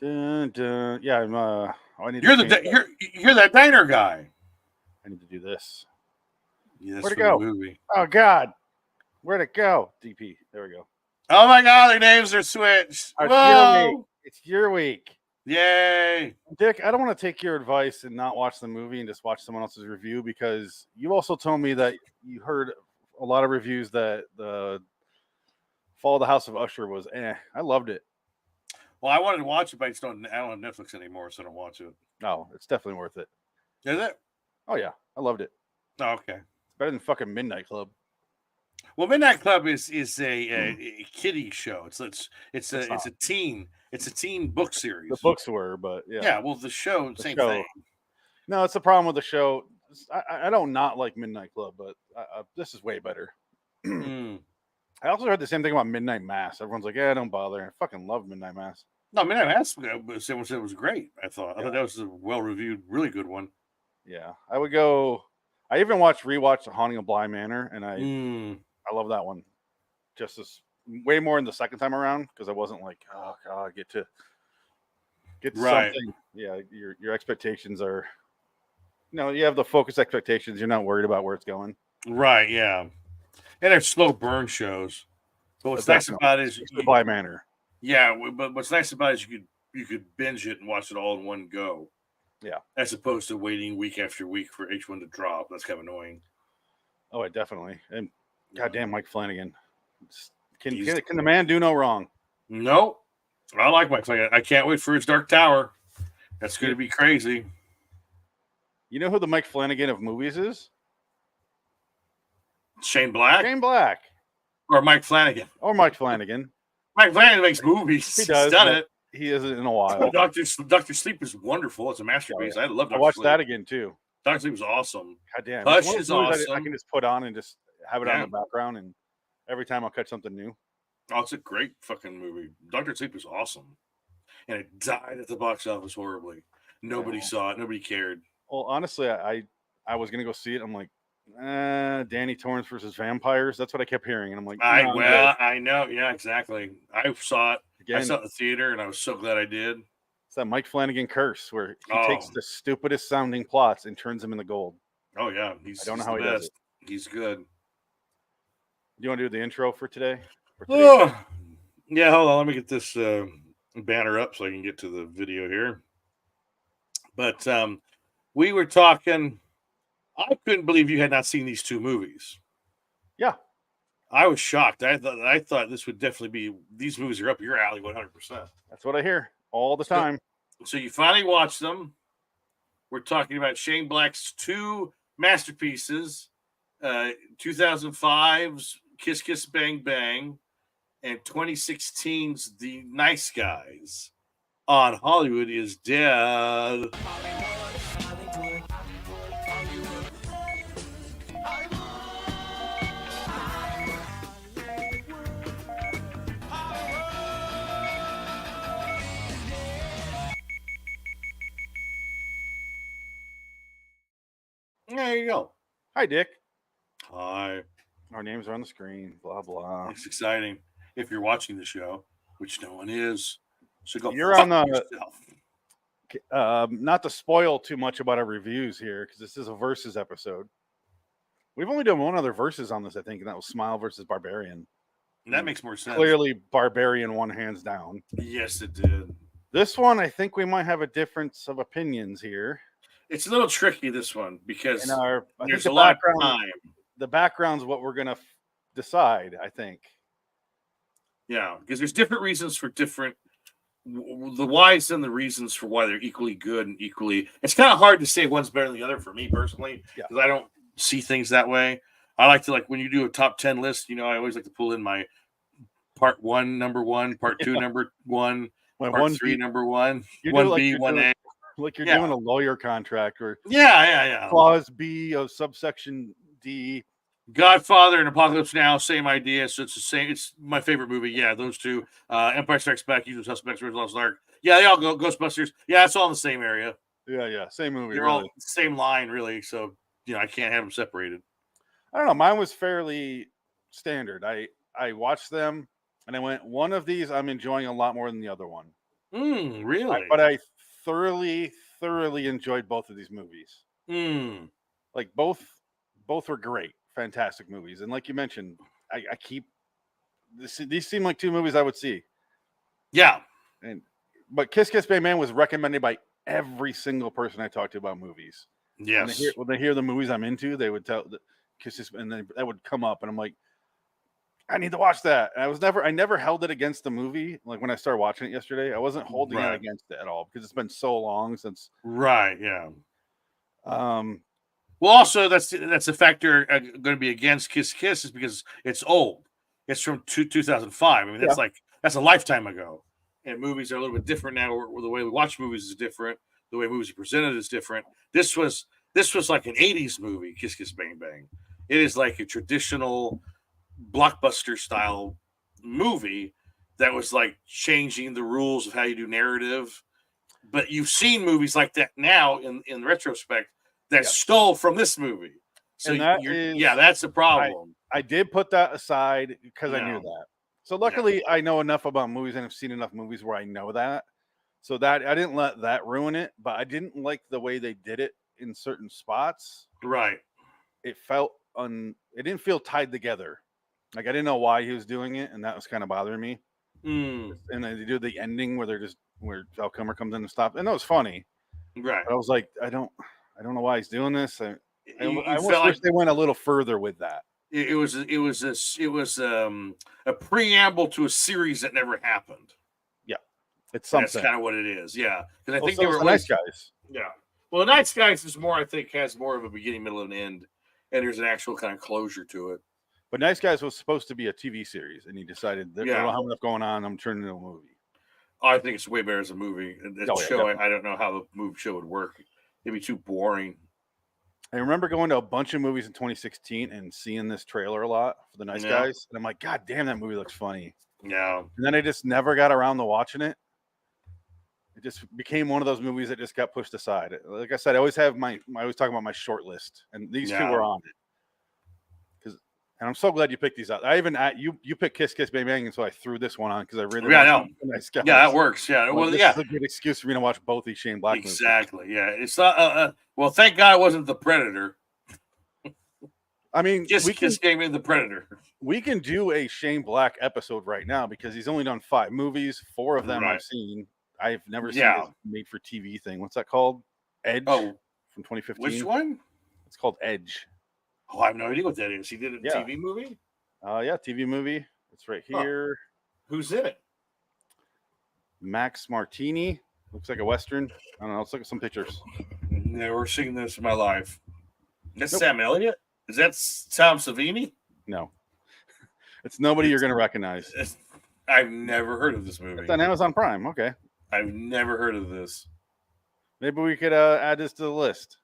Dun, dun. Yeah, I'm. I need to You're change the that. you're that diner guy. I need to do this. Yeah, that's Where'd it for the go? movie. Oh God, where'd it go? DP. There we go. Oh my God, their names are switched. It's your week. Whoa! It's your week. Yay! Dick, I don't want to take your advice and not watch the movie and just watch someone else's review because you also told me that you heard a lot of reviews that the Fall of the House of Usher was I loved it. Well, I wanted to watch it, but I don't have Netflix anymore, so I don't watch it. No, it's definitely worth it. Is it? Oh yeah, I loved it. Oh, okay. It's better than fucking Midnight Club. Well, Midnight Club is a kiddie show. It's not. It's a teen book The series. books were, but yeah, Yeah. Well, the show the same show. thing. No, it's the problem with the show. I don't not like Midnight Club, but this is way better. Mm. I also heard the same thing about Midnight Mass. Everyone's like, "Yeah, don't bother." I fucking love Midnight Mass. No, Midnight Mass. Someone said it was great. I Yeah, thought that was a well reviewed, really good one. yeah. I would go. I even rewatched The Haunting of Bly Manor, and Mm. I love that one. Just as way more in the second time around because I wasn't like, oh God, get to Right. something. Yeah, your expectations are. You have the focused expectations. You're not worried about where it's going. Right. Yeah. And they're slow burn shows. But what's nice Definitely, about it is, especially Bly Manor. yeah. But what's nice about it is you could binge it and watch it all in one go, Yeah. as opposed to waiting week after week for each one to drop. That's kind of annoying. Oh, I definitely. And Yeah. goddamn, Mike Flanagan. Can He's can the man do no wrong? no. I like Mike Flanagan. I can't wait for his Dark Tower. That's going to be crazy. You know who the Mike Flanagan of movies is? Shane Black Shane Black or Mike Flanagan. or Mike Flanagan. Mike Flanagan makes movies. He He's does. done but it. He isn't in a while. Doctor Sleep is wonderful. It's a masterpiece. Oh, yeah. I love I Doctor watched Sleep. that again too. Doctor Sleep was awesome. God damn, Hush it's one of is those movies I awesome. can just put on and just have it on Yeah. the background, and every time I'll catch something new. Oh, it's a great fucking movie. Doctor Sleep was awesome, and it died at the box office horribly. Nobody saw it. Nobody cared. Well, honestly, I was gonna go see it. I'm like, Danny Torrance versus vampires. That's what I kept hearing, and I'm like, no, I'm good. I know. Yeah, exactly. I saw it. I Again, saw it in the theater, and I was so glad I did. it's that Mike Flanagan curse where he Oh. takes the stupidest sounding plots and turns them into gold. Oh yeah, I don't know how the he does best. it. He's good. Do you want to do the intro for today? Oh, yeah, hold on. Let me get this banner up so I can get to the video here. But we were talking. I couldn't believe you had not seen these two movies. Yeah, I was shocked. I thought this would definitely be. These movies are up your alley 100%. that's what I hear all the time. So you finally watched them. We're talking about Shane Black's two masterpieces, 2005's Kiss Kiss Bang Bang and 2016's The Nice Guys on Hollywood is Dead. There you go. Hi, Dick. Hi. Our names are on the screen. Blah blah. It's exciting if you're watching the show, which no one is. So go You're fuck on the. yourself. Not to spoil too much about our reviews here, because this is a versus episode. We've only done one other versus on this, I think, and that was Smile versus Barbarian. That makes more sense. Clearly, Barbarian won hands down. Yes, it did. This one, I think we might have a difference of opinions here. It's a little tricky, this one, because And I think there's the a lot of background, time. the background's what we're gonna decide. I think. Yeah, because there's different reasons for different the whys and the reasons for why they're equally good and equally. It's kind of hard to say one's better than the other for me personally, Yeah. because I don't see things that way. I like to when you do a top 10 list. I always like to pull in my part one, number one, part two, number one, When part one three, B, number one, you do one it like B, you're one doing, A. like you're Yeah. doing a lawyer contract, or Yeah. clause B of subsection D. Godfather and Apocalypse Now, same idea. So it's the same. It's my favorite movie. Yeah, those two. Empire Strikes Back, Usual Suspects, Raiders of the Lost Ark. Yeah, they all go. Ghostbusters. Yeah, it's all in the same area. Yeah, same movie. They're Really. all same line, really. So I can't have them separated. I don't know. Mine was fairly standard. I watched them and I went, one of these I'm enjoying a lot more than the other one. Really? But I thoroughly, thoroughly enjoyed both of these movies. Like both were great, fantastic movies. And like you mentioned, I keep these seem like two movies I would see. Yeah. But Kiss Kiss Bang Bang was recommended by every single person I talked to about movies. Yes. When they hear the movies I'm into, they would tell Kiss Kiss, and then that would come up, and I'm like, I need to watch that. And I never held it against the movie. Like when I started watching it yesterday, I wasn't holding it against it at all because it's been so long since. Right. Yeah. Well, also that's a factor going to be against Kiss Kiss is because it's old. It's from 2005. I mean, that's a lifetime ago. And movies are a little bit different now. Where the way we watch movies is different. The way movies are presented is different. This was like an 80s movie, Kiss Kiss Bang Bang. It is like a traditional blockbuster style movie that was like changing the rules of how you do narrative. But you've seen movies like that now in retrospect that stole from this movie. So that's a problem. I did put that aside because I knew that. So luckily I know enough about movies and I've seen enough movies where I know that. So that I didn't let that ruin it, but I didn't like the way they did it in certain spots. Right. It felt it didn't feel tied together. Like I didn't know why he was doing it, and that was kind of bothering me. And then they do the ending where Val Kilmer comes in and stops, and that was funny. Right. But I was like, I don't know why he's doing this. I wish they went a little further with that. It was a preamble to a series that never happened. Yeah, it's something. That's kind of what it is. Yeah, because I think they were Nice Guys. Yeah. Well, the Nice Guys is more. I think has more of a beginning, middle, and end, and there's an actual kind of closure to it. But Nice Guys was supposed to be a TV series, and he decided that I don't have enough going on. I'm turning it into a movie. Oh, I think it's way better as a movie. Show, I don't know how the movie show would work. It'd be too boring. I remember going to a bunch of movies in 2016 and seeing this trailer a lot for the Nice Guys, and I'm like, God damn, that movie looks funny. Yeah. And then I just never got around to watching it. It just became one of those movies that just got pushed aside. Like I said, I always have I always talk about my short list, and these two were on it. And I'm so glad you picked these out. I even you picked Kiss Kiss Bang Bang, and so I threw this one on because I really Nice Guys. Yeah, that works. Yeah, well, this is a good excuse for me to watch both these Shane Black movies. Exactly. Yeah, it's not. Well, thank God it wasn't The Predator. I mean, Kiss gave me The Predator. We can do a Shane Black episode right now because he's only done 5 movies. 4 of them I've seen. I've never seen his made-for-TV thing. What's that called? Edge. Oh, from 2015. Which one? It's called Edge. Oh, I have no idea what that is. He did a TV movie? Yeah, TV movie. It's right here. Who's in it? Max Martini. Looks like a Western. I don't know. Let's look at some pictures. Never seen this in my life. That's Sam Elliott? Is that Tom Savini? No. It's nobody you're going to recognize. I've never heard of this movie. It's on Amazon Prime. Okay. I've never heard of this. Maybe we could add this to the list.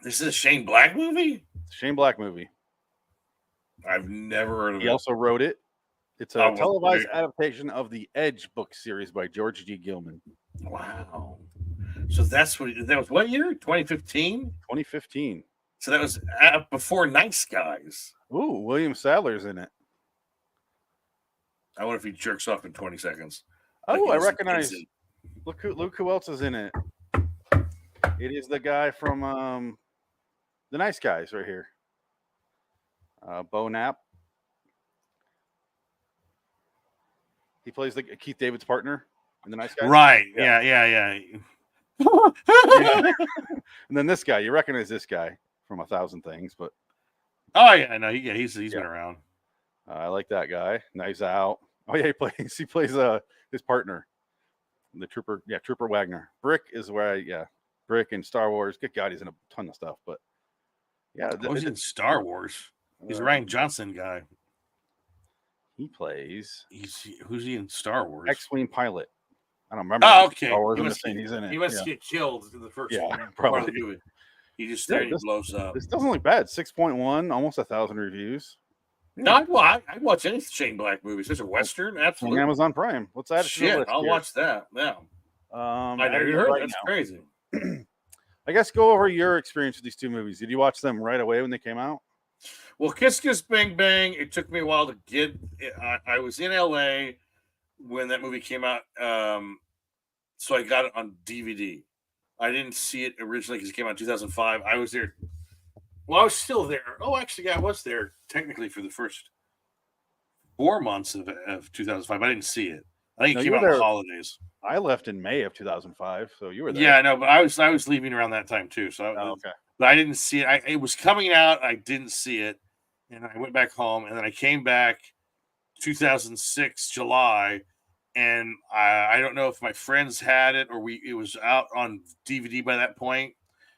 This is a Shane Black movie? Shane Black movie. I've never heard of it. He also wrote it. It's a televised adaptation of the Edge book series by George G. Gilman. Wow. So that was what year? 2015? 2015. So that was before Nice Guys. Ooh, William Sadler's in it. I wonder if he jerks off in 20 seconds. Oh, I recognize. Look who else is in it. It is the guy from The Nice Guys right here. Bo Knapp. He plays the Keith David's partner in The Nice Guys. Right. Yeah. And then this guy, you recognize this guy from 1,000 Things, but I know. He's been around. I like that guy. Knives Out. Oh yeah, he plays his partner, the Trooper. Yeah, Trooper Wagner. Brick is where Brick and Star Wars. Good God, he's in a ton of stuff. But yeah, he's in Star Wars. He's a Rian Johnson guy. He plays. Who's he in Star Wars? X-wing pilot. I don't remember. Oh, okay. Star Wars. He's in it. He must get killed in the first one. Probably. He just there and he blows up. This doesn't look bad. 6.1, almost 1,000 reviews. No, I'd watch any Shane Black movies. There's a Western, absolutely. On Amazon Prime. What's that? Shit, I'll watch that. Yeah. I never heard. That's crazy. I guess go over your experience with these two movies. Did you watch them right away when they came out? Well, Kiss Kiss Bang Bang, it took me a while to get. I was in LA when that movie came out. so I got it on DVD. I didn't see it originally because it came out in 2005. I was there. Well, I was still there. Oh, actually, yeah, I was there technically for the first 4 months of 2005. I didn't see it. I think No, it you came were out in the there. holidays. I left in May of 2005, so you were there. Yeah, I know, but I was leaving around that time too. So, Okay. but I didn't see it. It was coming out. I didn't see it, and I went back home, and then I came back 2006 July, and I don't know if my friends had it or it was out on DVD by that point,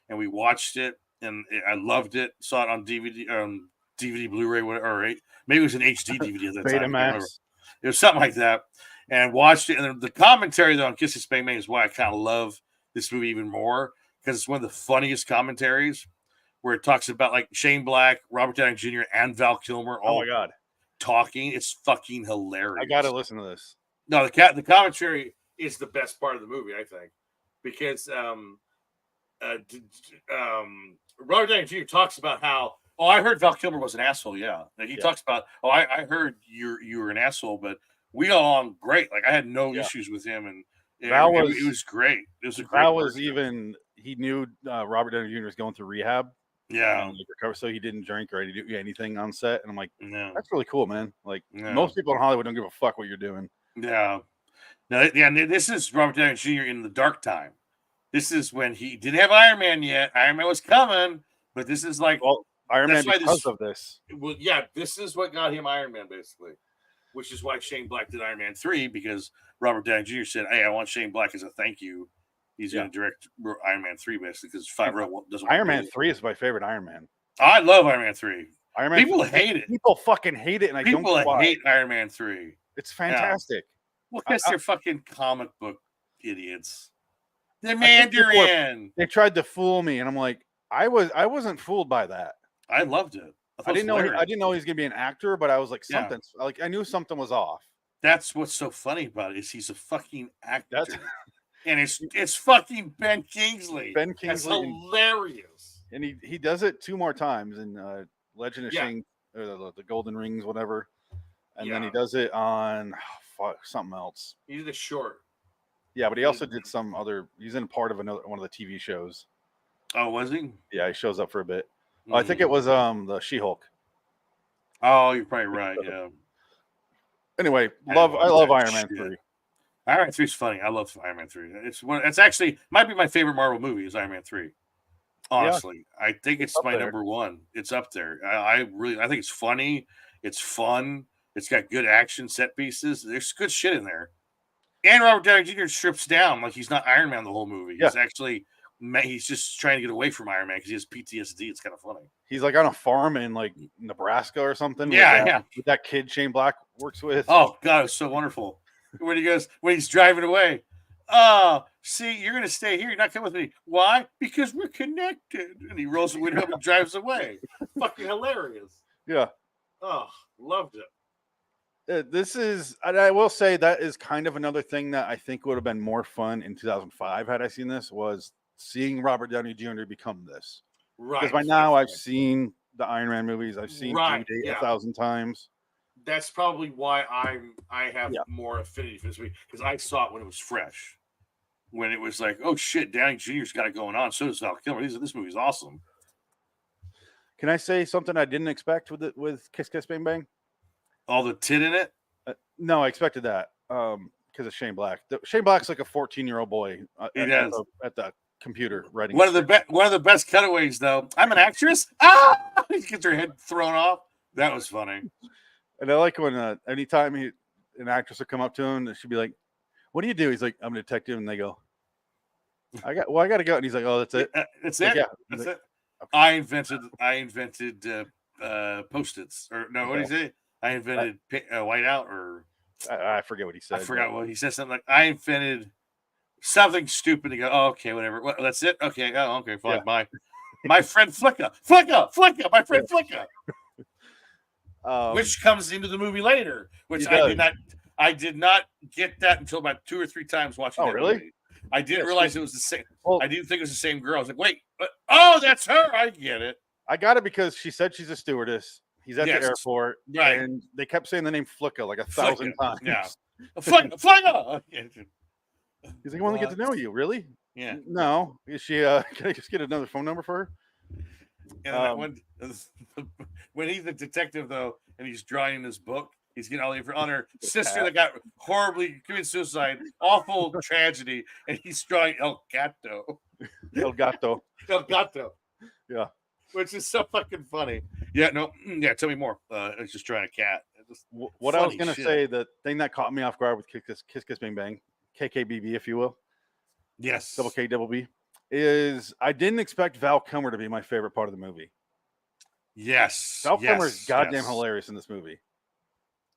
and we watched it, and I loved it. Saw it on DVD, Blu-ray, whatever, or maybe it was an HD DVD at that time. I can't remember. Betamax. It was something like that, and watched it. And the commentary though on Kiss Kiss Bang Bang is why I kind of love this movie even more, because it's one of the funniest commentaries, where it talks about like Shane Black, Robert Downey Jr., and Val Kilmer Oh all my god, talking. It's fucking hilarious. I gotta listen to this. No, the commentary is the best part of the movie, I think, because Robert Downey Jr. talks about how, oh, I heard Val Kilmer was an asshole. Yeah, like he talks about, oh, I heard you were an asshole, but we got along great. Like I had no issues with him, and it was great. It was a great. Val was even he knew Robert Downey Jr. was going through rehab. Yeah, so he didn't drink or do anything on set, and I'm like, no. That's really cool, man. Like most people in Hollywood don't give a fuck what you're doing. Yeah, now, this is Robert Downey Jr. in the dark time. This is when he didn't have Iron Man yet. Iron Man was coming, but this is like Iron Man because of this. Well, yeah, this is what got him Iron Man, basically, which is why Shane Black did Iron Man 3, because Robert Downey Jr. said, "Hey, I want Shane Black as a thank you. He's going to direct Iron Man 3, basically, because Favreau doesn't." Iron Man 3 is my favorite Iron Man. I love Iron Man 3. Iron Man people hate it. People fucking hate it, and people hate Iron Man 3. It's fantastic. Well, because they're fucking comic book idiots. The Mandarin. They tried to fool me, and I'm like, I wasn't fooled by that. I loved it. I didn't know he was gonna be an actor, but I was like, something like I knew something was off. That's what's so funny about it, is he's a fucking actor. And it's fucking Ben Kingsley. Ben Kingsley. That's hilarious. And he does it 2 more times in Legend of Shang, or the Golden Rings, whatever. And then he does it on something else. He did a short. Yeah, but he also did some other. He's in part of one of the TV shows. Oh, was he? Yeah, he shows up for a bit. Mm-hmm. I think it was the She-Hulk. Oh, you're probably right. Yeah. Anyway, I love Iron Man 3. Iron Man 3 is funny. I love Iron Man 3. It's actually might be my favorite Marvel movie is Iron Man 3. Honestly, I think it's my number one. It's up there. I think it's funny. It's fun. It's got good action set pieces. There's good shit in there. And Robert Downey Jr. strips down like he's not Iron Man the whole movie. He's just trying to get away from Iron Man because he has PTSD. It's kind of funny. He's like on a farm in like Nebraska or something. With that kid Shane Black works with. Oh God, it's so wonderful. When he's driving away. Oh, see, you're gonna stay here. You're not coming with me. Why? Because we're connected. And he rolls the window up and drives away. Fucking hilarious. Yeah. Oh, loved it. This is, and I will say that is kind of another thing that I think would have been more fun in 2005 had I seen this, was seeing Robert Downey Jr. become this. Right. Because by now I've seen the Iron Man movies. I've seen Due Date 1,000 times. That's probably why I have more affinity for this movie, because I saw it when it was fresh. When it was like, oh shit, Downey Jr.'s got it going on. So does Val Kilmer. This movie's awesome. Can I say something I didn't expect with Kiss Kiss Bang Bang? All the tit in it? No, I expected that because of Shane Black. Shane Black's like a 14-year-old boy at the computer writing. One of the best cutaways, though. I'm an actress. Ah! He gets her head thrown off. That was funny. And I like when anytime an actress would come up to him, and she'd be like, "What do you do?" He's like, "I'm a detective," and they go, I got to go." And he's like, "Oh, that's it. That's it. Yeah, that's it." I invented Post-its, or no? What did he say? I invented whiteout, or I forget what he said. I forgot what he said. Something like, I invented something stupid to go. Oh, okay, whatever. That's it. Okay. Oh, okay. Fine. Yeah. My friend Flicka. My friend Flicka. Which comes into the movie later. Which I did not get that until about 2 or 3 times watching. Oh, really? Movie. I didn't realize it was the same. Well, I didn't think it was the same girl. I was like, wait, that's her. I get it. I got it because she said she's a stewardess. He's at the airport, right? And they kept saying the name Flicka like 1,000 times. Yeah, Flicka. He's like, I want to get to know you. Really? Yeah. No. Is she? Can I just get another phone number for her? And then when he's a detective though, and he's drawing this book, he's getting all the on her sister that got horribly committed suicide, awful tragedy, and he's drawing El Gato. El Gato. El Gato. Yeah. Which is so fucking funny. Yeah, no, yeah, tell me more. It's just drawing a cat. What I was gonna say, the thing that caught me off guard with Kiss Kiss Bang Bang, KKBB, if you will. Yes. Double K double B. Is I didn't expect Val Kilmer to be my favorite part of the movie. Yes. Val Kilmer is goddamn hilarious in this movie.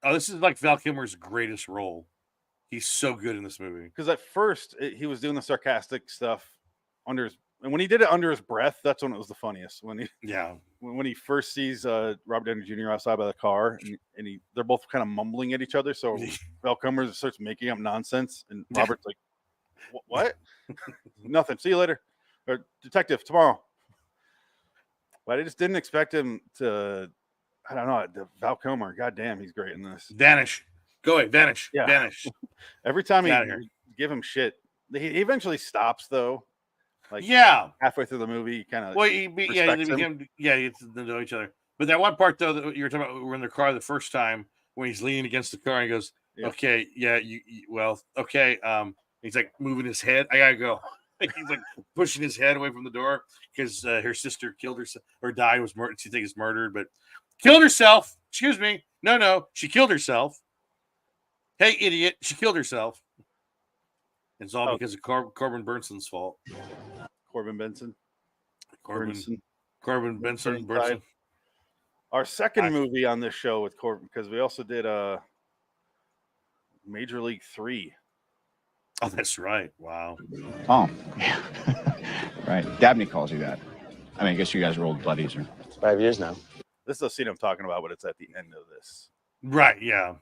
Oh, this is like Val Kilmer's greatest role. He's so good in this movie. Because at first he was doing the sarcastic stuff under his, and when he did it under his breath, that's when it was the funniest. When he first sees Robert Downey Jr. outside by the car, and they're both kind of mumbling at each other. So Val Kilmer starts making up nonsense, and Robert's like, "What? Nothing. See you later, or detective tomorrow." But I just didn't expect him to. I don't know. Val Kilmer, goddamn, he's great in this. Vanish. Go away. Vanish. Yeah. Vanish. Every time he give him shit, he eventually stops though. Like halfway through the movie, he kind of he gets to know each other. But that one part though that you were talking about, we're in the car the first time when he's leaning against the car and he goes, "Okay, yeah, okay." He's like moving his head. I gotta go. He's like pushing his head away from the door because her sister killed herself or died, was murdered. She thinks murdered, but killed herself. Excuse me. No, she killed herself. Hey, idiot! She killed herself. It's all because of Corbin Bernsen's fault. Corbin Benson. Corbin Benson. Our second movie on this show with Corbin, because we also did Major League 3. Oh, that's right. Wow. Oh, yeah. Right. Dabney calls you that. I mean, I guess you guys are old buddies. Or... It's 5 years now. This is the scene I'm talking about, but it's at the end of this. Right, yeah.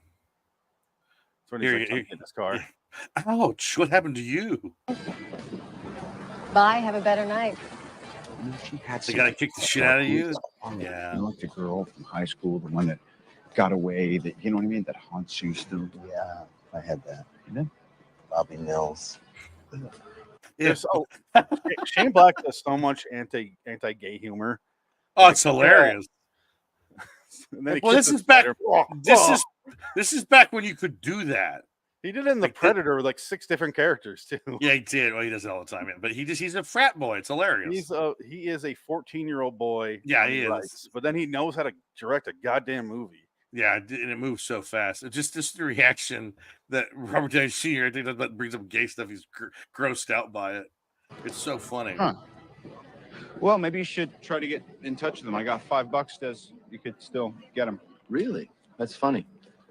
It's when he's like, in his car. Yeah. Ouch, what happened to you? Bye, have a better night. They gotta kick the shit out of you? Yeah. You know, like the girl from high school, the one that got away, that, you know what I mean, that haunts you still. Yeah, I had that. You did? Bobby Mills. Yeah. So, Shane Black does so much anti-gay humor. Oh, it's hilarious. Well, this is back. This is back when you could do that. He did it in The Predator with like 6 different characters too. Yeah, he did. Well, he does it all the time. Yeah. But he's a frat boy. It's hilarious. He is a 14-year-old boy. Yeah, he is. But then he knows how to direct a goddamn movie. Yeah, and it moves so fast. It's just the reaction that Robert Downey Jr. I think that brings up gay stuff. He's grossed out by it. It's so funny. Huh. Well, maybe you should try to get in touch with them. I got $5, Des. You could still get them. Really? That's funny.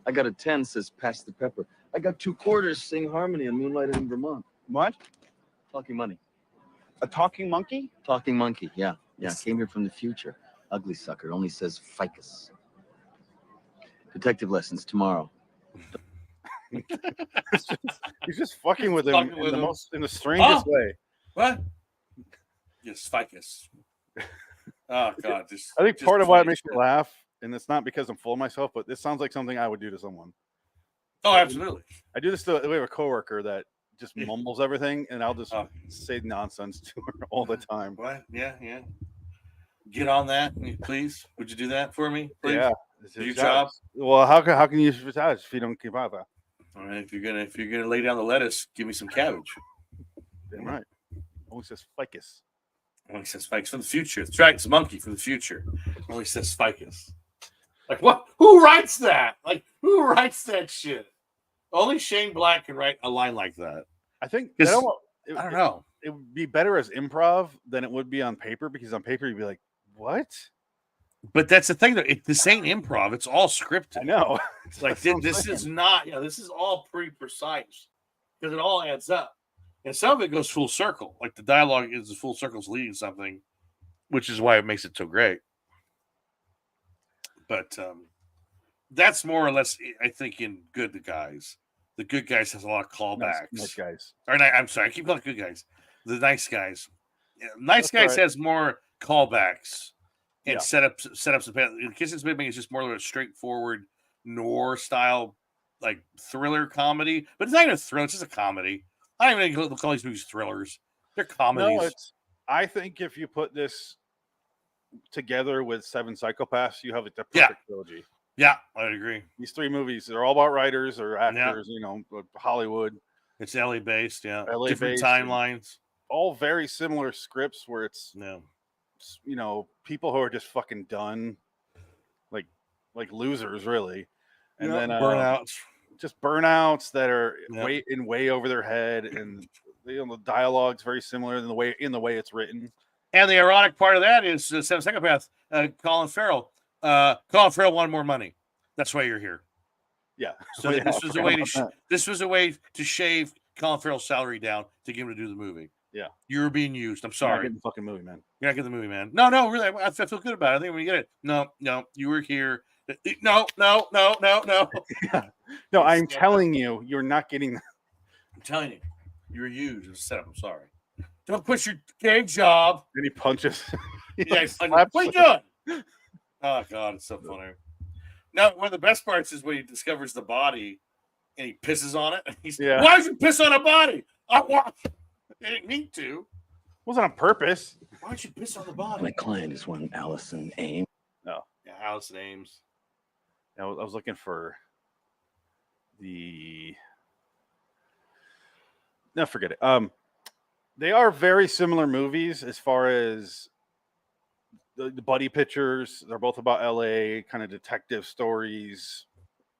I got a 10 says pass the pepper. I got 2 quarters sing harmony on Moonlight in Vermont. What? Talking money. A talking monkey? Talking monkey, yeah. Yeah, came here from the future. Ugly sucker, only says ficus. Detective lessons tomorrow. He's just fucking with him in the strangest way. What? Yes, ficus. Oh God! I think part of why it makes me laugh, and it's not because I'm full of myself, but this sounds like something I would do to someone. Oh, absolutely. I do this to. We have a coworker that just mumbles everything, and I'll just say nonsense to her all the time. What? Yeah. Get on that, please. Would you do that for me, please? Yeah. Your job. Well, how can you retire if you don't keep up? All right. If you're gonna lay down the lettuce, give me some cabbage. Damn right. Only says ficus. Only says ficus from the future. That's right. It's a monkey from the future. Only says ficus. Like what? Who writes that? Like who writes that shit? Only Shane Black can write a line like that. I think I don't know. It would be better as improv than it would be on paper, because on paper you'd be like, "What?" But that's the thing, though. This ain't improv. It's all scripted. I know. It's like this is not. This is all pretty precise because it all adds up, and some of it goes full circle. Like the dialogue is the full circles leading something, which is why it makes it so great. But that's more or less, I think, in Good Guys. The Good Guys has a lot of callbacks. Nice Guys. I'm sorry, I keep calling it Good Guys. The Nice Guys. Yeah, Nice Guys has more callbacks and setups. Kissing Spitting is just more of a straightforward noir style, like thriller comedy. But it's not even a thriller; it's just a comedy. I don't even call these movies thrillers. They're comedies. No, I think if you put this together with Seven Psychopaths, you have the perfect Yeah. trilogy. Yeah, I agree. These three movies, they're all about writers or actors, you know, Hollywood. It's LA based, yeah. LA Different based, timelines. all very similar scripts where it's, No. you know, people who are just fucking done, like losers, really. And then burnouts. just burnouts that are Yep. way over their head, and you know, the dialogue's very similar in the way it's written. And the ironic part of that is Seven Psychopaths, Colin Farrell. Colin Farrell wanted more money. That's why you're here. Yeah. So Yeah, this I was a forgot way about to that. this was a way to shave Colin Farrell's salary down to get him to do the movie. Yeah. You were being used. I'm You're not sorry. getting the fucking movie, man. You're not getting the movie, man. No, really. I feel good about it. I think when you get it. No, you were here. No. No, I'm telling you, you're not getting. I'm telling you, you were used. It was a setup. I'm sorry. Don't quit your day job. Any punches. Yeah, slaps what are you doing? Oh God, it's so funny. Now, one of the best parts is when he discovers the body and he pisses on it. He's Yeah. Why did you piss on a body? I didn't mean to. Wasn't on purpose. Why'd you piss on the body? My client is one Allison Ames. Yeah, Allison Ames. I was looking for the. No, forget it. They are very similar movies as far as the buddy pictures. They're both about LA, kind of detective stories,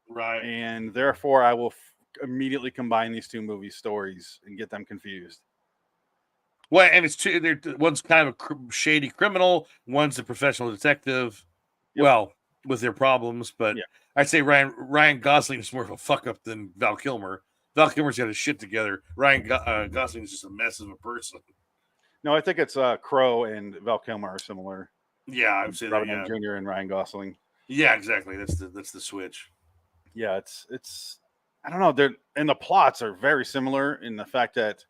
Right. and therefore I will immediately combine these two movie stories and get them confused. Well, and it's two. One's kind of a shady criminal. One's a professional detective. Yep. Well, with their problems, but Yeah. I'd say Ryan Gosling is more of a fuck up than Val Kilmer. Val Kilmer's got his shit together. Ryan Gosling is just a mess of a person. No, I think it's Crow and Val Kilmer are similar. Yeah, I would say that. Robert Yeah. Downey Jr. and Ryan Gosling. Yeah, exactly. That's the switch. Yeah, it's I don't know. And the plots are very similar in the fact that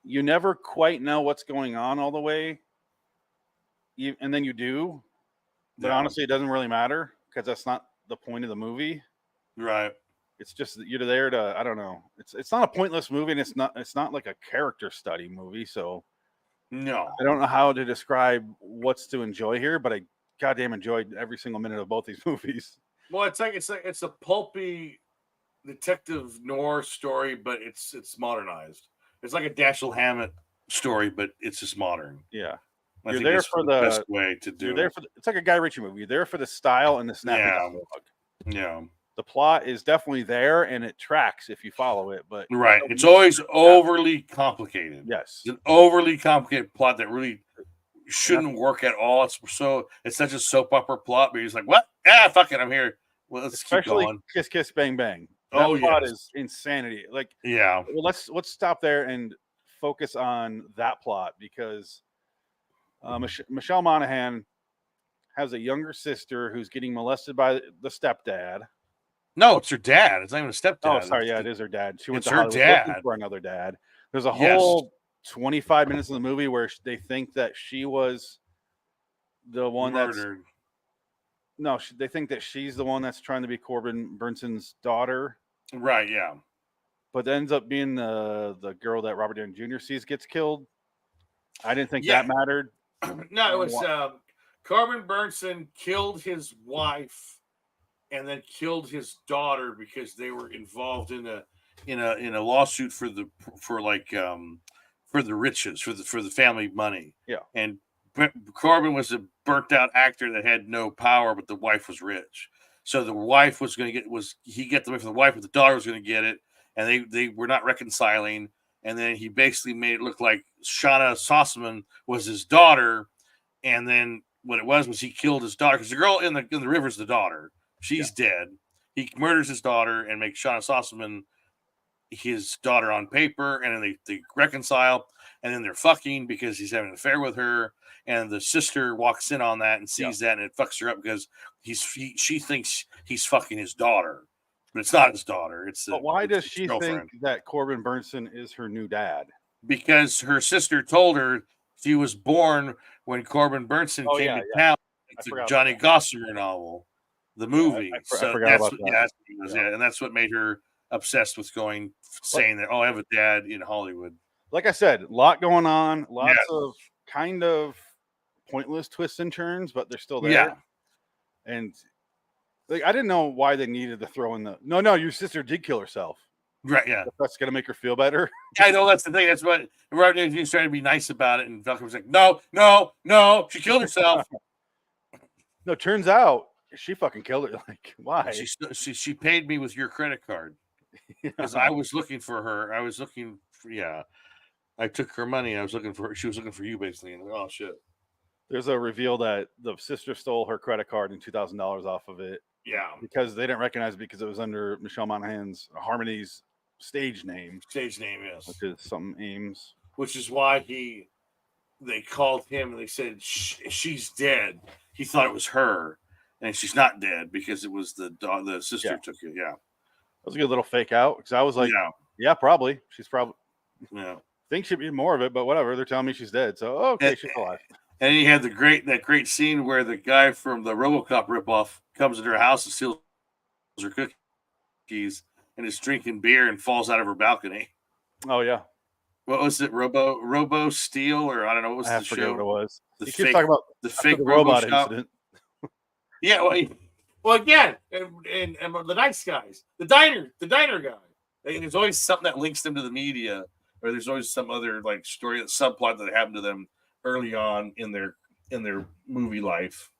you never quite know what's going on all the way, and then you do. But Yeah. honestly, it doesn't really matter because that's not the point of the movie. Right. It's just that you're there to, I don't know. It's not a pointless movie, and it's not like a character study movie. So No. I don't know how to describe what's to enjoy here, but I goddamn enjoyed every single minute of both these movies. Well, it's a pulpy detective noir story, but it's modernized. It's like a Dashiell Hammett story, but it's just modern. Yeah. I You're think there that's for the the- best way to do You're there it. for it's like a Guy Ritchie movie. You're there for the style and the snappy Yeah. dialogue. Yeah. The plot is definitely there and it tracks if you follow it, but Right. It's always overly complicated. yes. It's an overly complicated plot that really shouldn't work at all. It's such a soap opera plot, but he's like, what? Ah, fuck it, I'm here. Well, let's keep Especially going. Kiss Kiss Bang Bang. That Oh, plot yes. is insanity. Like, Yeah. well, let's stop there and focus on that plot because Michelle Monaghan has a younger sister who's getting molested by the stepdad. No, it's her dad. It's not even a stepdad. Oh, sorry, yeah, it is her dad. She went It's to her Hollywood looking dad. for another dad. There's a Yes. whole 25 minutes of the movie where they think that she was the one that's murdered. no, they think that she's the one that's trying to be Corbin Burnson's daughter, Right, yeah. but ends up being the girl that Robert Downey Jr. sees gets killed. I didn't think Yeah. that mattered. No, it was Corbin Burnson killed his wife and then killed his daughter because they were involved in a lawsuit for the riches, for the family money. Yeah. And Corbin was a burnt out actor that had no power, but the wife was rich. So the wife was going to get the money for the wife, but the daughter was going to get it, and they were not reconciling. And then he basically made it look like Shauna Sossamon was his daughter, and then what it was he killed his daughter because the girl in the river is the daughter. She's dead. He murders his daughter and makes Shauna Sossamon his daughter on paper, and then they reconcile, and then they're fucking because he's having an affair with her, and the sister walks in on that and sees that, and it fucks her up because she thinks he's fucking his daughter, but it's not his daughter. But why does his she girlfriend. think that Corbin Burnson is her new dad? Because her sister told her she was born when Corbin Burnson Oh, came yeah, to yeah. town. I It's a forgot Johnny about Gossamer novel, the movie. I So forgot that's about what, that. yeah, that's what it was, yeah, and that's what made her obsessed with saying that, oh, I have a dad in Hollywood. Like I said, a lot going on, lots of kind of pointless twists and turns, but they're still there. Yeah. And like, I didn't know why they needed to throw in no, your sister did kill herself. Right, yeah. If that's gonna make her feel better. I know that's the thing. That's what Robert Downey Jr. trying to be nice about it, and Falcon was like, no, she killed herself. No, turns out she fucking killed her. Like, why? She paid me with your credit card because I was looking for her. I took her money. I was looking for her. She was looking for you, basically. And oh shit. There's a reveal that the sister stole her credit card and $2,000 off of it. Yeah, because they didn't recognize it because it was under Michelle Monaghan's Harmony's stage name. Stage name, yes. Which is some Ames. Which is why they called him and they said she's dead. He thought it was her, and she's not dead because it was the sister took it. Yeah, that was a good little fake out because I was like, yeah, probably. She's probably. Yeah. Think she'd be more of it, but whatever. They're telling me she's dead, so okay, she's alive. And he had that great scene where the guy from the RoboCop ripoff comes into her house and steals her cookies and is drinking beer and falls out of her balcony. Oh yeah. What was it? Robo Steel, or I don't know. What was the show? What it was. The he fake, keeps talking about the fake robot shop. incident. Yeah. Well, again, and the nice guys, the diner guy. There's always something that links them to the media, or there's always some other like story, subplot that happened to them early on in their movie life,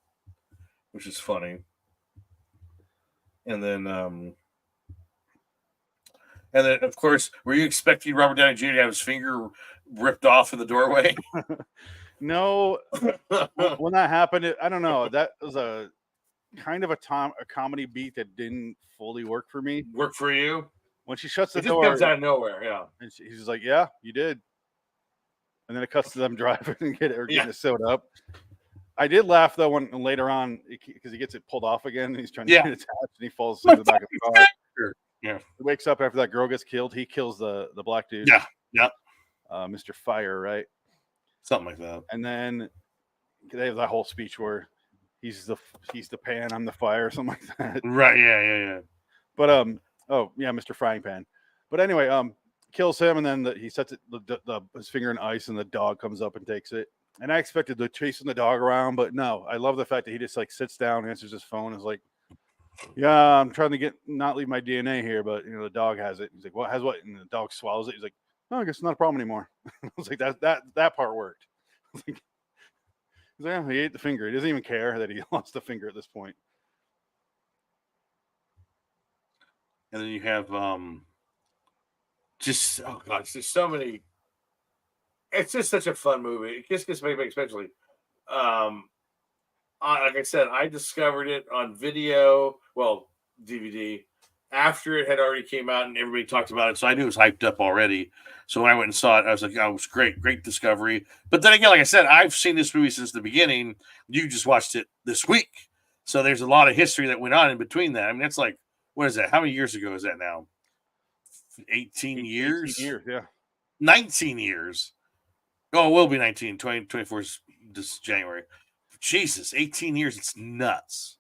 which is funny. And then of course, were you expecting Robert Downey Jr. to have his finger ripped off in the doorway? No. When that happened, I don't know. That was a kind of a comedy beat that didn't fully work for me. Work for you? When she shuts the it door, just comes out of nowhere. Yeah, and he's like, "Yeah, you did." And then it cuts to them driving and getting it sewed up. I did laugh though when later on because he gets it pulled off again and he's trying to get attached and he falls into the back of the car. Yeah, he wakes up after that girl gets killed. He kills the black dude. Yeah. Mr. Fire, right? Something like that. And then they have that whole speech where he's the pan, I'm the fire, or something like that. Right? Yeah. But Mr. Frying Pan. But anyway, kills him, and then he sets his finger in ice, and the dog comes up and takes it. And I expected to chasing the dog around, but no. I love the fact that he just like sits down, answers his phone, and is like, "Yeah, I'm trying to not leave my DNA here, but the dog has it." He's like, "What has what?" And the dog swallows it. He's like, "Oh, I guess it's not a problem anymore." I was like, that part worked. He's like, he ate the finger. He doesn't even care that he lost the finger at this point. And then you have just there's so many. It's just such a fun movie. Kiss Kiss Bang Bang, especially. Like I said, I discovered it on video, DVD, after it had already came out and everybody talked about it. So I knew it was hyped up already. So when I went and saw it, I was like, "Oh, it was great discovery." But then again, like I said, I've seen this movie since the beginning. You just watched it this week, so there's a lot of history that went on in between that. I mean, that's like, what is that? How many years ago is that now? 18 years? 18 years, yeah. 19 years. Oh, it will be 19. 2024 is this January. Jesus, 18 years. It's nuts.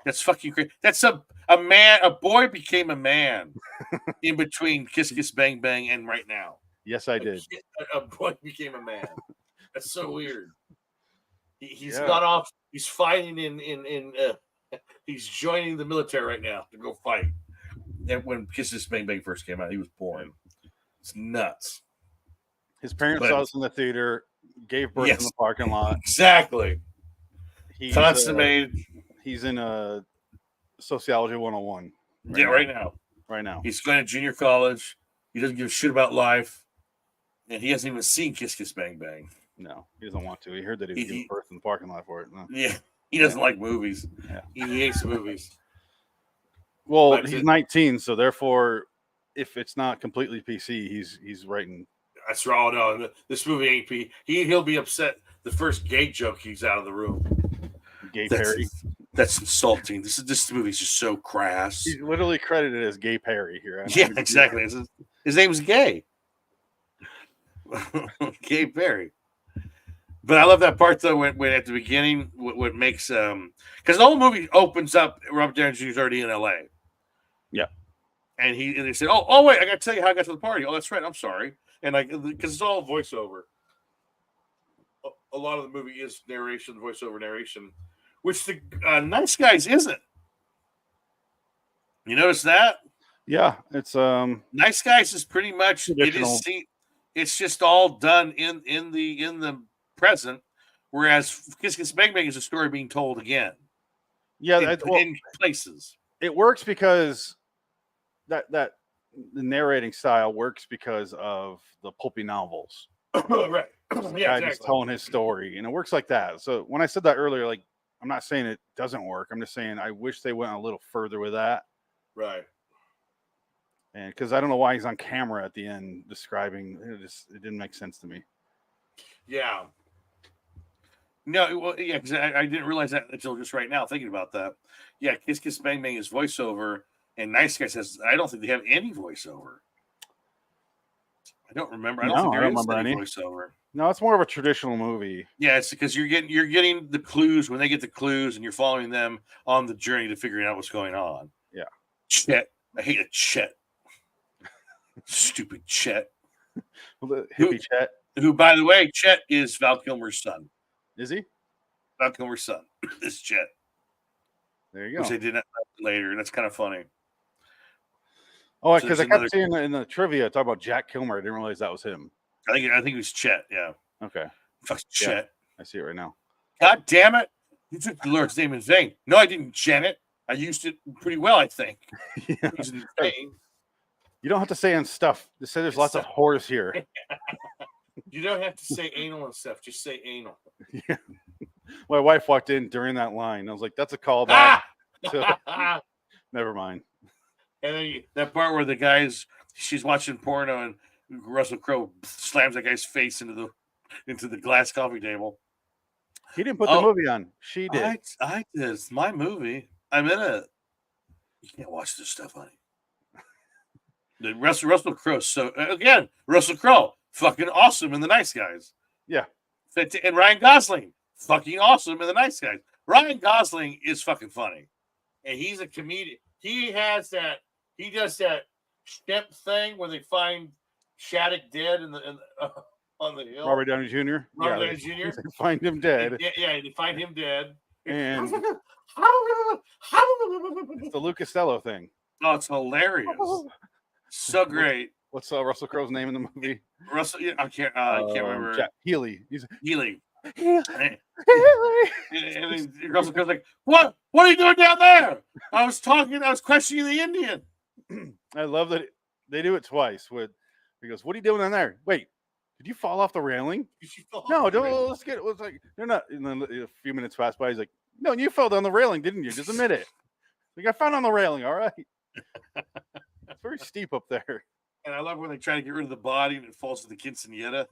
That's fucking crazy. That's a boy became a man in between Kiss Kiss Bang Bang and right now. Yes, I did. A boy became a man. That's so weird. He's got off. He's fighting in he's joining the military right now to go fight. And when Kiss Kiss Bang Bang first came out, he was born. It's nuts. His parents saw us in the theater, gave birth in the parking lot. Exactly. Consummated. He's in a sociology 101. Right now. Right now. He's going to junior college. He doesn't give a shit about life. And he hasn't even seen Kiss Kiss Bang Bang. No, he doesn't want to. He heard that he was giving birth in the parking lot for it. No. Yeah. He doesn't like movies. Yeah. He hates movies. Well, he's 19, so therefore, if it's not completely PC, he's writing. That's right. No, this movie ain't P. He'll be upset the first gay joke he's out of the room. Gay Perry. That's insulting. This movie's just so crass. He's literally credited as Gay Perry here. Yeah, exactly. His name's Gay. Gay Perry. But I love that part though when at the beginning what makes because the whole movie opens up Robert Downey Jr. is already in LA. Yeah. And they said, oh wait, I got to tell you how I got to the party. Oh, that's right. I'm sorry. And because it's all voiceover. A lot of the movie is narration, voiceover narration, which the Nice Guys isn't. You notice that? Yeah, it's Nice Guys is pretty much Traditional. it's just all done in the present, whereas Kiss Kiss Bang Bang is a story being told again. Yeah, in places. It works because that the narrating style works because of the pulpy novels. Right. Yeah, just telling his story, and it works like that. So when I said that earlier, like, I'm not saying it doesn't work. I'm just saying I wish they went a little further with that. Right. And because I don't know why he's on camera at the end describing it didn't make sense to me. Yeah. No, well, yeah, because I didn't realize that until just right now, thinking about that. Yeah, Kiss Kiss Bang Bang is voiceover, and Nice Guy says, I don't think they have any voiceover. I don't remember. I don't think there is any voiceover. No, it's more of a traditional movie. Yeah, it's because you're getting the clues when they get the clues, and you're following them on the journey to figuring out what's going on. Yeah. Chet. I hate a Chet. Stupid Chet. Hippie Chet. Who, by the way, Chet is Val Kilmer's son. Is he? Val Kilmer's son is Chet. There you go. Which they did later. That's kind of funny. Oh, because I kept seeing in the trivia talk about Jack Kilmer. I didn't realize that was him. I think it was Chet. Yeah. Okay. Fuck Chet. Yeah, I see it right now. God damn it! You took the Lord's name in vain. No, I didn't, Janet. I used it pretty well, I think. Yeah. Used it in vain. You don't have to say on stuff. Just say there's lots of whores here. You don't have to say anal and stuff. Just say anal. Yeah. My wife walked in during that line. I was like, "That's a callback." Ah! Never mind. And then that part where she's watching porno and Russell Crowe slams that guy's face into the glass coffee table. He didn't put the movie on. She did. I did. It's my movie. I'm in it. You can't watch this stuff, honey. The Russell Crowe. So again, Russell Crowe, fucking awesome in The Nice Guys. Yeah. And Ryan Gosling, fucking awesome in The Nice Guys. Ryan Gosling is fucking funny, and he's a comedian. He does that step thing where they find Shattuck dead on the hill. Robert Downey Jr. Robert Downey Jr. They find him dead. Yeah, they find him dead. And it's the Lou Costello thing. Oh, it's hilarious. So great. What's Russell Crowe's name in the movie? Russell, I can't remember. Jack Healy. Healy. Healy. And then Russell Crowe's like, "What are you doing down there?" I was questioning the Indian. I love that they do it twice. He goes, "What are you doing down there? Wait, did you fall off the railing?" No, don't. Let's get it. It's like they're not. And then a few minutes pass by. He's like, "No, you fell down the railing, didn't you? Just admit it." Like, I found on the railing. All right. It's very steep up there. And I love when they try to get rid of the body and it falls to the quinceanera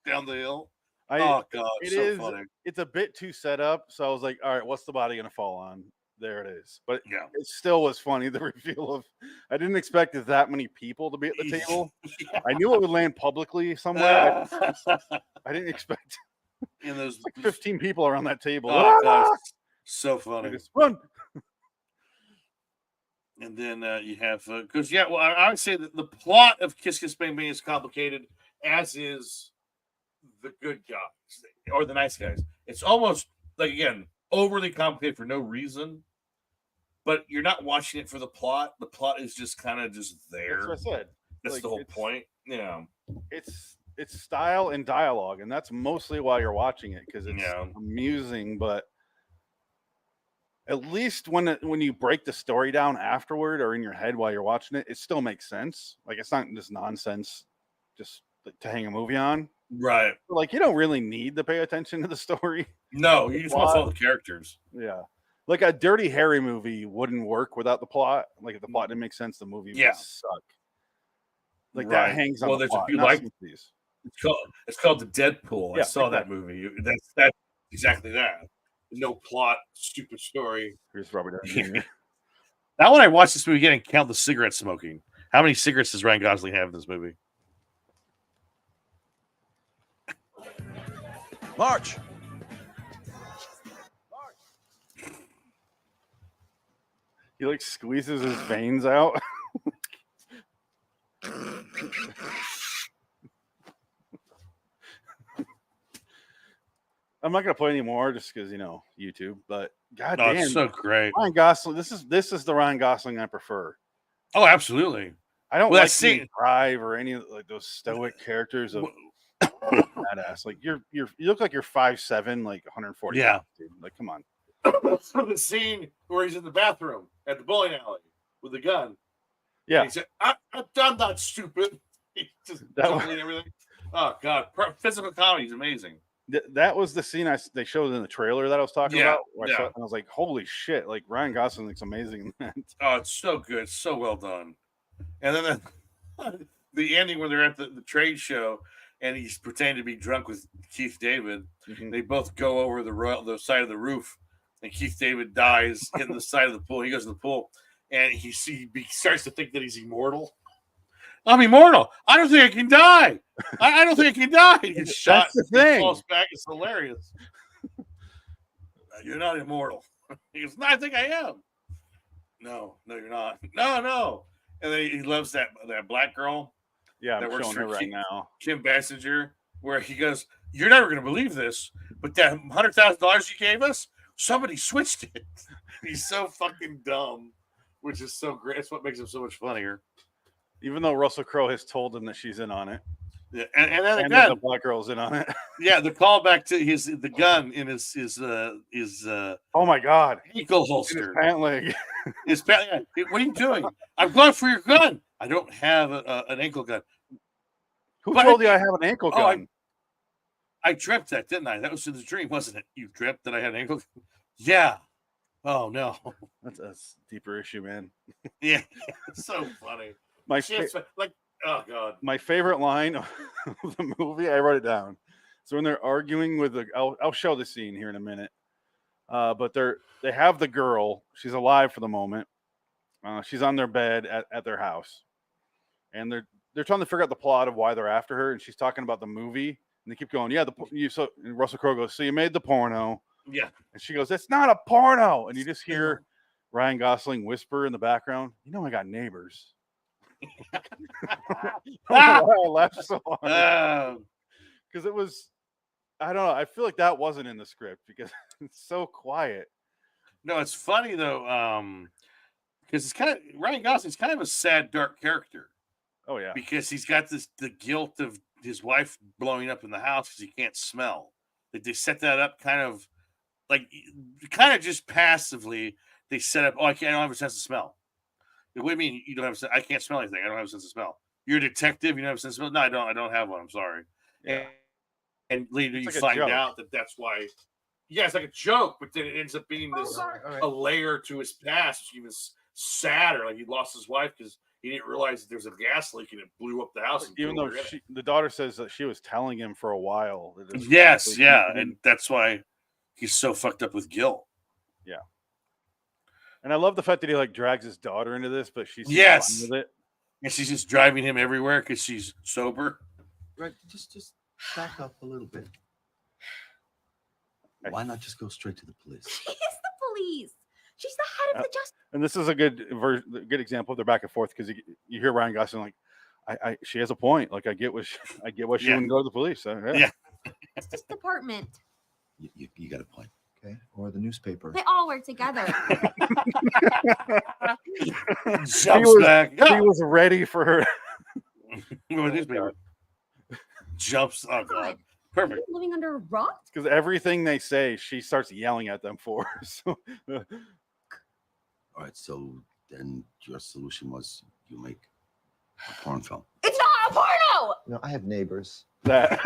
down the hill. Oh God, funny. It's a bit too set up. So I was like, all right, what's the body gonna fall on? There it is. But yeah, it still was funny. The reveal of I didn't expect that many people to be at the table. Yeah. I knew it would land publicly somewhere. I didn't expect in those like 15 people around that table. Oh, God, so funny. Just run. And then you have because I would say that the plot of Kiss Kiss Bang Bang is complicated, as is the good guys or the nice guys. It's almost like, again, overly complicated for no reason, but you're not watching it for the plot. The plot is just kind of just there. That's what I said. That's the whole point. Yeah, it's style and dialogue, and that's mostly why you're watching it, because it's amusing, but. At least when you break the story down afterward or in your head while you're watching it, it still makes sense. Like, it's not just nonsense just to hang a movie on. Right. Like, you don't really need to pay attention to the story. No, you just want to follow the characters. Yeah. Like a Dirty Harry movie wouldn't work without the plot. Like, if the plot didn't make sense, the movie would suck. Like, that hangs on the plot. It's called The Deadpool. I saw that movie. That's exactly that. No plot, stupid story. Here's Robert Downey Jr. Now, when I watch this movie again and count the cigarette smoking, how many cigarettes does Ryan Gosling have in this movie? March. He like squeezes his veins out. I'm not gonna play anymore just because YouTube. But Oh, goddamn, it's so great. Ryan Gosling. This is the Ryan Gosling I prefer. Oh, absolutely. I don't Well, that like seeing scene- Drive or any of like those stoic characters of badass. Like you look like you're 5'7", like 140. Yeah. pounds, dude. Like come on. From the scene where he's in the bathroom at the bowling alley with the gun. Yeah, And he said, I'm not stupid. He's just That juggling everything. Oh, God. Physical comedy is amazing. that was the scene they showed in the trailer that I was talking Yeah, about. Where yeah. I saw it, and I was like, holy shit! Like Ryan Gosling looks amazing in that. Oh, it's so good. So well done. And then the ending when they're at the trade show and he's pretending to be drunk with Keith David. Mhm. They both go over the side of the roof, and Keith David dies in the side of the pool. He goes to the pool, and he starts to think that he's immortal. I'm immortal. I don't think I can die. I don't think I can die. He gets shot. That's the He thing. falls back. It's hilarious. You're not immortal. He goes, no, I think I am. No, you're not. No. And then he loves that black girl, Yeah, That I'm works showing for her right Keith. now. Kim Basinger, where he goes, you're never going to believe this, but that $100,000 you gave us, somebody switched it. He's so fucking dumb, which is so great. It's what makes him so much funnier. Even though Russell Crowe has told him that she's in on it, Yeah, and then and that again, the black girl's in on it. yeah, the callback to the gun in his Oh my god! ankle In his holster. pant leg. What are you doing? I'm going for your gun. I don't have an ankle gun. Who But told I- you I have an ankle Oh, gun? I dreamt that, didn't I? That was in the dream, wasn't it? You dreamt that I had an ankle gun? Yeah. Oh no. That's a deeper issue, man. Yeah. It's so funny. My Shit's like, oh god. my favorite line of the movie, I wrote it down. So when they're arguing with I'll show the scene here in a minute. But they have the girl. She's alive for the moment. She's on their bed at their house, and they're trying to figure out the plot of why they're after her. And she's talking about the movie, and they keep going, "Yeah, and Russell Crowe goes, so you made the porno," Yeah. and she goes, "It's not a porno," and you just hear Ryan Gosling whisper in the background, "I got neighbors." I don't know why I laughed so hard. Because it was, I don't know. I feel like that wasn't in the script because it's so quiet. No, it's funny though, because it's kind of Ryan Gosling's kind of a sad, dark character Oh yeah, because he's got the guilt of his wife blowing up in the house because he can't smell. They set that up kind of just passively. They set up, I don't have a sense of smell. What do you mean you don't have a sense? I can't smell anything. I don't have a sense of smell. You're a detective. You don't have a sense of smell. No, I don't. I don't have one. I'm sorry. Yeah. And later It's you like a find joke. out that that's why. Yeah, it's like a joke, but then it ends up being this a layer to his past, which is even sadder. Like he lost his wife because he didn't realize that there was a gas leak and it blew up the house. And even blew though her in it. the daughter says that she was telling him for a while. That it's Yes, basically- yeah, and that's why he's so fucked up with guilt. And I love the fact that he drags his daughter into this, but she's Yes. fine with it. And she's just driving him everywhere because she's sober. Right, just back up a little bit. Why not just go straight to the police? She is the police. She's the head of the justice. And this is a good example of their back and forth because you hear Ryan Gosling she has a point. Like I get why she Yeah. wouldn't go to the police. Yeah. Department. You got a point, okay? Or the newspaper. They all work together. Jumps was- back. He Yeah. was ready for her. What is it? Jumps. Oh god. God. Perfect. Living under a rock? Because everything they say, she starts yelling at them for. So All right, so then your solution was you make a porn film. It's not a porno! I have neighbors. that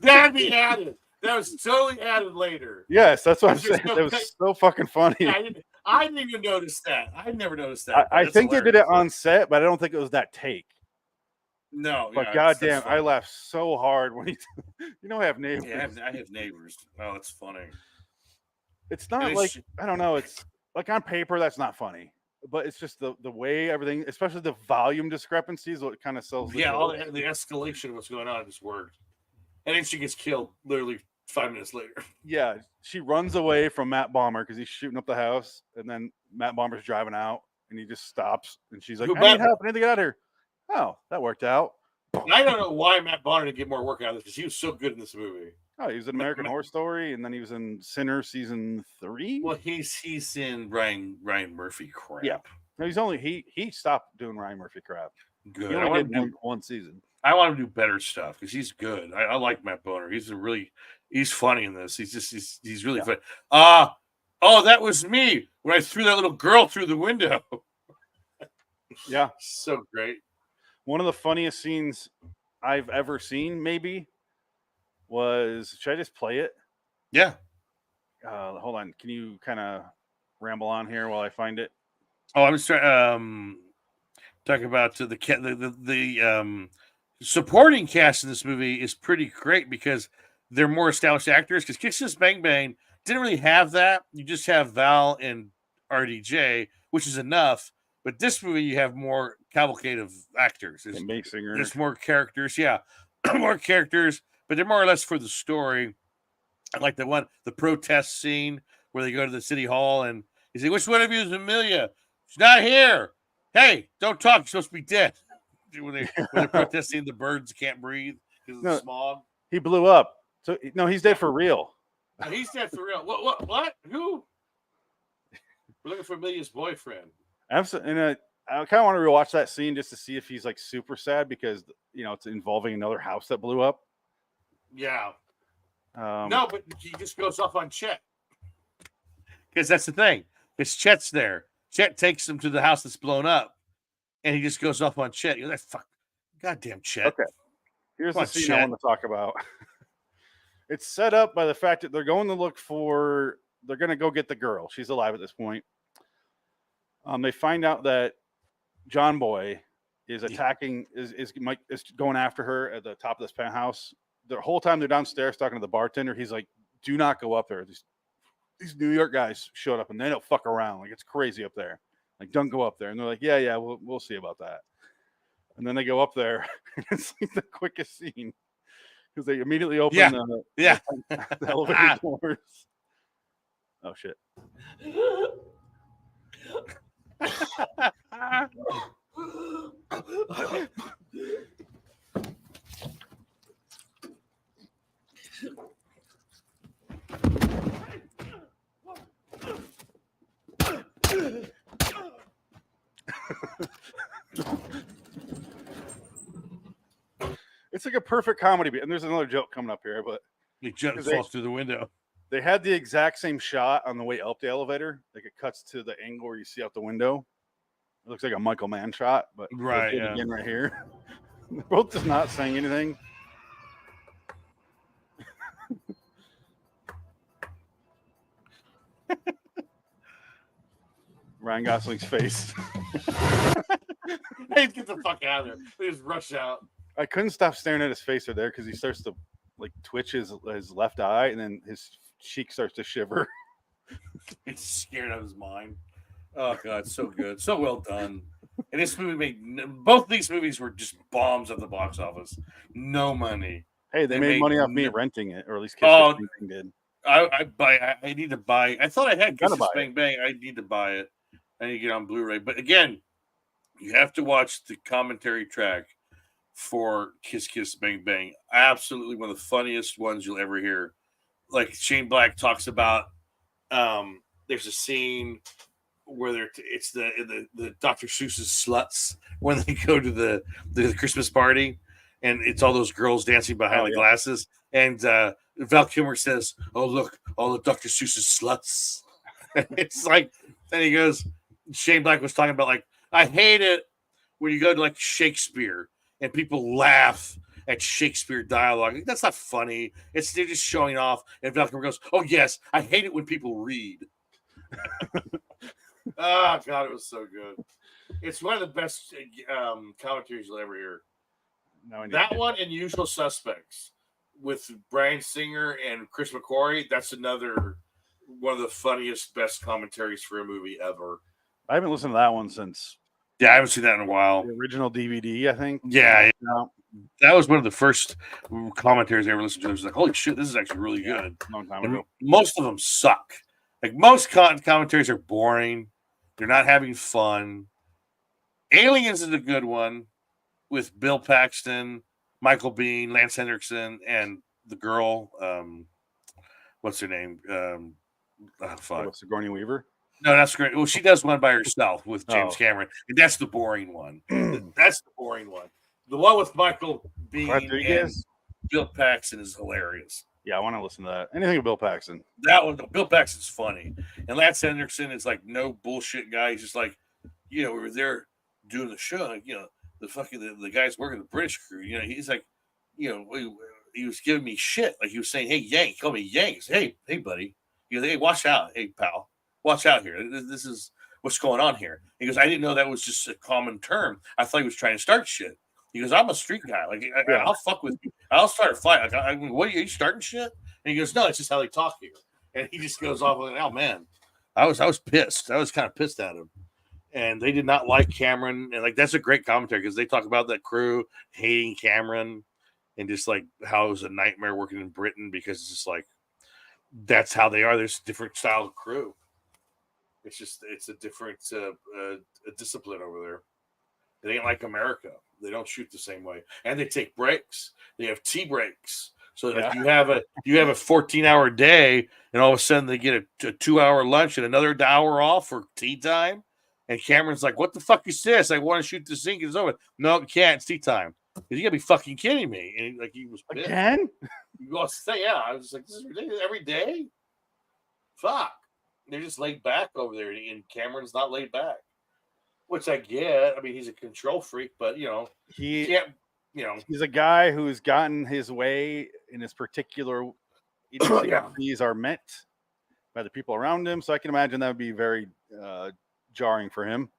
That'd be added. That was totally added later. yes, that's what I'm There's saying. no It was so fucking funny. I didn't even notice that. I never noticed that. I That's think they did it hilarious. on set, but I don't think it was that take. No, But yeah, goddamn, that's I funny. laughed so hard when he. I have neighbors. Yeah, I have neighbors. Oh, that's funny. It's not And like it's- I don't know. It's like on paper that's not funny, but it's just the way everything, especially the volume discrepancies, what kind of sells. Yeah, all joke. the escalation of what's going on just worked. And then she gets killed literally 5 minutes later. Yeah, she runs away from Matt Bomber because he's shooting up the house, and then Matt Bomber's driving out, and he just stops, and she's like, Who "I need Matt- help. I need to get out of here." Oh, that worked out. And I don't know why Matt Bonner didn't get more work out of this because he was so good in this movie. Oh, he was in American Horror Story, and then he was in Sinner season 3. Well, he's in Ryan Murphy crap. Yeah. No, he stopped doing Ryan Murphy crap. Good. He I only want did him to do one season. I want him to do better stuff because he's good. I like Matt Boner. He's funny in this. He's really funny. Oh, that was me when I threw that little girl through the window. Yeah. So great. One of the funniest scenes I've ever seen, maybe, was, should I just play it? Yeah. Hold on. Can you kind of ramble on here while I find it? Oh, I was trying talk about the supporting cast in this movie is pretty great because they're more established actors. Because Kiss Kiss Bang Bang didn't really have that. You just have Val and RDJ, which is enough. But this movie, you have more cavalcade of actors. There's more characters. Yeah, more characters, but they're more or less for the story. I like the protest scene where they go to the city hall and he say, "Which one of you is Amelia? She's not here. Hey, don't talk. You're supposed to be dead." When they're protesting, the birds can't breathe because of the smog. He blew up. So no, he's dead for real. He's dead for real. What? Who? We're looking for Amelia's boyfriend. Absolutely. And I kind of want to rewatch that scene just to see if he's like super sad because it's involving another house that blew up. Yeah. No, but he just goes off on Chet because that's the thing. Because Chet's there. Chet takes him to the house that's blown up, and he just goes off on Chet. You're like, "Fuck, goddamn Chet." Okay. Here's the scene I want to talk about. It's set up by the fact that they're going to they're going to go get the girl. She's alive at this point. They find out that John Boy is attacking, is going after her at the top of this penthouse. The whole time they're downstairs talking to the bartender, he's like, "Do not go up there. These New York guys showed up and they don't fuck around. Like, it's crazy up there. Like, don't go up there." And they're like, "Yeah, we'll see about that." And then they go up there. And it's like the quickest scene because they immediately open the elevator doors. Oh shit. It's like a perfect comedy beat. And there's another joke coming up here, but he falls through the window. They had the exact same shot on the way up the elevator. Like, it cuts to the angle where you see out the window. It looks like a Michael Mann shot, but right again right here. They're both just not saying anything. Ryan Gosling's face. Hey, get the fuck out of there. They just rush out. I couldn't stop staring at his face right there because he starts to like twitch his left eye and then his cheek starts to shiver. He's scared out of his mind. Oh god, so good, so well done. And this movie both these movies were just bombs at the box office. No money. Hey, they made money off me renting it, or at least Kiss did. I need to buy. I thought I had Kiss Bang Bang. I need to buy it. I need to get on Blu-ray. But again, you have to watch the commentary track for Kiss Kiss Bang Bang. Absolutely one of the funniest ones you'll ever hear. Like Shane Black talks about. There's a scene where it's the Dr. Seuss's sluts when they go to the Christmas party, and it's all those girls dancing behind the glasses. And Val Kilmer says, "Oh, look, all the Dr. Seuss's sluts." It's like, and he goes, Shane Black was talking about, like, I hate it when you go to like Shakespeare and people laugh at Shakespeare dialogue. That's not funny. They're just showing off. And Val Kilmer goes, "Oh yes, I hate it when people read." Oh god, it was so good. It's one of the best commentaries you'll ever hear. That one and Usual Suspects with Bryan Singer and Chris McQuarrie. That's another one of the funniest, best commentaries for a movie ever. I haven't listened to that one since. Yeah, I haven't seen that in a while. The original DVD, I think. Yeah. That was one of the first commentaries I ever listened to. I was like, holy shit, this is actually really good. Long time ago. Most of them suck. Like, most commentaries are boring. They're not having fun. Aliens is a good one with Bill Paxton, Michael Biehn, Lance Henriksen, and the girl. What's her name? Fuck. What's Sigourney Weaver? No, that's great. Well, she does one by herself with James Oh. Cameron, and that's the boring one. That's the boring one. The one with Michael Biehn and Rodriguez? Bill Paxton is hilarious. Yeah, I want to listen to that. Anything with Bill Paxton. That one, Bill Paxton's funny, and Lance Henriksen is like no bullshit guy. He's just like, we were there doing the show. Like, the guys working the British crew. He's like, he was giving me shit. Like he was saying, "Hey, Yank," he called me Yank. He said, hey, buddy. Hey, watch out. Hey, pal, watch out here. This is what's going on here. He goes, I didn't know that was just a common term. I thought he was trying to start shit. He goes, I'm a street guy. Like, I'll fuck with you. I'll start a fight. Like, what are you starting shit? And he goes, no, it's just how they talk here. And he just goes off with, oh man, I was pissed. I was kind of pissed at him. And they did not like Cameron. And like, that's a great commentary because they talk about that crew hating Cameron and just like how it was a nightmare working in Britain because it's just like, that's how they are. There's a different style of crew. It's a different a discipline over there. It ain't like America. They don't shoot the same way, and they take breaks. They have tea breaks. So like you have a 14-hour day, and all of a sudden they get a 2-hour lunch and another hour off for tea time. And Cameron's like, "What the fuck is this? I want to shoot the scene. It's over." No, you can't. It's tea time. You gotta be fucking kidding me. And like he was pissed. Again? You go say, yeah. I was like, this is ridiculous. Every day. Fuck. They're just laid back over there, and Cameron's not laid back. Which I get. I mean, he's a control freak, but He can't. He's a guy who's gotten his way in his particular idiosyncrasies are met by the people around him. So I can imagine that would be very jarring for him.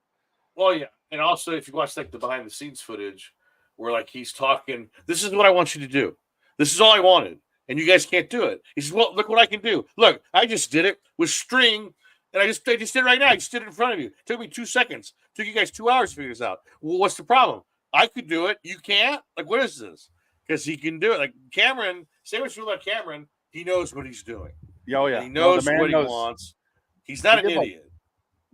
Well, yeah, and also if you watch like the behind the scenes footage, where like he's talking, this is what I want you to do. This is all I wanted, and you guys can't do it. He says, "Well, look what I can do. Look, I just did it with string." And I just did it right now. I just did it in front of you. It took me 2 seconds. It took you guys 2 hours to figure this out. Well, what's the problem? I could do it. You can't? Like, what is this? Because he can do it. Like, Cameron, say what you about Cameron, he knows what he's doing. Oh, yeah. And he knows the man what he wants. He's not an idiot.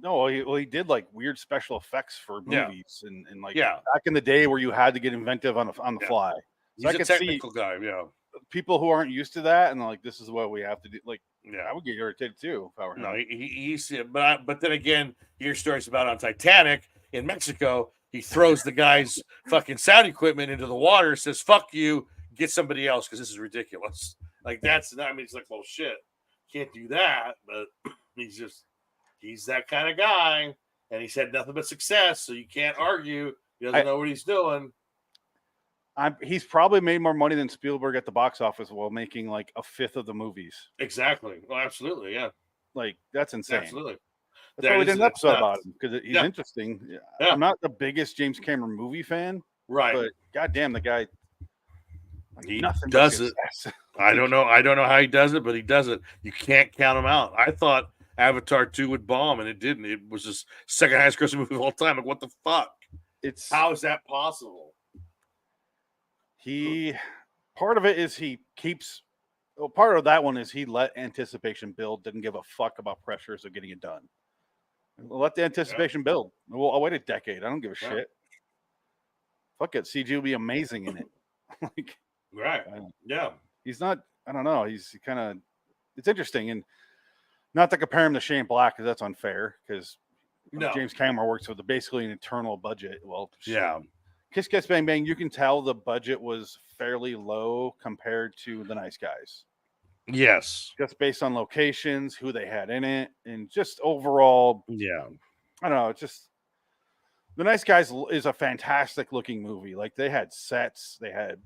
He did like weird special effects for movies and like Yeah. back in the day where you had to get inventive on the fly. So He's a technical guy, yeah. People who aren't used to that and like, this is what we have to do. Like, Yeah. I would get irritated too if I were him. No, he's but then again, you hear stories about on Titanic in Mexico, he throws the guy's fucking sound equipment into the water, says "fuck you," get somebody else because this is ridiculous. Like it's like, well, shit, can't do that. But he's that kind of guy, and he's had nothing but success, so you can't argue. He doesn't know what he's doing. He's probably made more money than Spielberg at the box office while making like a fifth of the movies. Exactly. Well, absolutely. Yeah. Like that's insane. Absolutely. That's why we did an episode about him because he's interesting. Yeah. I'm not the biggest James Cameron movie fan, right? But goddamn, the guy, he does it. I don't know how he does it, but he does it. You can't count him out. I thought Avatar 2 would bomb, and it didn't. It was his second highest grossing movie of all time. Like, what the fuck? How is that possible? Part of it is he keeps. Well, part of that one is he let anticipation build. Didn't give a fuck about pressures of getting it done. Let the anticipation build. Well, I'll wait a decade. I don't give a shit. Fuck it. CG will be amazing in it. Like, right. Yeah. He's not. I don't know. He's kind of. It's interesting, and not to compare him to Shane Black because that's unfair. Because James Cameron works with basically an internal budget. Well, yeah. Kiss Kiss Bang Bang, you can tell the budget was fairly low compared to The Nice Guys. Yes. Just based on locations, who they had in it, and just overall. Yeah. I don't know. It's just The Nice Guys is a fantastic looking movie. Like they had sets, they had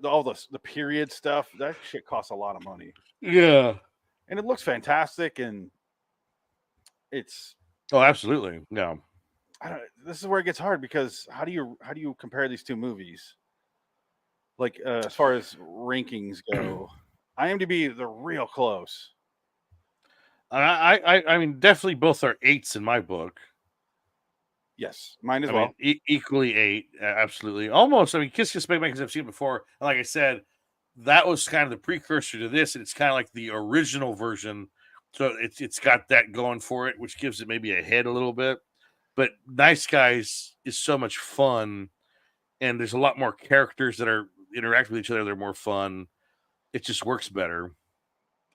all the period stuff. That shit costs a lot of money. Yeah. And it looks fantastic, and it's. Oh, absolutely. No. This is where it gets hard because how do you compare these two movies? Like as far as rankings go, IMDb they're real close. I mean, definitely both are 8s in my book. Yes, mine as well. Mean, equally 8, absolutely. Almost. I mean, Kiss Kiss Bang Bang, because I've seen it before, and like I said, that was kind of the precursor to this, and it's kind of like the original version. So it's got that going for it, which gives it maybe a head a little bit. But Nice Guys is so much fun, and there's a lot more characters that are interact with each other. They're more fun. It just works better.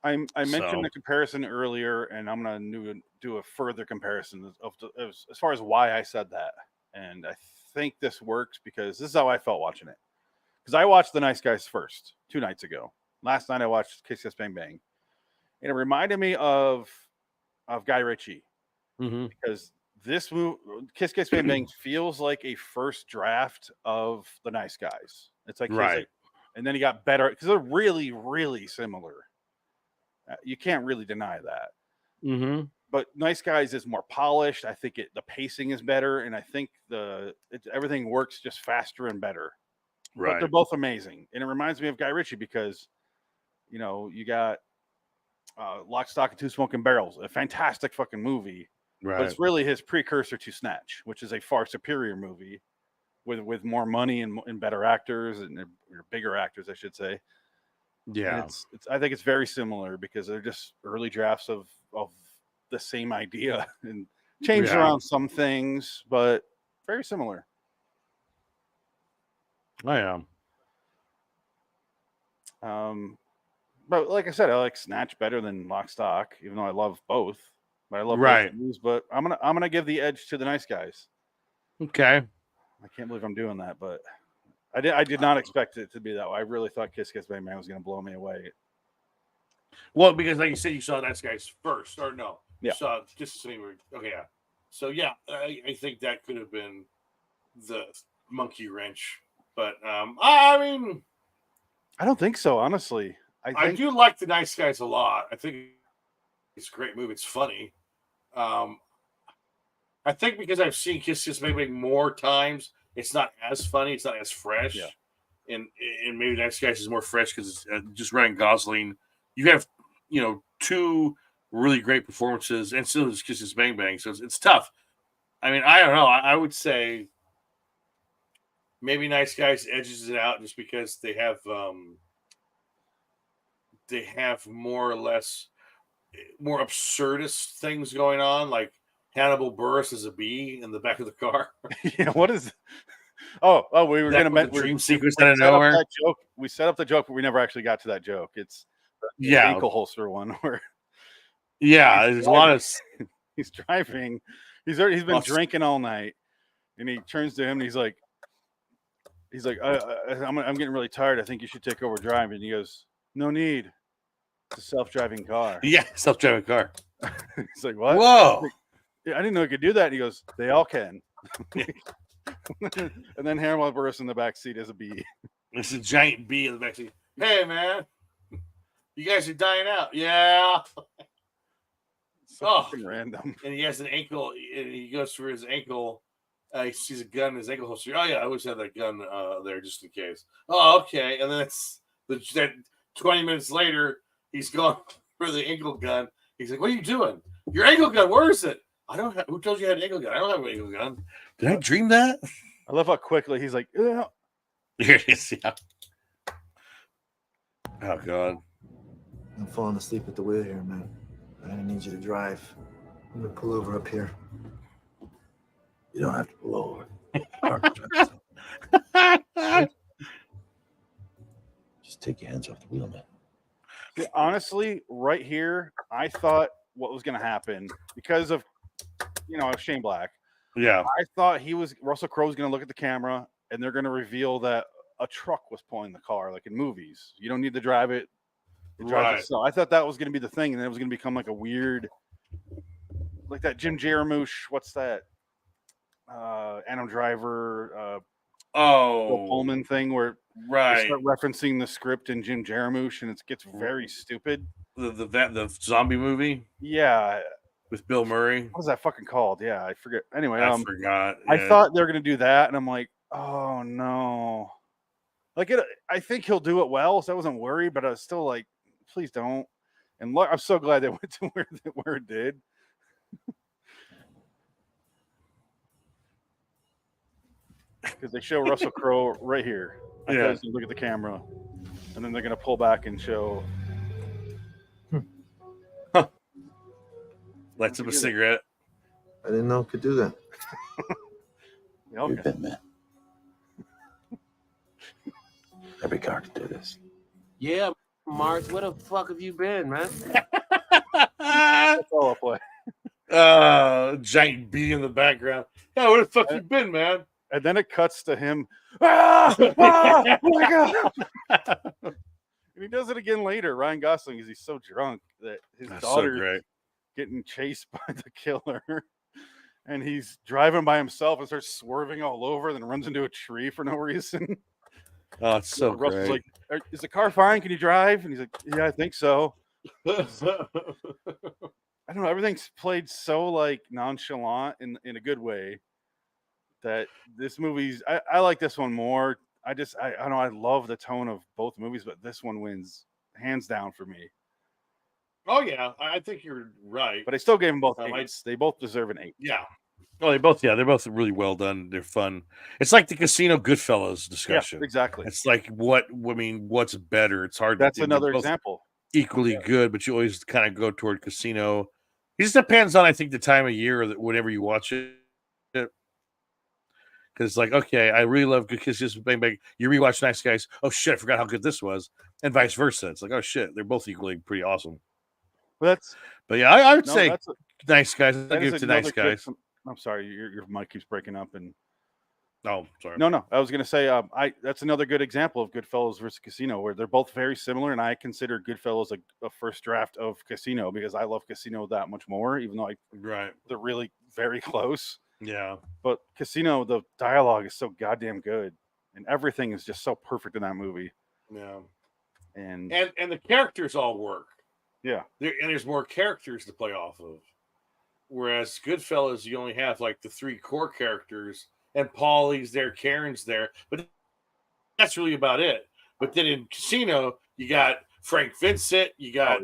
I mentioned So- the comparison earlier, and I'm gonna do a further comparison as far as why I said that. And I think this works because this is how I felt watching it. Because I watched The Nice Guys first 2 nights ago. Last night I watched Kiss Kiss Bang Bang, and it reminded me of Guy Ritchie Mm-hmm. because this movie, Kiss Kiss Bang Bang, feels like a first draft of The Nice Guys. It's like Right. and then he got better because they're really, really similar. You can't really deny that. Mm-hmm. But Nice Guys is more polished. I think the pacing is better, and I think everything works just faster and better. But Right. they're both amazing, and it reminds me of Guy Ritchie because, you got Lock, Stock, and Two Smoking Barrels, a fantastic fucking movie, Right. but it's really his precursor to Snatch, which is a far superior movie with more money and better actors and bigger actors, I should say. Yeah. And I think it's very similar because they're just early drafts of the same idea and changed Yeah. around some things, but very similar. I am. But like I said, I like Snatch better than Lock, Stock, even though I love both. But I love Right. both movies. But I'm gonna give the edge to The Nice Guys. Okay. I can't believe I'm doing that, but I did not expect it to be that way. I really thought Kiss Kiss Bang Bang was gonna blow me away. Well, because like you said, you saw Nice Guys first, or no? Yeah. You saw just okay, yeah. So yeah, I think that could have been the monkey wrench, but I mean, I don't think so, honestly. I do like The Nice Guys a lot. I think it's a great movie. It's funny. I think because I've seen Kiss Kiss Bang Bang more times, it's not as funny. It's not as fresh. Yeah. And maybe Nice Guys is more fresh because it's just Ryan Gosling. You have, 2 really great performances, and still is Kiss Kiss Bang Bang. So it's tough. I mean, I don't know. I would say maybe Nice Guys edges it out just because they have more or less more absurdist things going on, like Hannibal Buress as a bee in the back of the car. Yeah, what is? Oh, we were gonna That mention dream sequence out of nowhere. that joke. We set up the joke, but we never actually got to that joke. It's the Yeah, ankle holster one where yeah. There's a lot of he's driving. He's been Well, drinking all night, and he turns to him and he's like, I'm getting really tired. I think you should take over driving. And he goes, no need. It's a self-driving car. self-driving car. He's like, what? Whoa. Yeah, I didn't know it could do that. And he goes, they all can. And then Hannibal Buress in the back seat as a bee. There's a giant bee in the back seat. Hey, man, you guys are dying out. Yeah. So Oh. fucking random. And he has an ankle, and he goes for his ankle. He sees a gun in his ankle holster. Oh, yeah, I always have that gun there just in case. Oh, okay. And then it's that 20 minutes later, he's going for the ankle gun. He's like, what are you doing? Your ankle gun, where is it? I don't have, who told you I had an ankle gun? I don't have an ankle gun. Did I dream that? I love how quickly he's like, ugh. Here it is. Yeah. Oh, God. I'm falling asleep at the wheel here, man. I need you to drive. I'm gonna pull over up here. You don't have to pull over. Just take your hands off the wheel, man. See, honestly, right here, I thought what was going to happen because of, Shane Black. Yeah. I thought Russell Crowe was going to look at the camera and they're going to reveal that a truck was pulling the car, like in movies. You don't need to drive it. It drives Right. itself. I thought that was going to be the thing, and then it was going to become like a weird, like that Jim Jarmusch. What's that? Adam Driver, Bill Pullman thing where they right. start referencing the script in Jim Jarmusch, and it gets very stupid. The zombie movie Yeah, with Bill Murray. what was that fucking called? Yeah, I forget. Anyway, I forgot. I Yeah. thought they were gonna do that, and I'm like, oh no. Like I think he'll do it well, so I wasn't worried, but I was still like, please don't. And look, I'm so glad they went to where it did. Because they show Russell Crowe right here. I thought he was gonna look at the camera, and then they're gonna pull back and show. Lights up a cigarette. I didn't know it could do that. Okay. You're a bit, man. every car to do this. Yeah, Mars, where the fuck have you been, man? That's all I'll play. Giant bee in the background. Yeah, where the fuck you been, man? And then it cuts to him. Ah! Ah! Oh my god! And he does it again later. Ryan Gosling is he's so drunk that his That's so daughter great. getting chased by the killer, and he's driving by himself and starts swerving all over, then runs into a tree for no reason. Oh, it's so Russell's great. like, "Is the car fine? Can you drive?" And he's like, "Yeah, I think so." I don't know. Everything's played so like nonchalant in a good way that this movie's. I like this one more. I don't know. I love the tone of both movies, but this one wins hands down for me. Oh yeah, I think you're right. But I still gave them both I- eights. They both deserve an 8. Yeah. Oh, they're both really well done. They're fun. It's like the Casino Goodfellas discussion. Yeah, exactly. It's like what's better? It's hard. That's they're another both example. Equally good, but you always kind of go toward Casino. It just depends on, I think, the time of year or whenever you watch it. Because it's like, okay, I really love Good Kisses, Bang Bang. You rewatch Nice Guys. Oh shit, I forgot how good this was, and vice versa. It's like, oh shit, they're both equally pretty awesome. But yeah, I would no, say that's Nice Guys. that I'll give is it to another Nice good- Guys. I'm sorry, your mic keeps breaking up. And Oh, sorry. no, I was gonna say, that's another good example of Goodfellas versus Casino, where they're both very similar, and I consider Goodfellas a first draft of Casino because I love Casino that much more, even though Right. they're really very close. Yeah. But Casino, the dialogue is so goddamn good, and everything is just so perfect in that movie. Yeah. And And the characters all work. yeah, There's more characters to play off of. Whereas Goodfellas, you only have like the 3 core characters, and Paulie's there, Karen's there, but that's really about it. But then in Casino, you got Frank Vincent, you got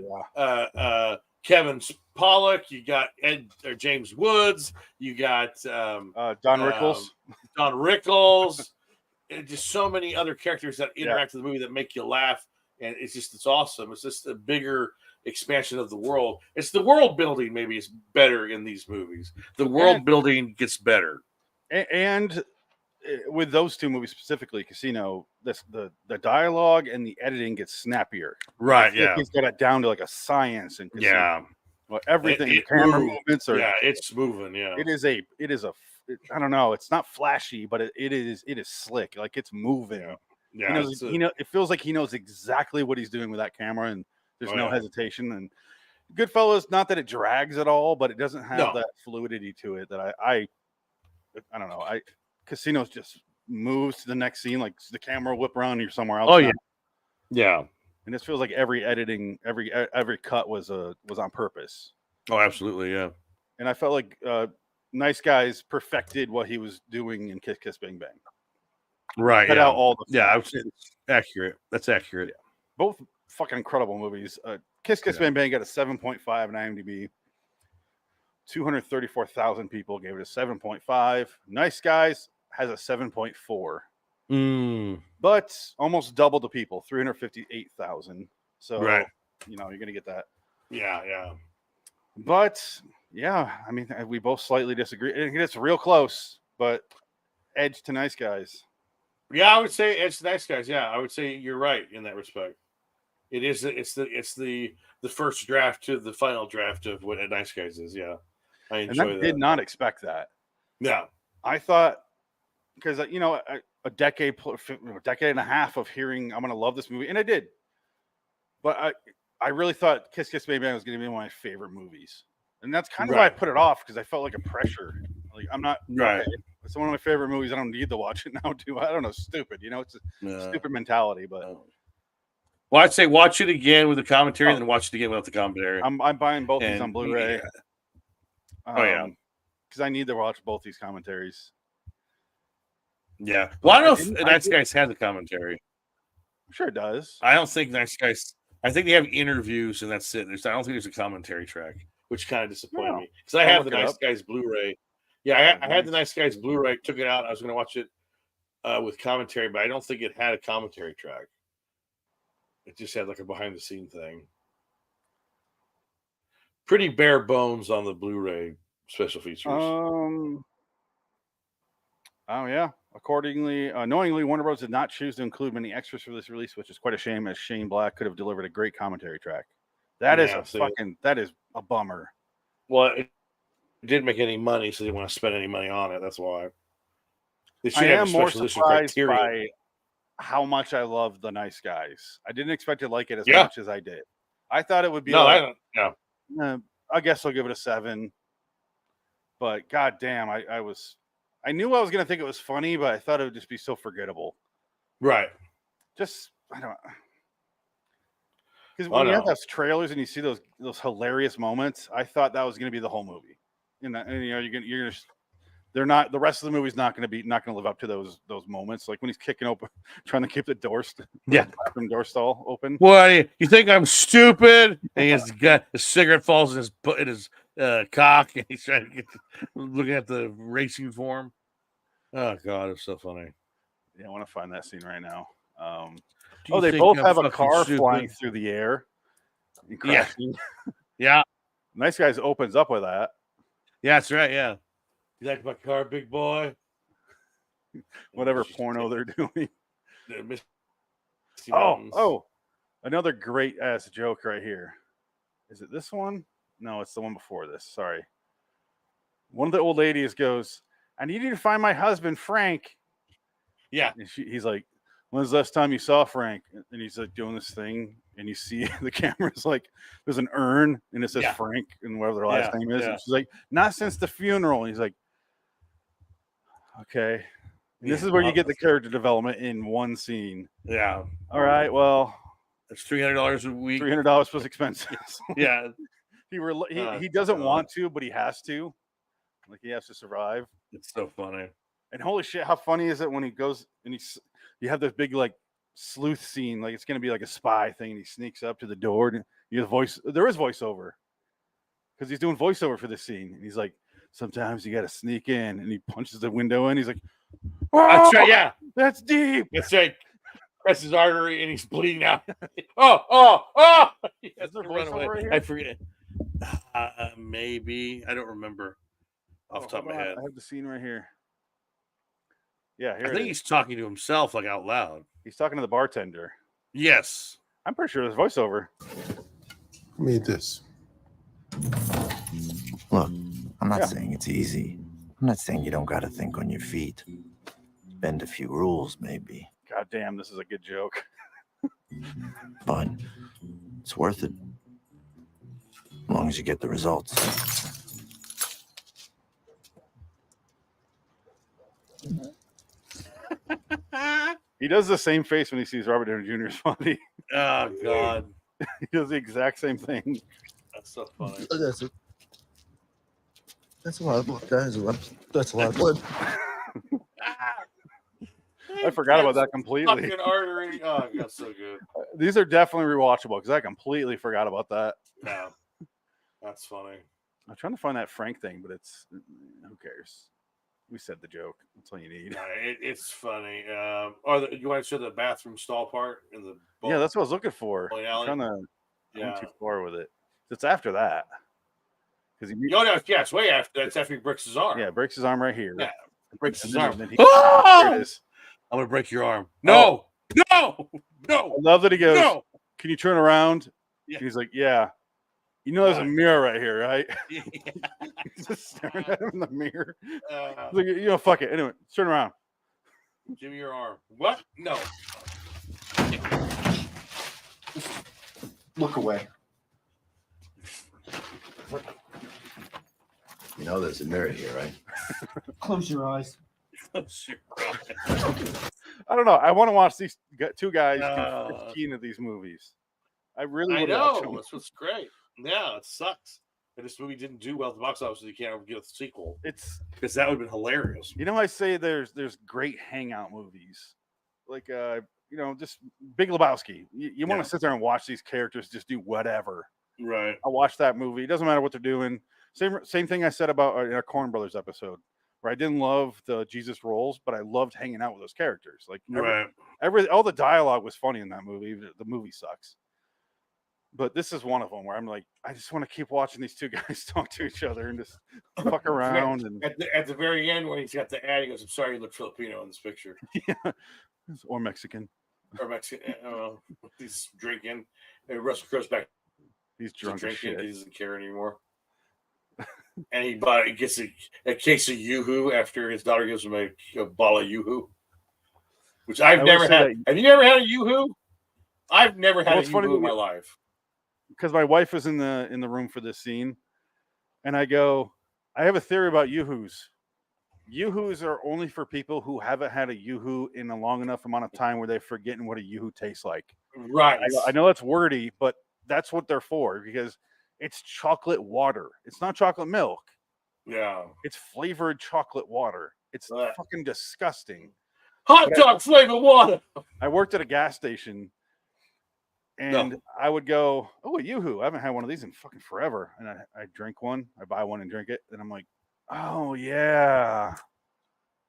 Kevin Pollak, you got James Woods, you got Don Rickles. Don Rickles, and just so many other characters that interact with the movie that make you laugh, and it's awesome. It's just a bigger expansion of the world. It's the world building maybe is better in these movies. The world building gets better. And with those 2 movies specifically, Casino, the dialogue and the editing gets snappier. Right, yeah. He's got it down to like a science and Casino. Yeah. Well, everything, It camera moves. movements are. Yeah, it's moving. Yeah, It is I don't know. It's not flashy, but it is slick. Like it's moving. yeah. It feels like he knows exactly what he's doing with that camera, and there's Oh, no yeah. hesitation. And Goodfellas, not that it drags at all, but it doesn't have No. that fluidity to it that I don't know. Casinos just moves to the next scene, like the camera will whip around, and you're somewhere else. Oh, now. yeah. Yeah. And this feels like every editing, every cut was on purpose. Oh, absolutely. Yeah. And I felt like Nice Guys perfected what he was doing in Kiss Kiss Bang Bang. Right. Cut yeah. out all the Yeah, I fat. would say it's accurate. That's accurate. Both fucking incredible movies. Kiss Kiss Bang Bang got a 7.5 on IMDb. 234,000 people gave it a 7.5. Nice Guys has a 7.4. But almost double the people, 358,000. So, Right. you're going to get that. Yeah. Yeah. But, yeah, I mean, we both slightly disagree. It's real close, but edge to Nice Guys. Yeah, I would say it's Nice Guys. Yeah, I would say you're right in that respect. It is. It's the first draft to the final draft of what a Nice Guys is. Yeah, I And enjoy I that. did not expect that. Yeah. I thought, because, a decade and a half of hearing I'm going to love this movie, and I did. But I really thought Kiss Kiss Bang Bang was going to be one of my favorite movies. And that's kind of why I put it off, because I felt like a pressure. Like, I'm not. Right. Okay, it's one of my favorite movies. I don't need to watch it now, do I? I don't know. Stupid. It's a stupid mentality, but. Well, I'd say watch it again with the commentary, and then watch it again without the commentary. I'm buying both these on And- Blu-ray. yeah. Because I need to watch both these commentaries. Yeah. Well, I don't know if didn't- Nice Guys has a commentary. I'm sure it does. I don't think Nice Guys. I think they have interviews, and that's it. I don't think there's a commentary track, which kind of disappointed No. me because I I'll have the look it Nice up. Guys Blu-ray. Yeah, I had the Nice Guys Blu-ray. Took it out. I was going to watch it with commentary, but I don't think it had a commentary track. It just had like a behind-the-scene thing. Pretty bare bones on the Blu-ray special features. Oh yeah, Accordingly, knowingly, Warner Bros. Did not choose to include many extras for this release, which is quite a shame, as Shane Black could have delivered a great commentary track. That is a bummer. Well, it didn't make any money, so they didn't want to spend any money on it. That's why. They I should have a am more special edition surprised Criterion. by how much I love The Nice Guys. I didn't expect to like it as Yeah. much as I did. I thought it would be No, I like, don't. No. I guess I'll give it a 7. But goddamn, I knew I was gonna think it was funny, but I thought it would just be so forgettable. Right. Just I don't. Because Oh, when you have no. those trailers and you see those hilarious moments, I thought that was going to be the whole movie. And you know, you're gonna they're not, the rest of the movie's not going to live up to those moments. Like when he's kicking open, trying to keep the door, bathroom door stall open. What, you think I'm stupid? And his cigarette falls in his cock, and he's trying to looking at the racing form. Oh God, it's so funny. Yeah, I want to find that scene right now. Do you They think both I'm have a fucking car stupid? flying through the air. And Yeah. crashing. Yeah. Nice Guys opens up with that. Yeah, that's right. Yeah. You like my car, big boy? Whatever porno they're doing. Misty Oh, Mountains. another great ass joke right here. Is it this one? No, it's the one before this. Sorry. One of the old ladies goes, "I need you to find my husband, Frank." Yeah. And he's like, "When's the last time you saw Frank?" And he's like doing this thing, and you see the camera's like, there's an urn, and it says Yeah. Frank and whatever their last Yeah, name is. yeah. And she's like, "Not since the funeral." And he's like, "Okay." And this Yeah, is where you well, get the character development in one scene. Yeah. All right, well, It's $300 a week. $300 plus expenses. Yeah. He doesn't want to, but he has to. Like he has to survive. It's so funny. And holy shit, how funny is it when he goes and you have this big like sleuth scene, like it's gonna be like a spy thing, and he sneaks up to the door and there is voiceover. Because he's doing voiceover for this scene. And he's like, "Sometimes you gotta sneak in," and he punches the window in. He's like, That's right. Yeah. "That's deep." That's right. Press his artery and he's bleeding out. Oh! He has Is there to run voiceover away. right here? I forget. Maybe. I don't remember off the top of my Hold on, head. I have the scene right here. Yeah, here I it think is. he's talking to himself like out loud. He's talking to the bartender. Yes. I'm pretty sure there's voiceover. Let me eat this. Look, I'm not Yeah. saying it's easy. I'm not saying you don't got to think on your feet. Bend a few rules, maybe. God damn, this is a good joke. But it's worth it. As long as you get the results. He does the same face when he sees Robert Downey Jr.'s body. Oh God. He does the exact same thing. That's so funny. That's a lot of blood. That's a lot of blood. I forgot about that completely. Fucking artery. Oh, that's so good. These are definitely rewatchable because I completely forgot about that. Yeah. That's funny. I'm trying to find that Frank thing, but it's who cares? We said the joke. That's all you need. It's funny. You want to show the bathroom stall part in the Yeah, that's what I was looking for. bowling I'm alley? trying to. I Yeah. went too far with it. It's after that. Because he Oh, no, yeah, it's way after. That's after he breaks his arm. breaks his arm right here. Yeah, breaks his And arm. then he- Oh! There it is. I'm gonna break your arm. No, no, I no, love that he goes, no. "Can you turn around?" Yeah. He's like, "Yeah." You know, there's a Right. mirror right here, right? Yeah. He's just staring at him in the mirror. Uh, He's like, "You know, fuck it. Anyway, turn around." give me your arm. What? No. Look away. You know there's a mirror here, right? Close your eyes. Oh, shit. I don't know. I want to watch these two guys Uh, do 15 of these movies. I really I would watch know. them. That's what's great. Yeah, it sucks. And this movie didn't do well at the box office, so you can't ever get a sequel It's, because that would have been hilarious. you know, I say there's great hangout movies, like you know, just Big Lebowski. You want Yeah. to sit there and watch these characters just do whatever. Right. I watch that movie. It doesn't matter what they're doing. Same thing I said about in our Coen Brothers episode, where I didn't love the Jesus roles, but I loved hanging out with those characters. Like Right. all the dialogue was funny in that movie. The movie sucks. But this is one of them where I'm like, I just want to keep watching these two guys talk to each other and just fuck around. And At the very end, when he's got the ad, he goes, "I'm sorry, you look Filipino in this picture." or Mexican. Or Mexican. I don't know. He's drinking. And Russell Crowe's back He's to drunk as drinking. shit. He doesn't care anymore. And he gets a case of Yoo-Hoo after his daughter gives him a ball of Yoo-Hoo, which I've I will never say had. that- Have you ever had a Yoo-Hoo? I've never had Well, a it's funny Yoo-Hoo in that my life. Because my wife was in the room for this scene, and I go, I have a theory about Yoo-Hoos. Yoo-Hoos are only for people who haven't had a Yoo-Hoo in a long enough amount of time where they're forgetting what a Yoo-Hoo tastes like. Right. I know that's wordy, but that's what they're for, because it's chocolate water. It's not chocolate milk. Yeah. It's flavored chocolate water. It's Ugh. fucking disgusting. Hot dog flavored water. I worked at a gas station, and I would go, "Oh, a Yoo-Hoo! I haven't had one of these in fucking forever." And I drink one. I buy one and drink it, and I'm like, "Oh yeah."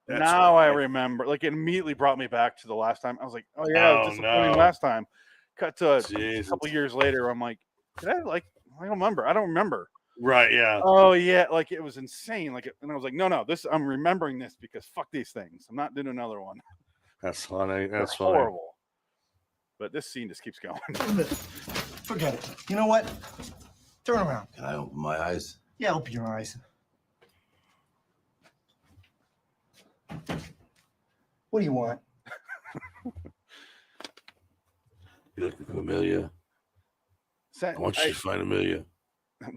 That's now I right. remember. Like, it immediately brought me back to the last time. I was like, "Oh yeah, it was Oh, disappointing no. last time." Cut to a Jesus. couple years later. I'm like, "Did I like? I don't remember. I don't remember." Right. Yeah. Oh yeah, like it was insane. Like, and I was like, "No, this. I'm remembering this because fuck these things. I'm not doing another one." That's funny. They're That's funny. horrible. But this scene just keeps going. Forget it. You know what? Turn around. Can I open my eyes? Yeah, open your eyes. What do you want? You looking for Amelia? I want you to find Amelia.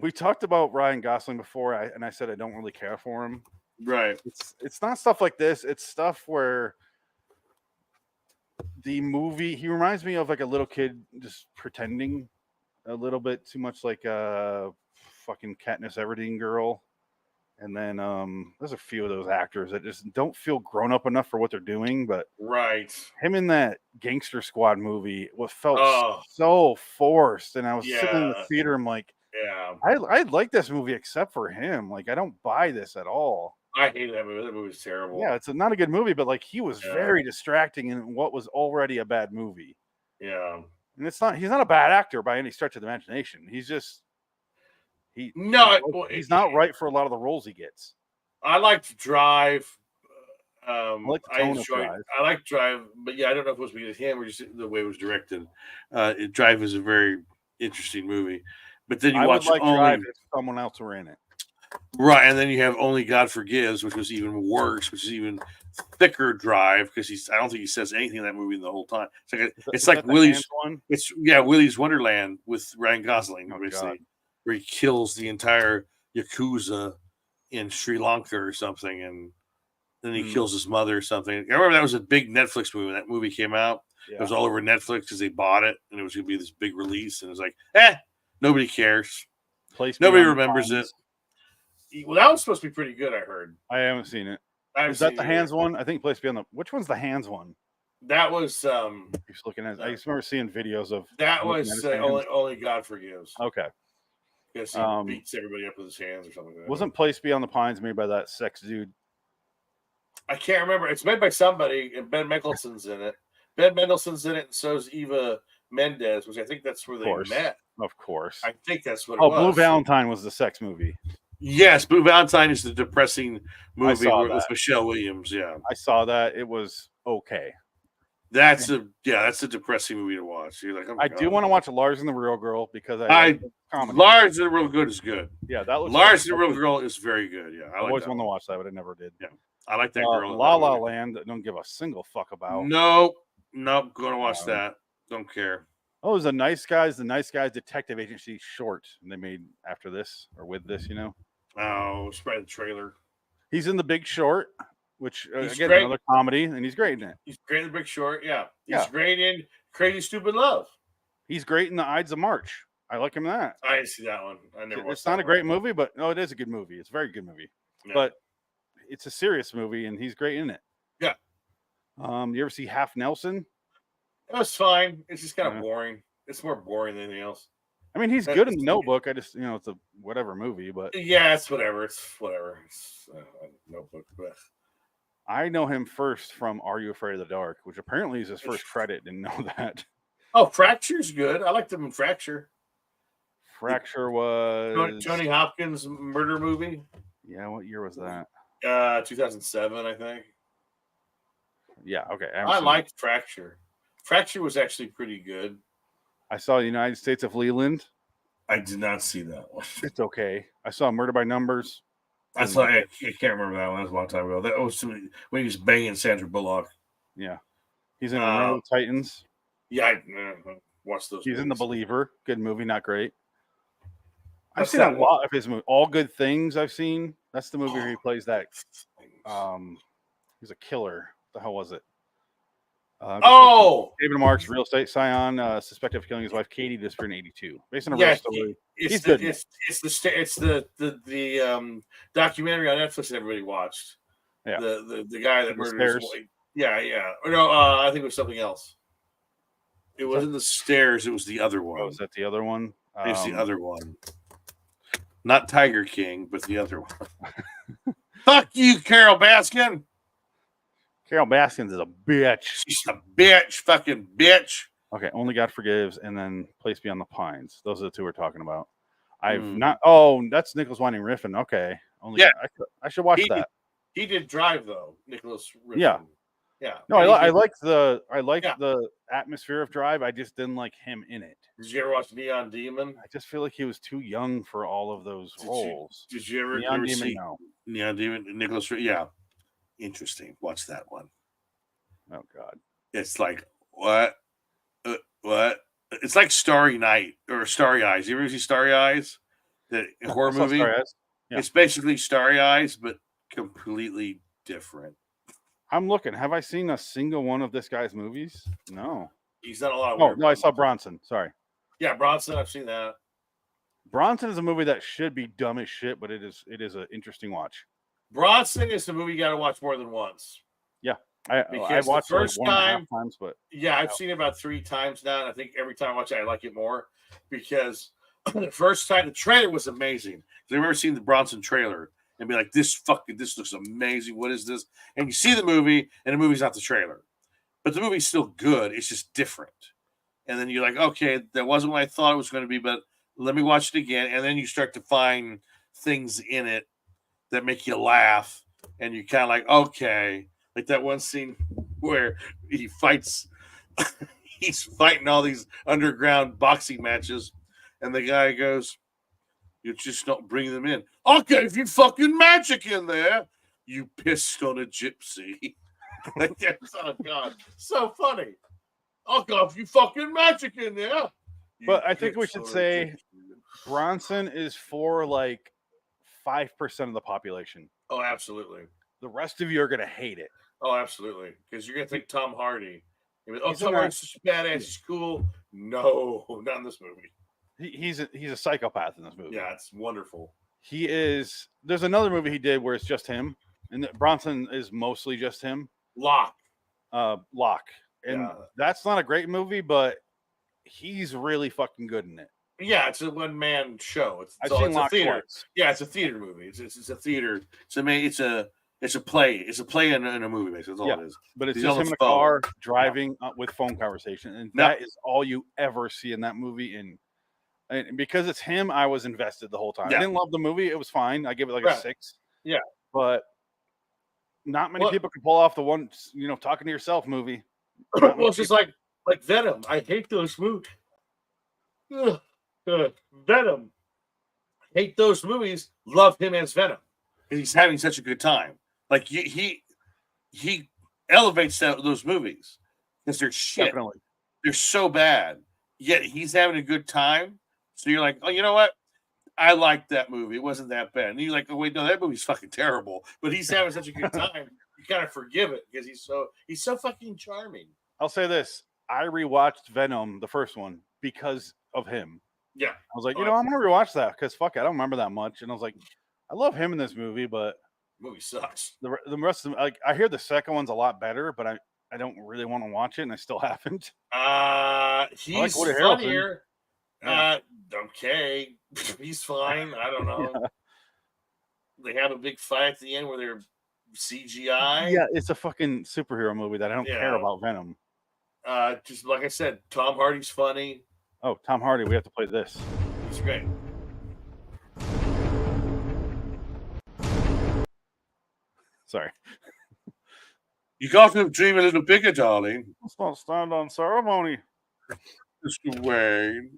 We talked about Ryan Gosling before, and I said I don't really care for him. Right. It's not stuff like this. It's stuff where the movie, he reminds me of like a little kid just pretending a little bit too much like a fucking Katniss Everdeen girl. And then there's a few of those actors that just don't feel grown up enough for what they're doing. But Right. him in that Gangster Squad movie felt Oh. so forced. And I was sitting in the Yeah. theater, I'm like, Yeah. I like this movie except for him. Like, I don't buy this at all. I hate that movie. That movie's terrible. Yeah, it's not a good movie, but like he was Yeah. very distracting in what was already a bad movie. Yeah. And he's not a bad actor by any stretch of the imagination. He's just No, he's not right for a lot of the roles he gets. I liked Drive. like the tone of Drive. I like Drive, but yeah, I don't know if it was because of him or just the way it was directed. Drive is a very interesting movie, but then you I would watch like only Drive if someone else were in it. right, and then you have Only God Forgives, which was even worse, which is even thicker Drive because I don't think he says anything in that movie the whole time. It's Is like that the Willy's. Hands one? It's Willy's Wonderland with Ryan Gosling, Oh, basically, God. where he kills the entire Yakuza in Sri Lanka or something, and then he kills his mother or something. I remember that was a big Netflix movie. When that movie came out, it was all over Netflix because they bought it, and it was going to be this big release. And it was like, nobody cares. Nobody remembers it. Well, that was supposed to be pretty good, I heard. I haven't seen it. Is Is that the Hands one? I think Place Beyond the. Which one's the Hands one? That was He's looking at. I just remember seeing videos of. that looking was at his hands. only God Forgives. Okay. Because he beats everybody up with his hands or something. Like that. Wasn't Place Beyond the Pines made by that sex dude? I can't remember. It's made by somebody, and Ben Mendelsohn's in it. Ben Mendelsohn's in it, and so is Eva Mendes, which I think that's where they met. Of course. I think that's what Oh, it was. Blue Valentine was the sex movie. Yes, Blue Valentine is the depressing movie saw with that. Michelle Williams. Yeah, I saw that. It was okay. that's a depressing movie to watch. You're like, oh my I God. do want to watch Lars and the Real Girl because comedy. Lars and the Real Good is good. Yeah, that looks. Lars and the Real Girl is very good. Yeah, I always wanted to watch that, but I never did. Yeah, I like that girl. in La that La movie. Land. I don't give a single fuck about. Nope. Going to watch that. Don't care. Oh, it was the Nice Guys Detective Agency short and they made after this or with this, you know. Oh, it's probably the trailer. He's in The Big Short, which He's again great. another comedy, and he's great in it. He's great in The Big Short. Yeah, he's Yeah. great in Crazy Stupid Love. He's great in The Ides of March. I like him in that. I didn't see that one. I never. watched It's not that a great one. movie, but no, it is a good movie. It's a very good movie. Yeah. But it's a serious movie, and he's great in it. Yeah. You ever see Half Nelson? It was fine. It's just kind of Yeah. boring. It's more boring than anything else. I mean, he's good in The Notebook. I just, it's a whatever movie, but Yeah, it's whatever. It's whatever. It's a Notebook. But I know him first from Are You Afraid of the Dark, which apparently is his first credit. Didn't know that. oh, Fracture's good. I liked him in Fracture. Fracture was Tony Hopkins murder movie. Yeah, what year was that? 2007, I think. Yeah, okay. I liked Fracture. Fracture was actually pretty good. I saw United States of Leland. I did not see that one. It's okay. I saw Murder by Numbers. I can't remember that one. That was a long time ago. That was when he was banging Sandra Bullock. Yeah. He's in Remember the Titans. Yeah, I watched those. He's in The Believer. Good movie, not great. I've What's seen that a lot of his movies. All Good Things I've seen. That's the movie where he plays that. He's a killer. What the hell was it? David Marks, real estate scion, suspected of killing his wife Katie, disappeared in '82. Based on a real story. It's the documentary on Netflix that everybody watched. Yeah. The guy that murdered his wife. Yeah. Or no, I think it was something else. It wasn't The Stairs. It was the other one. Oh, was that the other one? It's the other one. Not Tiger King, but the other one. Fuck you, Carol Baskin. Carol Baskins is a bitch. She's a bitch, fucking bitch. Okay, Only God Forgives, and then Place Beyond the Pines. Those are the two we're talking about. I've not. Oh, that's Nicholas Winding Refn. Okay, I should watch that. He did Drive though, Nicholas Refn. Yeah. No, I like the atmosphere of Drive. I just didn't like him in it. Did you ever watch Neon Demon? I just feel like he was too young for all of those roles. Did you ever Neon Demon? see No. Neon Demon? Nicholas? Yeah. Interesting. Watch that one. Oh God. It's like what? What? It's like Starry Night or Starry Eyes. You ever see Starry Eyes? The horror movie. Yeah. It's basically Starry Eyes, but completely different. I'm looking. Have I seen a single one of this guy's movies? No. He's done a lot of. Oh no, I saw Bronson. Sorry. Yeah, Bronson. I've seen that. Bronson is a movie that should be dumb as shit, but it is an interesting watch. Bronson is a movie you got to watch more than once. Yeah, I watched the first it like 1.5 times, but I've seen it about 3 times now. And I think every time I watch it, I like it more because the first time the trailer was amazing. I've never seen the Bronson trailer and be like, this looks amazing. What is this? And you see the movie, and the movie's not the trailer, but the movie's still good. It's just different. And then you're like, okay, that wasn't what I thought it was going to be, but let me watch it again. And then you start to find things in it that make you laugh, and you're kind of like, okay, like that one scene where he fights, he's fighting all these underground boxing matches, and the guy goes, "You just don't bring them in. I gave you fucking magic in there. You pissed on a gypsy." Like, oh God, so funny. I gave you fucking magic in there. But I think we should say Bronson is for like 5% of the population. Oh, absolutely. The rest of you are gonna hate it. Oh, absolutely. Because you're gonna think Tom Hardy. Oh, He's Tom Hardy's such a badass. He's cool. No, not in this movie. He's a psychopath in this movie. Yeah, it's wonderful. He is. There's another movie he did where it's just him, and Bronson is mostly just him. Locke. And that's not a great movie, but he's really fucking good in it. Yeah, it's a one-man show. I've seen Locke theater. twice. Yeah, it's a theater movie. It's a theater. It's a play. It's a play in a movie, basically. That's all it is. But it's just him in a car driving with phone conversation, and that is all you ever see in that movie. And because it's him, I was invested the whole time. I didn't love the movie; it was fine. I gave it like a 6. Yeah, but not many people can pull off the one, talking to yourself movie. Well, it's just like Venom. I hate those movies. Venom. Hate those movies. Love him as Venom. And he's having such a good time. Like he elevates those movies because they're shit. Definitely. They're so bad. Yet he's having a good time. So you're like, oh, you know what? I liked that movie. It wasn't that bad. And you're like, oh wait, no, that movie's fucking terrible. But he's having such a good time. You kind of forgive it because he's so fucking charming. I'll say this: I rewatched Venom, the first one, because of him. Yeah, I was like, I'm gonna rewatch that because fuck it, I don't remember that much. And I was like, I love him in this movie, but the movie sucks. The rest of them, like, I hear the second one's a lot better, but I don't really want to watch it, and I still haven't. He's funnier. Okay, he's fine. I don't know. Yeah. They have a big fight at the end where they're CGI. Yeah, it's a fucking superhero movie that I don't care about Venom. Just like I said, Tom Hardy's funny. Oh, Tom Hardy, we have to play this. It's great. Sorry. You got to dream a little bigger, darling. Let's not stand on ceremony. Mr. Wayne.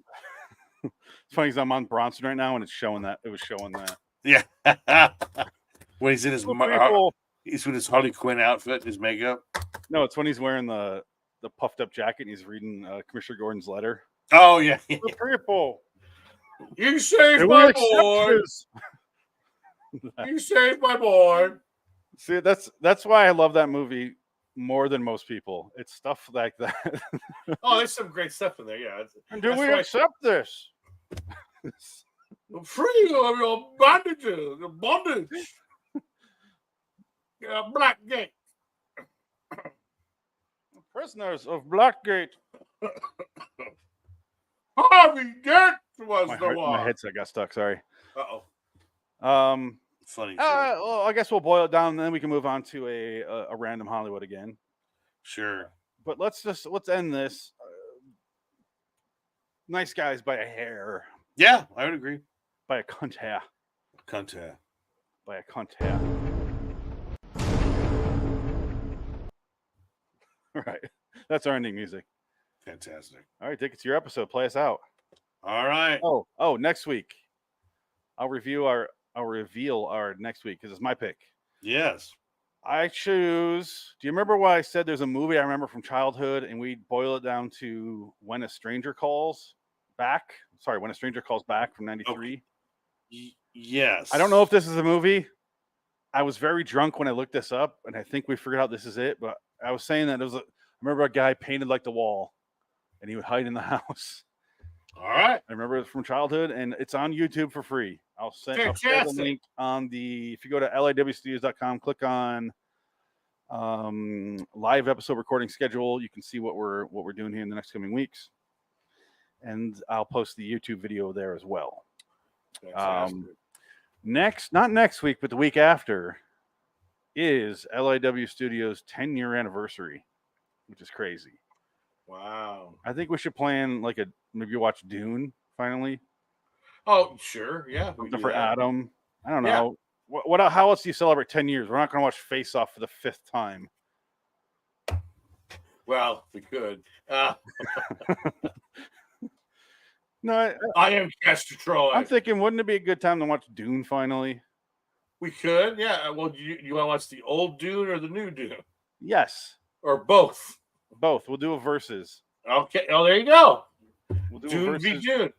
It's funny because I'm on Bronson right now and it's showing that. It was showing that. Yeah. When he's in his People- he's with his Harley Quinn outfit, his makeup. No, it's when he's wearing the puffed up jacket and he's reading Commissioner Gordon's letter. Oh yeah. The people. You saved They my will accept boy. this. You saved my boy. See, that's why I love that movie more than most people. It's stuff like that. Oh, there's some great stuff in there. Yeah. And do That's we why- accept this? Free of your bandages, your bondage. Blackgate. Prisoners of Blackgate. Harvey Dent was My, the one. my headset got stuck. Sorry. Uh-oh. Funny. Well, I guess we'll boil it down, and then we can move on to a random Hollywood again. Sure. But let's end this. Nice guys by a hair, Yeah, I would agree. by a cunt hair, Cunt. by a cunt hair. Right. That's our ending music. Fantastic. All right, take it to your episode. Play us out. All right. Oh, next week. I'll reveal our next week because it's my pick. Yes. I choose. Do you remember why I said there's a movie I remember from childhood and we boil it down to When a Stranger Calls Back? Sorry, When a Stranger Calls Back from 93. Yes. I don't know if this is a movie. I was very drunk when I looked this up and I think we figured out this is it. But I was saying that I remember a guy painted like the wall and he would hide in the house. All right. I remember it from childhood, and it's on YouTube for free. I'll share the Fantastic. link on if you go to liwstudios.com, click on live episode recording schedule. You can see what we're doing here in the next coming weeks, and I'll post the YouTube video there as well. Fantastic. Not next week, but the week after is LIW Studios 10-year anniversary, which is crazy. Wow. I think we should plan maybe watch Dune finally. Oh, sure. Yeah. we Something do for that. Adam. I don't Yeah. know. What? How else do you celebrate 10 years? We're not going to watch Face Off for the 5th time. Well, we could. No, I am Castor Troy. I'm thinking, wouldn't it be a good time to watch Dune finally? We could. Yeah. Well, you want to watch the old Dune or the new Dune? Yes, Or both? both. We'll do a versus. Okay. Oh, there you go. We'll do a Dune v. versus. Dune.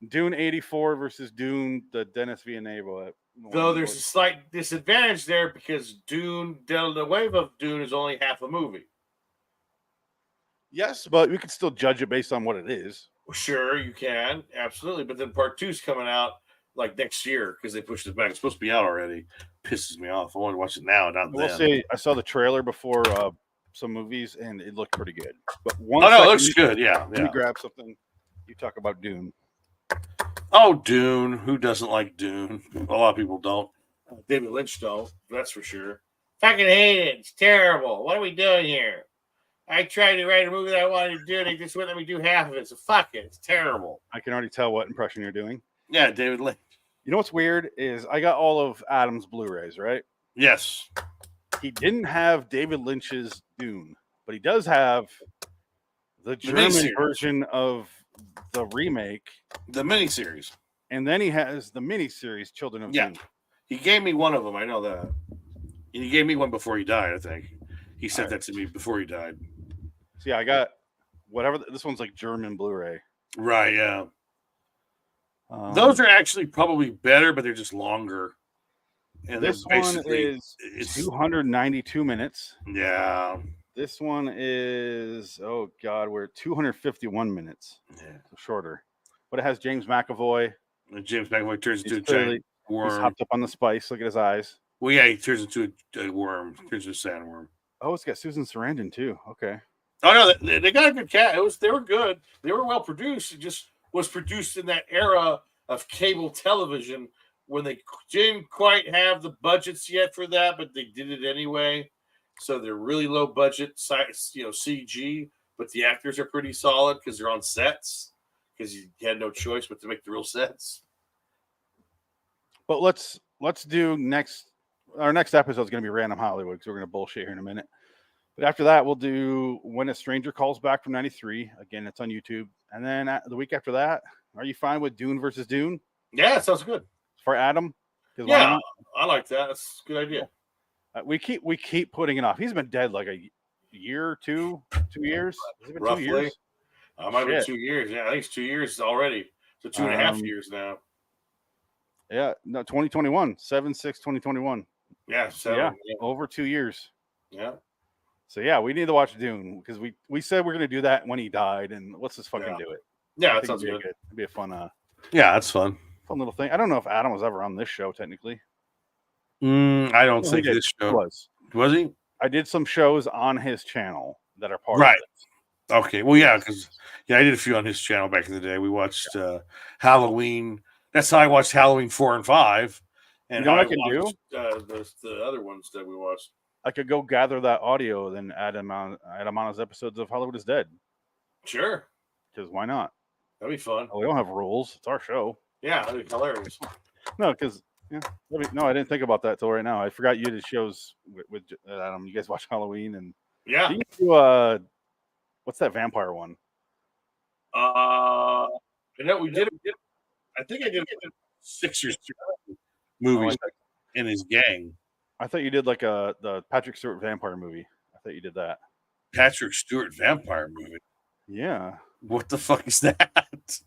Dune 84 versus Dune, the Dennis Villeneuve. Though there's a slight disadvantage there because Dune, the wave of Dune is only half a movie. Yes, but we could still judge it based on what it is. Sure, you can. Absolutely. But then part 2's coming out like next year because they pushed it back. It's supposed to be out already. Pisses me off. I want to watch it now, not We'll then. see. I saw the trailer before some movies, and it looked pretty good. But Oh, no, it looks good. Yeah. Let me grab something. You talk about Dune. Oh, Dune. Who doesn't like Dune? A lot of people don't. David Lynch don't. That's for sure. Fucking hate it. It's terrible. What are we doing here? I tried to write a movie that I wanted to do, and they just wouldn't let me do half of it. So fuck it. It's terrible. I can already tell what impression you're doing. Yeah, David Lynch. You know what's weird is I got all of Adam's Blu-rays, right? Yes. He didn't have David Lynch's Dune, but he does have the German miniseries. version of the remake, The miniseries. and then he has the miniseries Children of Yeah. Dune. He gave me one of them. I know that. And he gave me one before he died, I think. He sent Alright. that to me before he died. So yeah, I got whatever. This one's like German Blu-ray. Right, yeah. Those are actually probably better, but they're just longer. And this they're one basically is it's 292 minutes. yeah. This one is we're 251 minutes, Yeah. so shorter. But it has James McAvoy. And James McAvoy turns into He's a clearly giant he's worm. hopped up on the spice. Look at his eyes. Well, yeah, he turns into a worm. Turns into a sandworm. Oh, it's got Susan Sarandon too. Okay. Oh no, they got a good cat. They were good. They were well produced. It just was produced in that era of cable television when they didn't quite have the budgets yet for that, but they did it anyway. So they're really low budget, CG, but the actors are pretty solid because they're on sets because you had no choice but to make the real sense. But let's do next. Our next episode is going to be Random Hollywood because we're going to bullshit here in a minute. But after that, we'll do When a Stranger Calls Back from '93. Again, it's on YouTube. And then the week after that, are you fine with Dune versus Dune Yeah, sounds good. for Adam? 'Cause why Yeah, not? I like that. That's a good idea. We keep putting it off. He's been dead like a year, 2 years. Has it been Roughly. 2 years? I might be Shit. 2 years. Yeah, I think it's 2 years already. So 2.5 Um, years now. Yeah, no, 2021, 7/6/2021. Yeah, so Yeah, yeah. over 2 years. Yeah. So yeah, we need to watch Dune because we said we're gonna do that when he died, and let's just fucking Yeah. do it. Yeah, I that think sounds it'd be good. It'd be a fun Yeah, that's fun. little thing. I don't know if Adam was ever on this show technically. I don't He think did. this He show was. he? I did some shows on his channel that are part Right. of it. Okay. Well, yeah, because I did a few on his channel back in the day. We watched Halloween. That's how I watched Halloween 4 and 5. And You know what how I can do? watched, the other ones that we watched. I could go gather that audio, then add him on his episodes of Hollywood is Dead. Sure, Because why not? that'd be fun. We don't have rules. It's our show. Yeah, that'd be hilarious. No, because no, I didn't think about that till right now. I forgot you did shows with Adam. You guys watch Halloween and Yeah. you do what's that vampire one? I know we did. I think I did 6 or 7 movies in his gang. I thought you did like the Patrick Stewart vampire movie. I thought you did that. Patrick Stewart vampire movie. Yeah. What the fuck is that?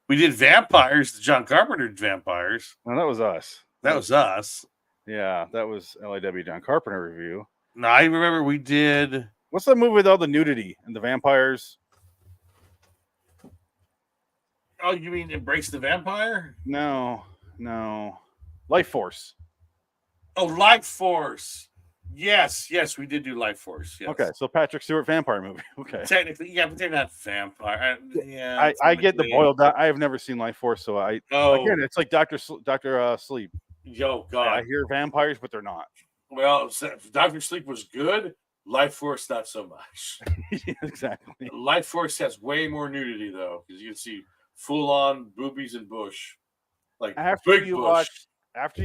We did vampires. The John Carpenter did vampires. No, that was us. That was us. Yeah, that was LIW John Carpenter review. No, I remember we did. What's that movie with all the nudity and the vampires? Oh, you mean Embrace the Vampire? No. Life Force. Oh, Life Force. Yes, we did do Life Force. Yes. Okay, so Patrick Stewart vampire movie. Okay. Technically, yeah, but they're not vampire. Yeah, I get the technically. boiled down. I have never seen Life Force, so again, it's like Doctor Sleep. Yo, I God. hear vampires, but they're not. Well, Dr. Sleep was good. Life Force, not so much. Yeah, exactly. Life Force has way more nudity, though, because you can see full-on boobies and bush. Like, After big you bush.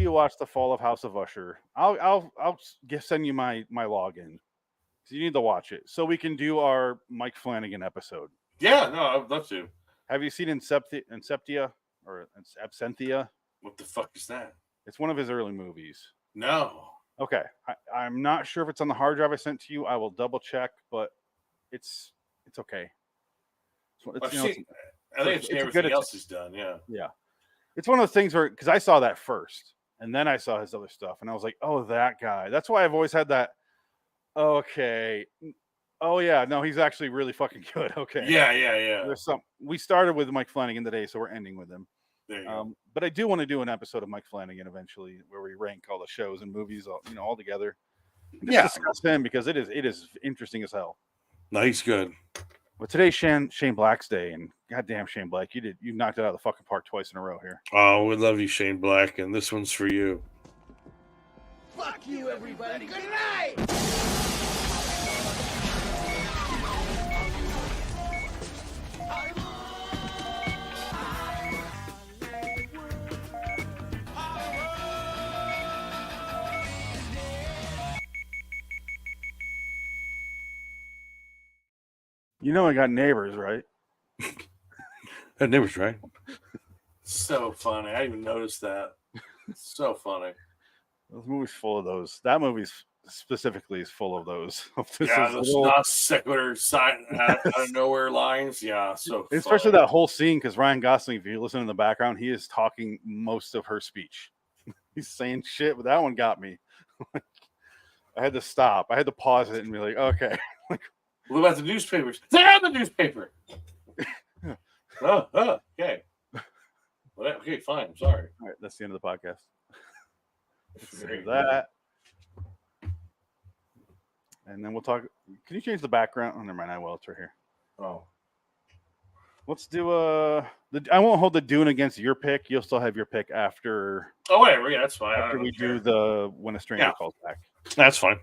watch The Fall of House of Usher, I'll send you my login. So you need to watch it so we can do our Mike Flanagan episode. Yeah, no, I'd love to. Have you seen Inceptia or Absentia? What the fuck is that? It's one of his early movies. No. Okay, I'm not sure if it's on the hard drive I sent to you. I will double check, but it's okay. I've seen, I think I've seen everything else he's done. Yeah. Yeah, it's one of those things where because I saw that first, and then I saw his other stuff, and I was like, oh, that guy. That's why I've always had that. Okay. Oh yeah, no, he's actually really fucking good. Okay. Yeah. There's some. We started with Mike Flanagan today, so we're ending with him. There you go. But I do want to do an episode of Mike Flanagan eventually, where we rank all the shows and movies, all together. And just discuss him because it is interesting as hell. No, he's good. But today's Shane Black's day, and goddamn Shane Black, you knocked it out of the fucking park twice in a row here. Oh, we love you, Shane Black, and this one's for you. Fuck you, everybody. Good night. You know I got neighbors, right? That neighbor's right. So funny. I didn't even noticed that. So funny. Those movies full of those. That movie's specifically is full of those. Yeah, those not sequitur out of nowhere lines. Yeah, so especially funny. that whole scene because Ryan Gosling, if you listen in the background, he is talking most of her speech. He's saying shit, but that one got me. I had to stop. I had to pause it and be like, okay. What about the newspapers? They have the newspaper. Okay. Well, okay, fine. I'm sorry. All right, that's the end of the podcast. Save that. And then we'll talk. Can you change the background? Oh, never mind. I will. It's right here. Oh. Let's do I won't hold the Dune against your pick. You'll still have your pick after. Oh, whatever. Yeah, that's fine. After we do the When a Stranger Calls Back. That's fine.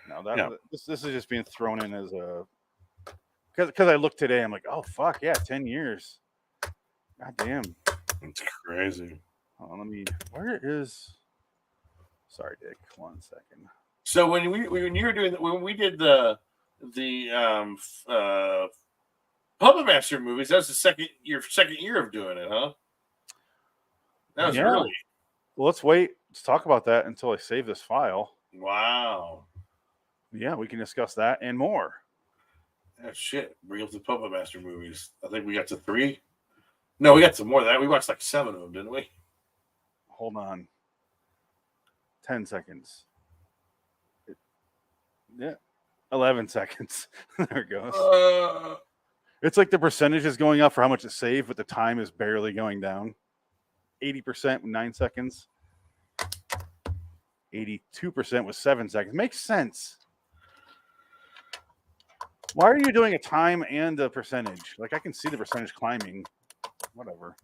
No, this is just being thrown in as a because I looked today. I'm like, oh fuck yeah, 10 years. God damn. It's crazy. Hold on, where is? Sorry, Dick. 1 second. So when you were doing when we did the Puppet Master movies, that was your second year of doing it, huh? That was early. Well, let's wait. Let's talk about that until I save this file. Wow. Yeah, we can discuss that and more. Oh, shit. Bring up the Puppet Master movies. I think we got to 3. No, we got some more than that. We watched like 7 of them, didn't we? Hold on. 10 seconds. Yeah. 11 seconds. There it goes. It's like the percentage is going up for how much it saved, but the time is barely going down. 80% with 9 seconds. 82% with 7 seconds. Makes sense. Why are you doing a time and a percentage? Like, I can see the percentage climbing. Whatever.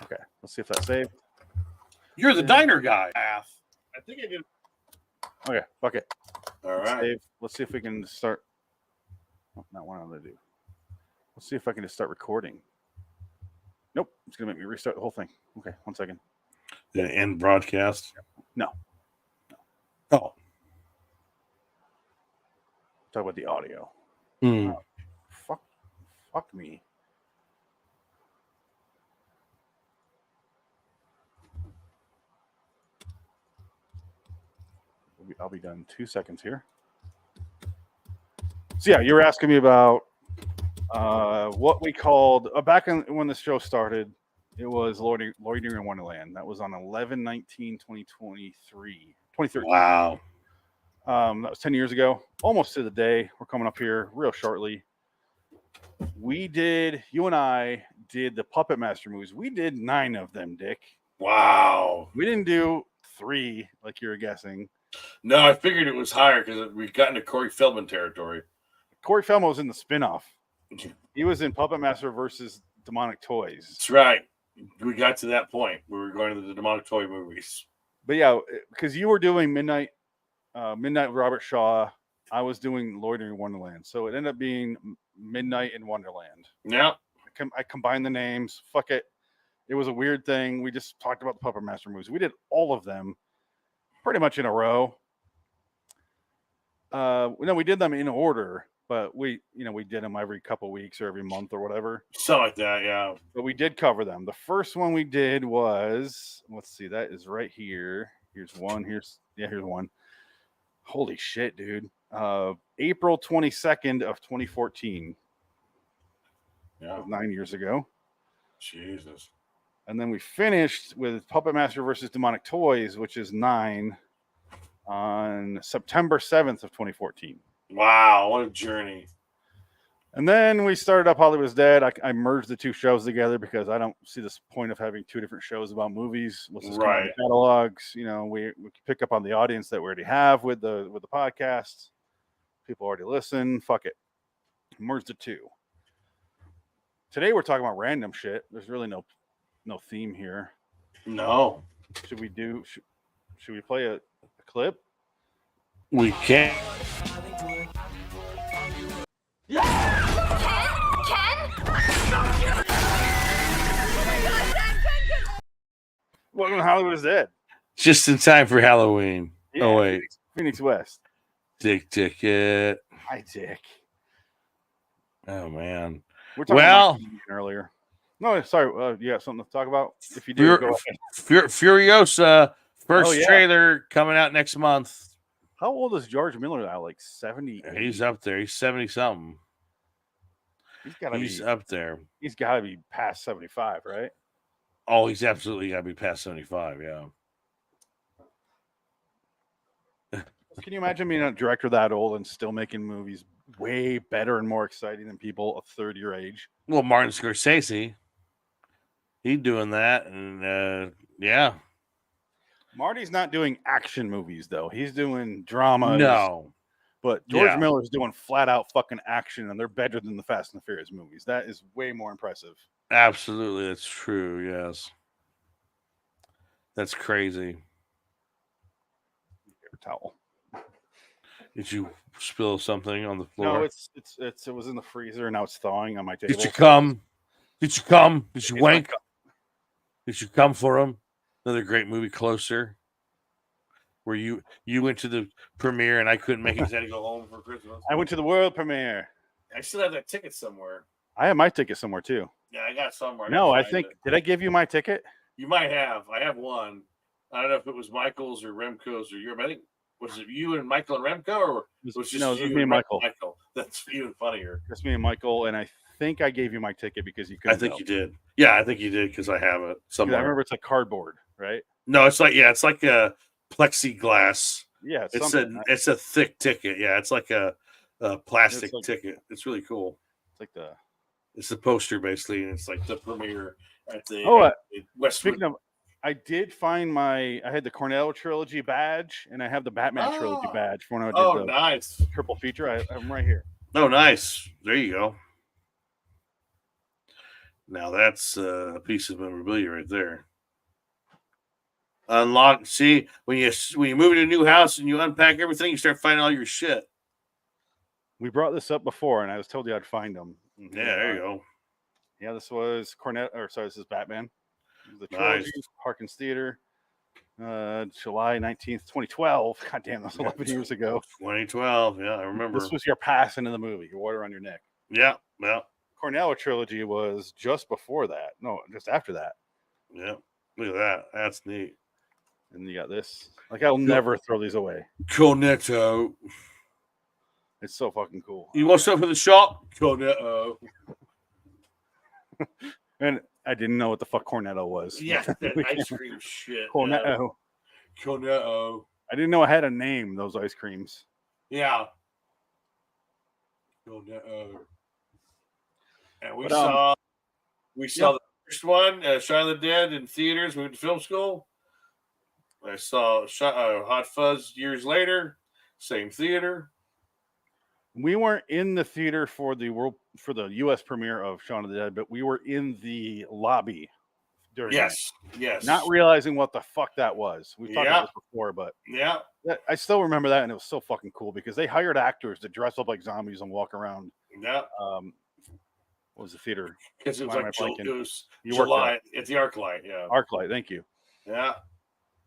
Okay, let's see if that saved. You're the diner guy. I think I did. Okay, fuck it. All right. Save. Let's see if we can start. Oh, not what I'm going to do. Let's see if I can just start recording. Nope, it's going to make me restart the whole thing. Okay, 1 second. The end broadcast? No. Oh. Talk about the audio. Fuck me. I'll be done in 2 seconds here. So yeah, you were asking me about what we called back when the show started. It was Loitering in Wonderland. That was on 11/19/2023. 2013. Wow. That was 10 years ago, almost to the day. We're coming up here real shortly. You and I did the Puppet Master movies. We did 9 of them, Dick. Wow. We didn't do 3 like you were guessing. No, I figured it was higher because we got into Corey Feldman territory. Corey Feldman was in the spinoff. He was in Puppet Master versus Demonic Toys. That's right. We got to that point where we were going to the Demonic Toy movies. But yeah, because you were doing Midnight Robert Shaw. I was doing Loitering in Wonderland. So it ended up being Midnight in Wonderland. Yeah. I combined the names. Fuck it. It was a weird thing. We just talked about the Puppet Master movies. We did all of them pretty much in a row. We did them in order, but we did them every couple weeks or every month or whatever. Something like that, yeah. But we did cover them. The first one we did was, let's see, that is right here. Here's one. Here's one. Holy shit, dude. April 22nd of 2014. Yeah. 9 years ago. Jesus. And then we finished with Puppet Master versus Demonic Toys, which is 9 on September 7th of 2014. Wow, what a journey. And then we started up Hollywood's Dead. I merged the 2 shows together because I don't see this point of having 2 different shows about movies. Let's just come out with catalogs. We pick up on the audience that we already have with the podcasts. People already listen. Fuck it. Merge the 2. Today we're talking about random shit. There's really no theme here. No. Should we play a clip? We can. Welcome to Hollywood's Dead. Just in time for Halloween. Yeah, oh, wait. Phoenix West. Dick Ticket. Hi, Dick. Oh, man. We're talking about earlier. No, sorry. You got something to talk about? If you do, go ahead. Furiosa first trailer coming out next month. How old is George Miller now? Like 70? He's up there. He's 70-something. He's up there. He's got to be past 75, right? Oh, he's absolutely got to be past 75, yeah. Can you imagine being a director that old and still making movies way better and more exciting than people of third your age? Well, Martin Scorsese, he's doing that, and yeah. Marty's not doing action movies though; he's doing drama. No, but George Miller's doing flat out fucking action, and they're better than the Fast and the Furious movies. That is way more impressive. Absolutely, that's true. Yes, that's crazy. Towel. Did you spill something on the floor? No, it was in the freezer and now it's thawing on my table. Did you come? Did you come? Did you It's my wank? Did you come for him? Another great movie, Closer, where you went to the premiere and I couldn't make it because I had to go home for Christmas. I went to the world premiere. I still have that ticket somewhere. I have my ticket somewhere too. Yeah, I got it somewhere. No, I gotta think find it. did I give you my ticket? You might have. I have one. I don't know if it was Michael's or Remco's or your. I think was it you and Michael and Remco, or It was just no, it was you me and Michael. Michael. That's even funnier. Just me and Michael, and I think I gave you my ticket because you couldn't. I think you did. Yeah, I think you did because I have it I somewhere. remember it's a cardboard, right? No, it's like a plexiglass. Yeah, It's a thick ticket. Yeah, it's like a plastic like- ticket. It's really cool. It's like the. It's the poster basically, and it's like the premiere at the Westwood. Speaking of, I did find I had the Cornetto trilogy badge, and I have the Batman trilogy badge from when I did the nice. triple feature. I have them right here. Oh, nice. There you go. Now that's a piece of memorabilia right there. Unlock. See, when you move into a new house and you unpack everything, you start finding all your shit. We brought this up before, and I was told you I'd find them. Yeah, there you go. Yeah, this was this is Batman. The Nice. trilogy, Harkins Theater, July 19th, 2012. God damn, that was 11 years ago. 2012. Yeah, I remember. This was your pass into the movie, your water on your neck. Yeah, well, Cornetto trilogy was just before that. No, just after that. yeah. Look at that. That's neat. And you got this. Like, I'll never throw these away. Cornetto. It's so fucking cool. You want something for the shop? Cornetto. And I didn't know what the fuck Cornetto was. Yeah, that ice cream shit. Cornetto. Yeah. Cornetto. I didn't know I had a name, those ice creams. Yeah. Cornetto. And we But, saw the first one, Shaun of the Dead, in theaters. We went to film school. I saw Hot Fuzz years later, same theater. We weren't in the theater for the U.S. premiere of Shaun of the Dead, but we were in the lobby during Yes, not realizing what the fuck that was. We've talked about this before, but yeah, I still remember that, and it was so fucking cool because they hired actors to dress up like zombies and walk around. yeah. What was the theater? Because it was Why am like I blanking? it was You worked July at the ArcLight. Yeah, ArcLight. Thank you. yeah.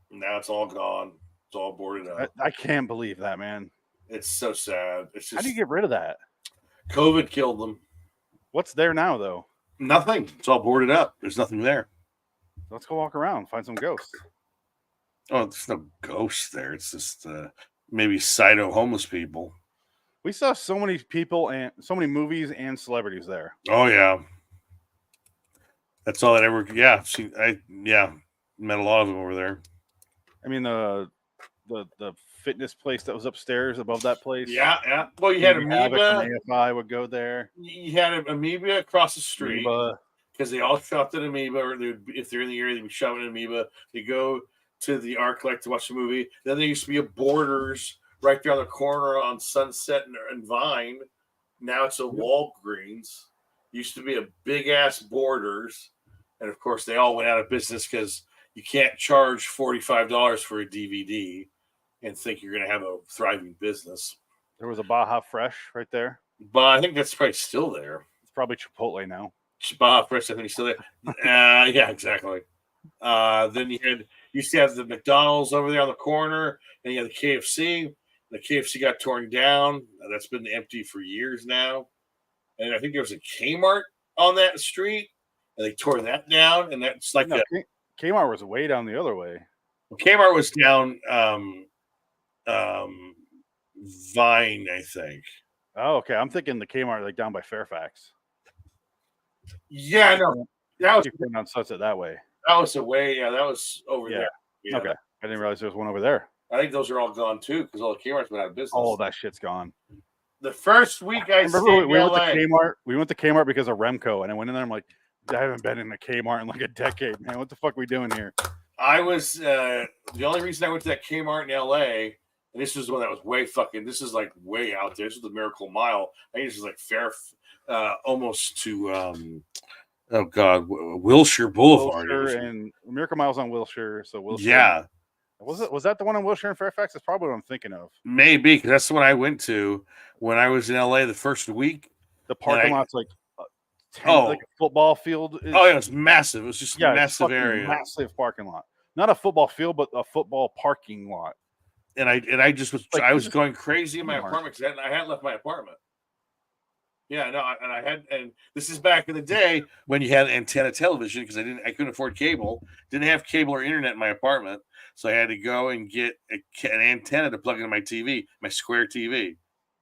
Now it's all gone. It's all boarded up. I can't believe that, man. It's so sad. It's just How do you get rid of that? COVID killed them. What's there now, though? Nothing. It's all boarded up. There's nothing there. Let's go walk around, find some ghosts. Oh, there's no ghosts there. It's just maybe cyto homeless people. We saw so many people and so many movies and celebrities there. Oh yeah, that's all that ever. Yeah, met a lot of them over there. I mean, the fitness place that was upstairs above that place. Yeah. Well, you had Amoeba. AFI would go there. You had Amoeba across the street Amoeba. because they all shopped at Amoeba, or if they're in the area, they'd be shopping at Amoeba. They go to the ArcLight to watch the movie. Then there used to be a Borders right there on the corner on Sunset and Vine. Now it's a Walgreens. Used to be a big ass Borders, and of course they all went out of business because you can't charge $45 for a DVD and think you're going to have a thriving business. There was a Baja Fresh right there. But I think that's probably still there. It's probably Chipotle now. Baja Fresh, I think, is still there. Yeah, exactly. Then you used to have the McDonald's over there on the corner, and you had the KFC. The KFC got torn down. That's been empty for years now. And I think there was a Kmart on that street, and they tore that down. And that's like Kmart was way down the other way. Kmart was down Vine, I think. Oh, okay. I'm thinking the Kmart like down by Fairfax. Yeah, no, that was on Sunset that way. That was away. Yeah, that was over there. Yeah. Okay, I didn't realize there was one over there. I think those are all gone too because all the Kmart's been out of business. All that shit's gone. The first week I remember stayed we in went LA, to Kmart. We went to Kmart because of Remco, and I went in there. I'm like, I haven't been in a Kmart in like a decade, man. What the fuck are we doing here? I was the only reason I went to that Kmart in LA, and this was the one that was way fucking. This is like way out there. This is the Miracle Mile. I think this is like almost to Wilshire Boulevard. Wilshire and Miracle Mile's on Wilshire, so Wilshire. Yeah. Was that the one in Wilshire and Fairfax? That's probably what I'm thinking of. Maybe, because that's the one I went to when I was in LA the first week. The parking I- lot's like 10, like a football field. Is, Oh, yeah, it's massive. It was just a it's massive fucking area. massive parking lot. Not a football field, but a football parking lot. And I just was Like, I was going crazy in my Walmart. apartment because I hadn't left my apartment. Yeah, no, and this is back in the day when you had antenna television because I couldn't afford cable, didn't have cable or internet in my apartment, so I had to go and get an antenna to plug into my TV, my square TV.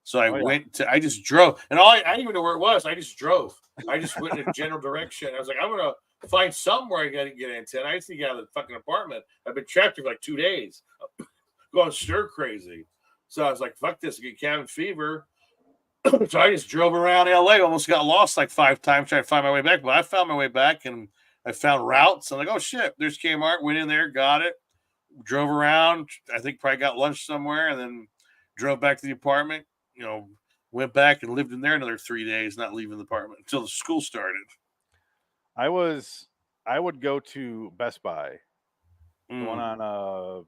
So I just drove, and I didn't even know where it was. I just drove. I just went in a general direction. I was like, I'm gonna find somewhere I gotta get an antenna. I just need to get out of the fucking apartment. I've been trapped here for like 2 days, going stir crazy. So I was like, fuck this, I get cabin fever. So I just drove around LA, almost got lost like 5 times trying to find my way back. But I found my way back and I found routes. I'm like, oh shit, there's Kmart. Went in there, got it, drove around. I think probably got lunch somewhere, and then drove back to the apartment. You know, went back and lived in there another 3 days, not leaving the apartment until the school started. I would go to Best Buy. The one on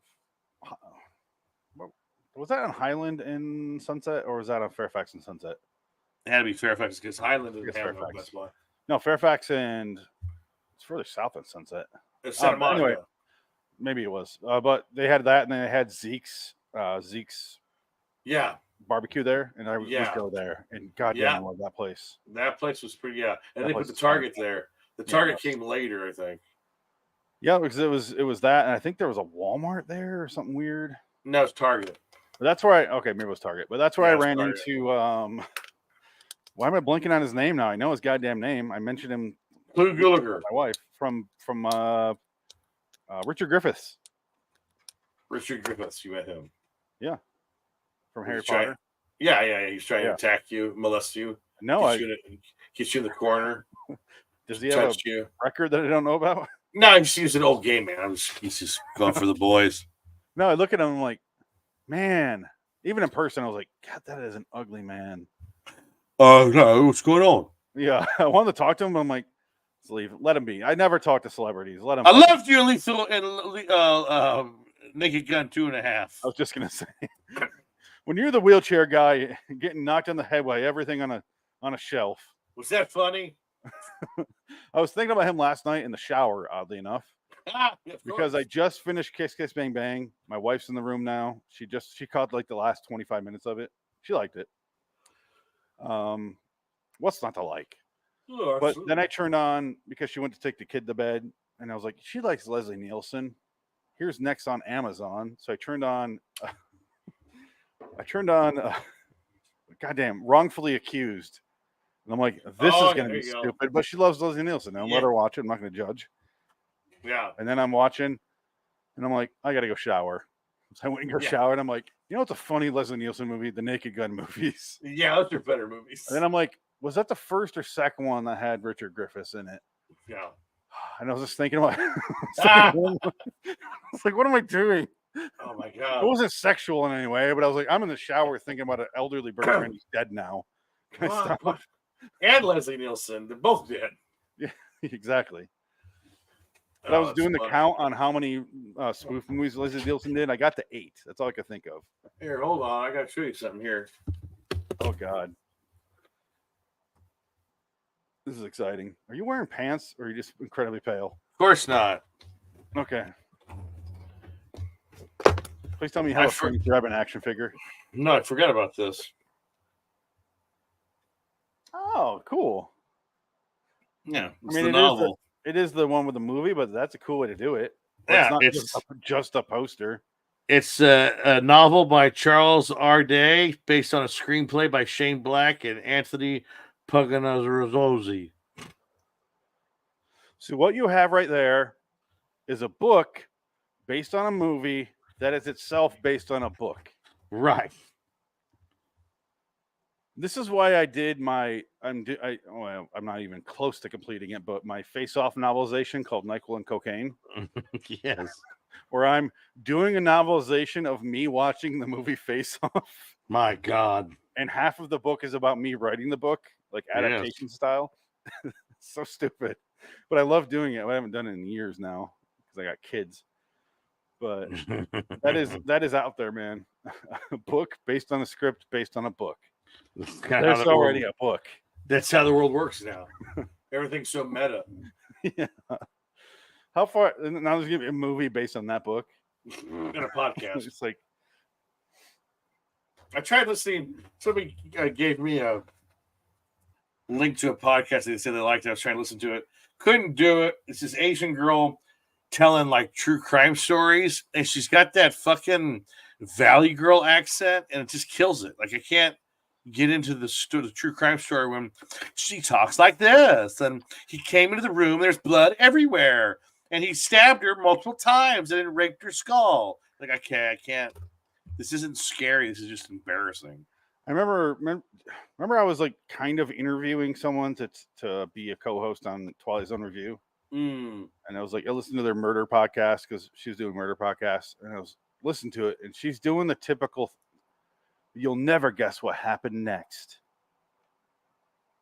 was that on Highland in Sunset, or was that on Fairfax and Sunset? It had to be Fairfax because Highland didn't have no Fairfax. Best Buy. No, Fairfax and it's further south than Sunset. It's Santa Monica. Anyway, maybe it was, but they had that, and then they had Zeke's Yeah, barbecue there, and I would Yeah. go there, and goddamn, Yeah. I love that place. that place was pretty. Yeah, and That they place put the is fun. Target there. The Target came later, I think. Yeah, because it was that, and I think there was a Walmart there or something weird. No, it's Target. But that's where maybe it was Target, but that's where Yeah, I it's ran Target. into why am I blinking on his name now? I know his goddamn name. I mentioned him Lou Gallagher. my wife from Richard Griffiths Richard Griffiths, you met him. from Harry He's trying- Potter. Yeah. He's trying Yeah. to attack you, molest you. No, Gets you in the corner. does he have a Touch you. record that I don't know about? No, he's an old game man. He's just going for the boys. No, I look at him I'm like, man, even in person, I was like, God, that is an ugly man. Oh no, what's going on? Yeah, I wanted to talk to him, but I'm like, let's leave. Let him be. I never talk to celebrities. Let him. I loved you, Lethal and Naked Gun 2.5. I was just gonna say, when you're the wheelchair guy getting knocked on the head by everything on a shelf. Was that funny? I was thinking about him last night in the shower, oddly enough, because I just finished Kiss Kiss Bang Bang. My wife's in the room now. She caught like the last 25 minutes of it. She liked it. What's not to like? But then I turned on because she went to take the kid to bed, and I was like, she likes Leslie Nielsen. Here's next on Amazon. So I turned on. Goddamn, Wrongfully Accused. And I'm like, this is going to there be you go. stupid. But she loves Leslie Nielsen. I'll Yeah. let her watch it. I'm not going to judge. Yeah. And then I'm watching, and I'm like, I got to go shower. So I went and go shower, and I'm like, you know what's a funny Leslie Nielsen movie? The Naked Gun movies. Yeah, those are better movies. And then I'm like, was that the first or second one that had Richard Griffiths in it? Yeah. And I was just thinking about I was like, what am I doing? Oh my It god. wasn't sexual in any way, but I was like, I'm in the shower thinking about an elderly bird and he's dead now. Can I Wow. stop? And Leslie Nielsen, they're both dead. Exactly. But I was that's doing the funny. count on how many spoof movies Leslie Nielsen did. I got to 8. That's all I could think of. Here, hold on. I gotta show you something here. Oh God. This is exciting. Are you wearing pants or are you just incredibly pale? Of course not. Okay. Please tell me how I to frame grab an action figure. No, I forgot about this. Oh, cool. Yeah, it's I mean, the novel. it is the one with the movie, but that's a cool way to do it. Yeah, it's not it's just a poster. it's a novel by Charles R. Day based on a screenplay by Shane Black and Anthony Pugliese. So what you have right there is a book based on a movie that is itself based on a book. Right. This is why I did my I'm not even close to completing it, but my face-off novelization called NyQuil and Cocaine, Yes. where I'm doing a novelization of me watching the movie Face Off, My God. and half of the book is about me writing the book, like adaptation style. So stupid, but I love doing it. I haven't done it in years now because I got kids. but that is out there, man. A book based on a script based on a book. There's already a book. That's how the world works now. Everything's so meta. Yeah. How far? Now there's gonna be a movie based on that book. In a podcast. It's like, I tried listening. Somebody gave me a link to a podcast. They said they liked it. I was trying to listen to it. Couldn't do it. It's this Asian girl telling like true crime stories, and she's got that fucking Valley Girl accent, and it just kills it. Like I can't get into the true crime story when she talks like this, and he came into the room. There's blood everywhere, and he stabbed her multiple times and then raped her skull. Like I can't. This isn't scary. This is just embarrassing. I remember I was like kind of interviewing someone to be a co-host on Twilight Zone Review. And I was like, I listened to their murder podcast because she was doing murder podcasts, and I was listening to it, and she's doing the typical, you'll never guess what happened next.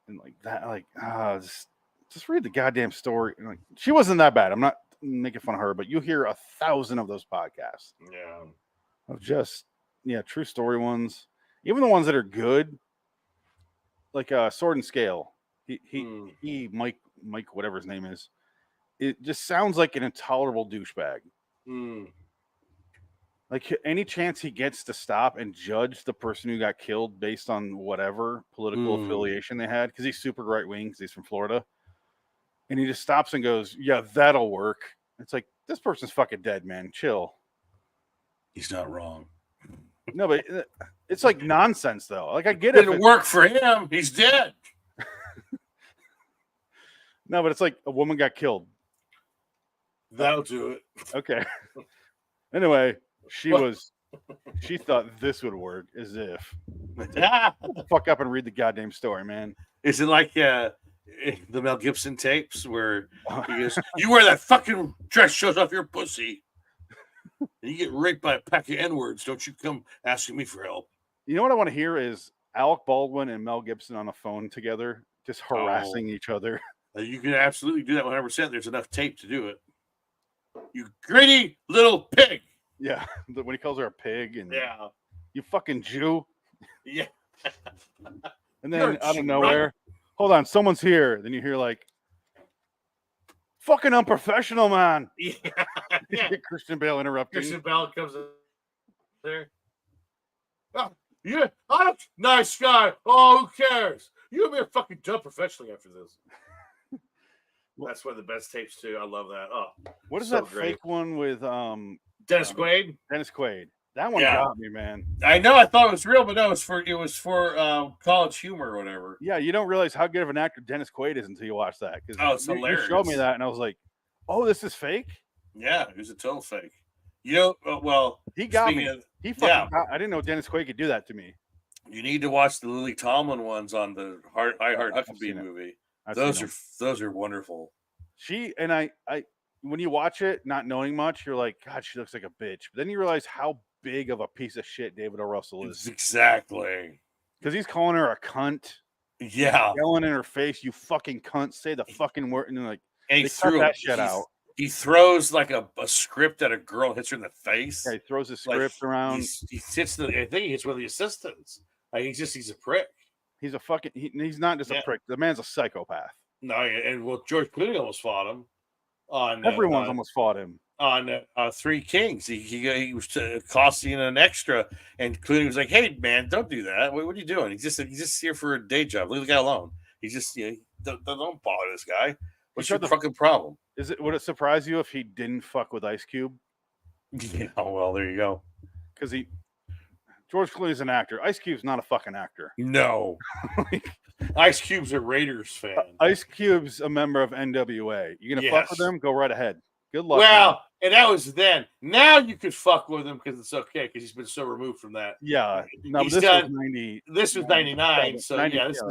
And like that, like, just read the goddamn story. And like, she wasn't that bad. I'm not making fun of her, but you hear 1,000 of those podcasts. Yeah. Of just, true story ones. Even the ones that are good, like Sword and Scale. He Mike, whatever his name is. It just sounds like an intolerable douchebag. Like any chance he gets to stop and judge the person who got killed based on whatever political affiliation they had, because he's super right wing, because he's from Florida, and he just stops and goes, "Yeah, that'll work." It's like, this person's fucking dead, man. Chill. He's not wrong. No, but it's like nonsense, though. Like I get it. It didn't work for him. He's dead. No, but it's like a woman got killed. That'll do it. Okay. Anyway, she thought this would work, as if. Fuck up and read the goddamn story, man. Is it like the Mel Gibson tapes where he goes, "You wear that fucking dress, shows off your pussy, and you get raped by a pack of N-words. Don't you come asking me for help." You know what I want to hear is Alec Baldwin and Mel Gibson on a phone together, just harassing each other. You can absolutely do that 100%. There's enough tape to do it. You greedy little pig. Yeah, when he calls her a pig, and you fucking Jew. Yeah. And then out of nowhere, hold on, someone's here. Then you hear like, "Fucking unprofessional, man." Yeah. Christian Bale interrupting. Christian Bale comes in there. Oh, yeah, I'm a nice guy. Oh, who cares? You'll be a fucking dumb professionally after this. That's one of the best tapes too. I love that. Oh, what is so that great. fake one with Dennis Quaid? Dennis Quaid. That one got me, man. I know. I thought it was real, but no, it was for College Humor or whatever. Yeah, you don't realize how good of an actor Dennis Quaid is until you watch that. It's hilarious. You showed me that, and I was like, "Oh, this is fake." Yeah, it was a total fake. You know, well, he got me. He fucking got, I didn't know Dennis Quaid could do that to me. You need to watch the Lily Tomlin ones on the I Heart Huckabee movie. Those are wonderful. She and I when you watch it, not knowing much, you're like, God, she looks like a bitch. But then you realize how big of a piece of shit David O. Russell is. Exactly. Because he's calling her a cunt. Yeah. Yelling in her face, "You fucking cunt, say the fucking word." And like, and they cut that shit out. He throws like a script at a girl, hits her in the face. Yeah, he throws his script around. He hits I think he hits one of the assistants. Like he's a prick. He's a fucking. He's not just a prick. The man's a psychopath. No, and George Clooney almost fought him. Everyone's almost fought him on Three Kings. He was costing an extra, and Clooney was like, "Hey, man, don't do that. What are you doing? He's just here for a day job. Leave the guy alone. He's just don't bother this guy. What's your fucking problem?" Would it surprise you if he didn't fuck with Ice Cube? Yeah, well, there you go. Because George Clooney's an actor. Ice Cube's not a fucking actor. No. Ice Cube's a Raiders fan. Ice Cube's a member of NWA. You gonna fuck with him? Go right ahead. Good luck. Well, and that was then. Now you could fuck with him because it's okay because he's been so removed from that. Yeah. No, this was 90. This was 99. So 90, yeah, this is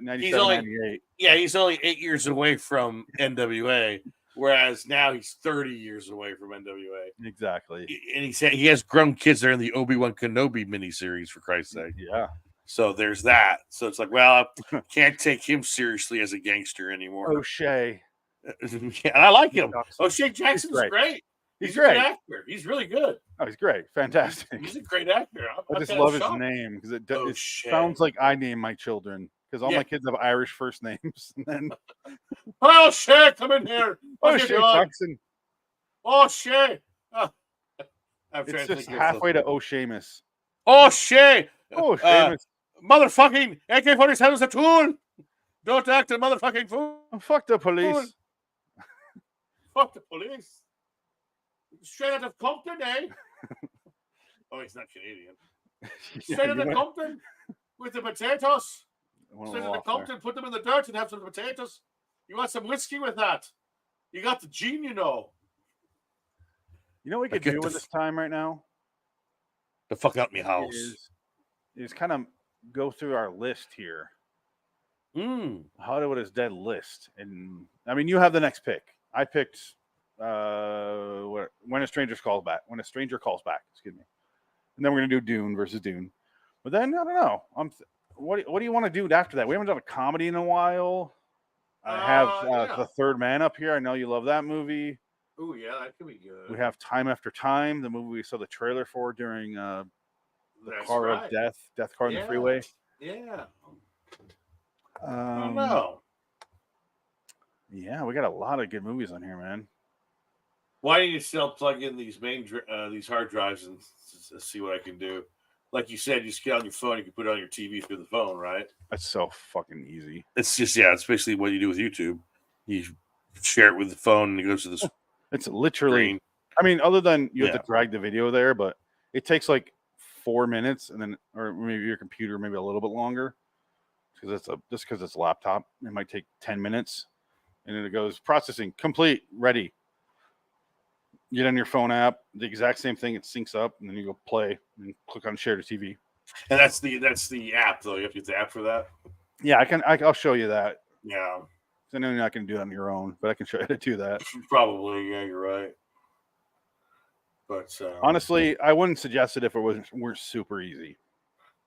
97, 98. Yeah, he's only 8 years away from NWA. Whereas now he's 30 years away from NWA. Exactly. And he has grown kids that are in the Obi-Wan Kenobi miniseries, for Christ's sake. Yeah. So there's that. So it's like, well, I can't take him seriously as a gangster anymore. O'Shea. Yeah, and I like him. O'Shea Jackson's great. He's a good great. actor. He's really good. Oh, he's great. Fantastic. He's a great actor. I just love his name because it sounds like I name my children because all my kids have Irish first names. And then, oh, Shay, come in here. Shay Jackson. Oh, Shay. It's just halfway to O'Shamus. Oh, Shay. Oh, Seamus. Motherfucking AK-47 is a tool. Don't act a motherfucking fool. Fuck the police. Fuck the police. Straight out of Compton, eh? Oh, he's not Canadian. Straight out of Compton with the potatoes. Straight out of Compton, put them in the dirt and have some potatoes. You want some whiskey with that? You got the gene, you know. You know what we could do with this time right now? The fuck out my house. Is kind of go through our list here. Hollywood is dead list. And I mean, you have the next pick. I picked When a Stranger Calls Back. When a Stranger Calls Back, excuse me. And then we're gonna do Dune versus Dune. But then I don't know. What do you want to do after that? We haven't done a comedy in a while. I have The Third Man up here. I know you love that movie. Oh yeah, that could be good. We have Time After Time, the movie we saw the trailer for during the Car of Death Car on the Freeway. Yeah. I know. Yeah, we got a lot of good movies on here, man. Why don't you still plug in these these hard drives and see what I can do? Like you said, you just get on your phone, you can put it on your TV through the phone, right? That's so fucking easy. It's just it's basically what you do with YouTube. You share it with the phone, and it goes to the. It's literally. Screen. I mean, other than you have to drag the video there, but it takes like 4 minutes, and then or maybe your computer maybe a little bit longer because it's a laptop. It might take 10 minutes, and then it goes processing complete, ready. Get on your phone app, the exact same thing. It syncs up, and then you go play and click on share to TV. And that's the app, though. You have to get the app for that. Yeah, I'll show you that. Yeah, I know you're not going to do it on your own, but I can show you how to do that. Probably, yeah, you're right. But honestly, I wouldn't suggest it if it weren't super easy.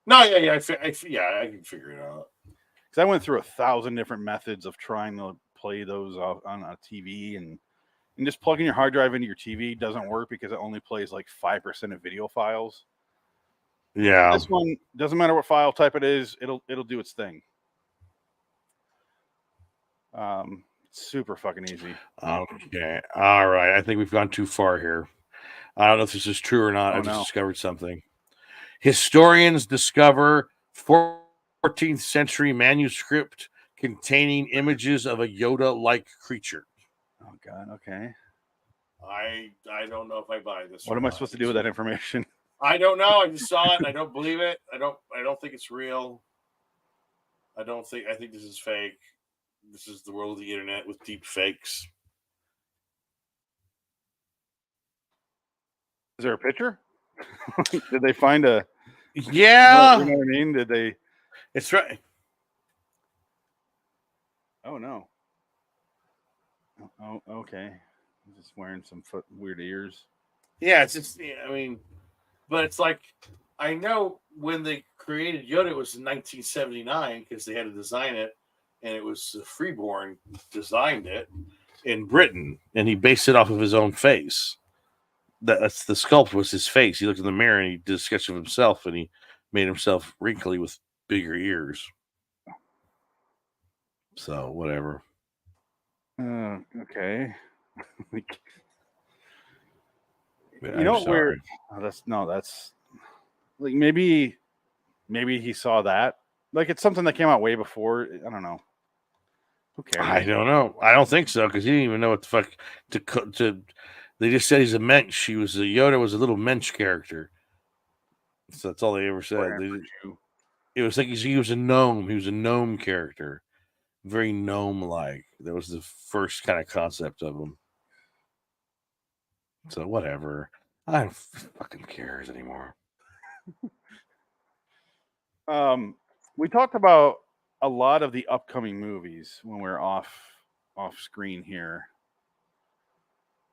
No, yeah, I can figure it out. Because I went through 1,000 different methods of trying to play those on a TV, and just plugging your hard drive into your TV doesn't work because it only plays like 5% of video files. Yeah, this one doesn't matter what file type it is; it'll do its thing. Super fucking easy. Okay, all right. I think we've gone too far here. I don't know if this is true or not. I just discovered something. Historians discover 14th century manuscript containing images of a Yoda-like creature. Oh God. Okay. I don't know if I buy this. What am I supposed to do with that information? I don't know. I just saw it and I don't believe it. I don't think it's real. I think this is fake. This is the world of the internet with deep fakes. Is there a picture? Did they find a? Yeah. You know what I mean? Did they? It's right. Oh no. Oh, okay. He's just wearing some weird ears. Yeah, it's just. I mean, but it's like I know when they created Yoda, it was in 1979 because they had to design it, and it was Freeborn designed it in Britain, and he based it off of his own face. That's the sculpt was his face. He looked in the mirror and he did a sketch of himself, and he made himself wrinkly with bigger ears. So whatever. Okay. You know what weird? That's like maybe he saw that. Like it's something that came out way before. I don't know. Who cares? I don't know. I don't think so because he didn't even know what the fuck to. They just said he's a mensch. Yoda was a little mensch character. So that's all they ever said. It was like he was a gnome. He was a gnome character. Very gnome-like. That was the first kind of concept of him. So whatever. I don't fucking cares anymore. We talked about a lot of the upcoming movies when we're off screen here.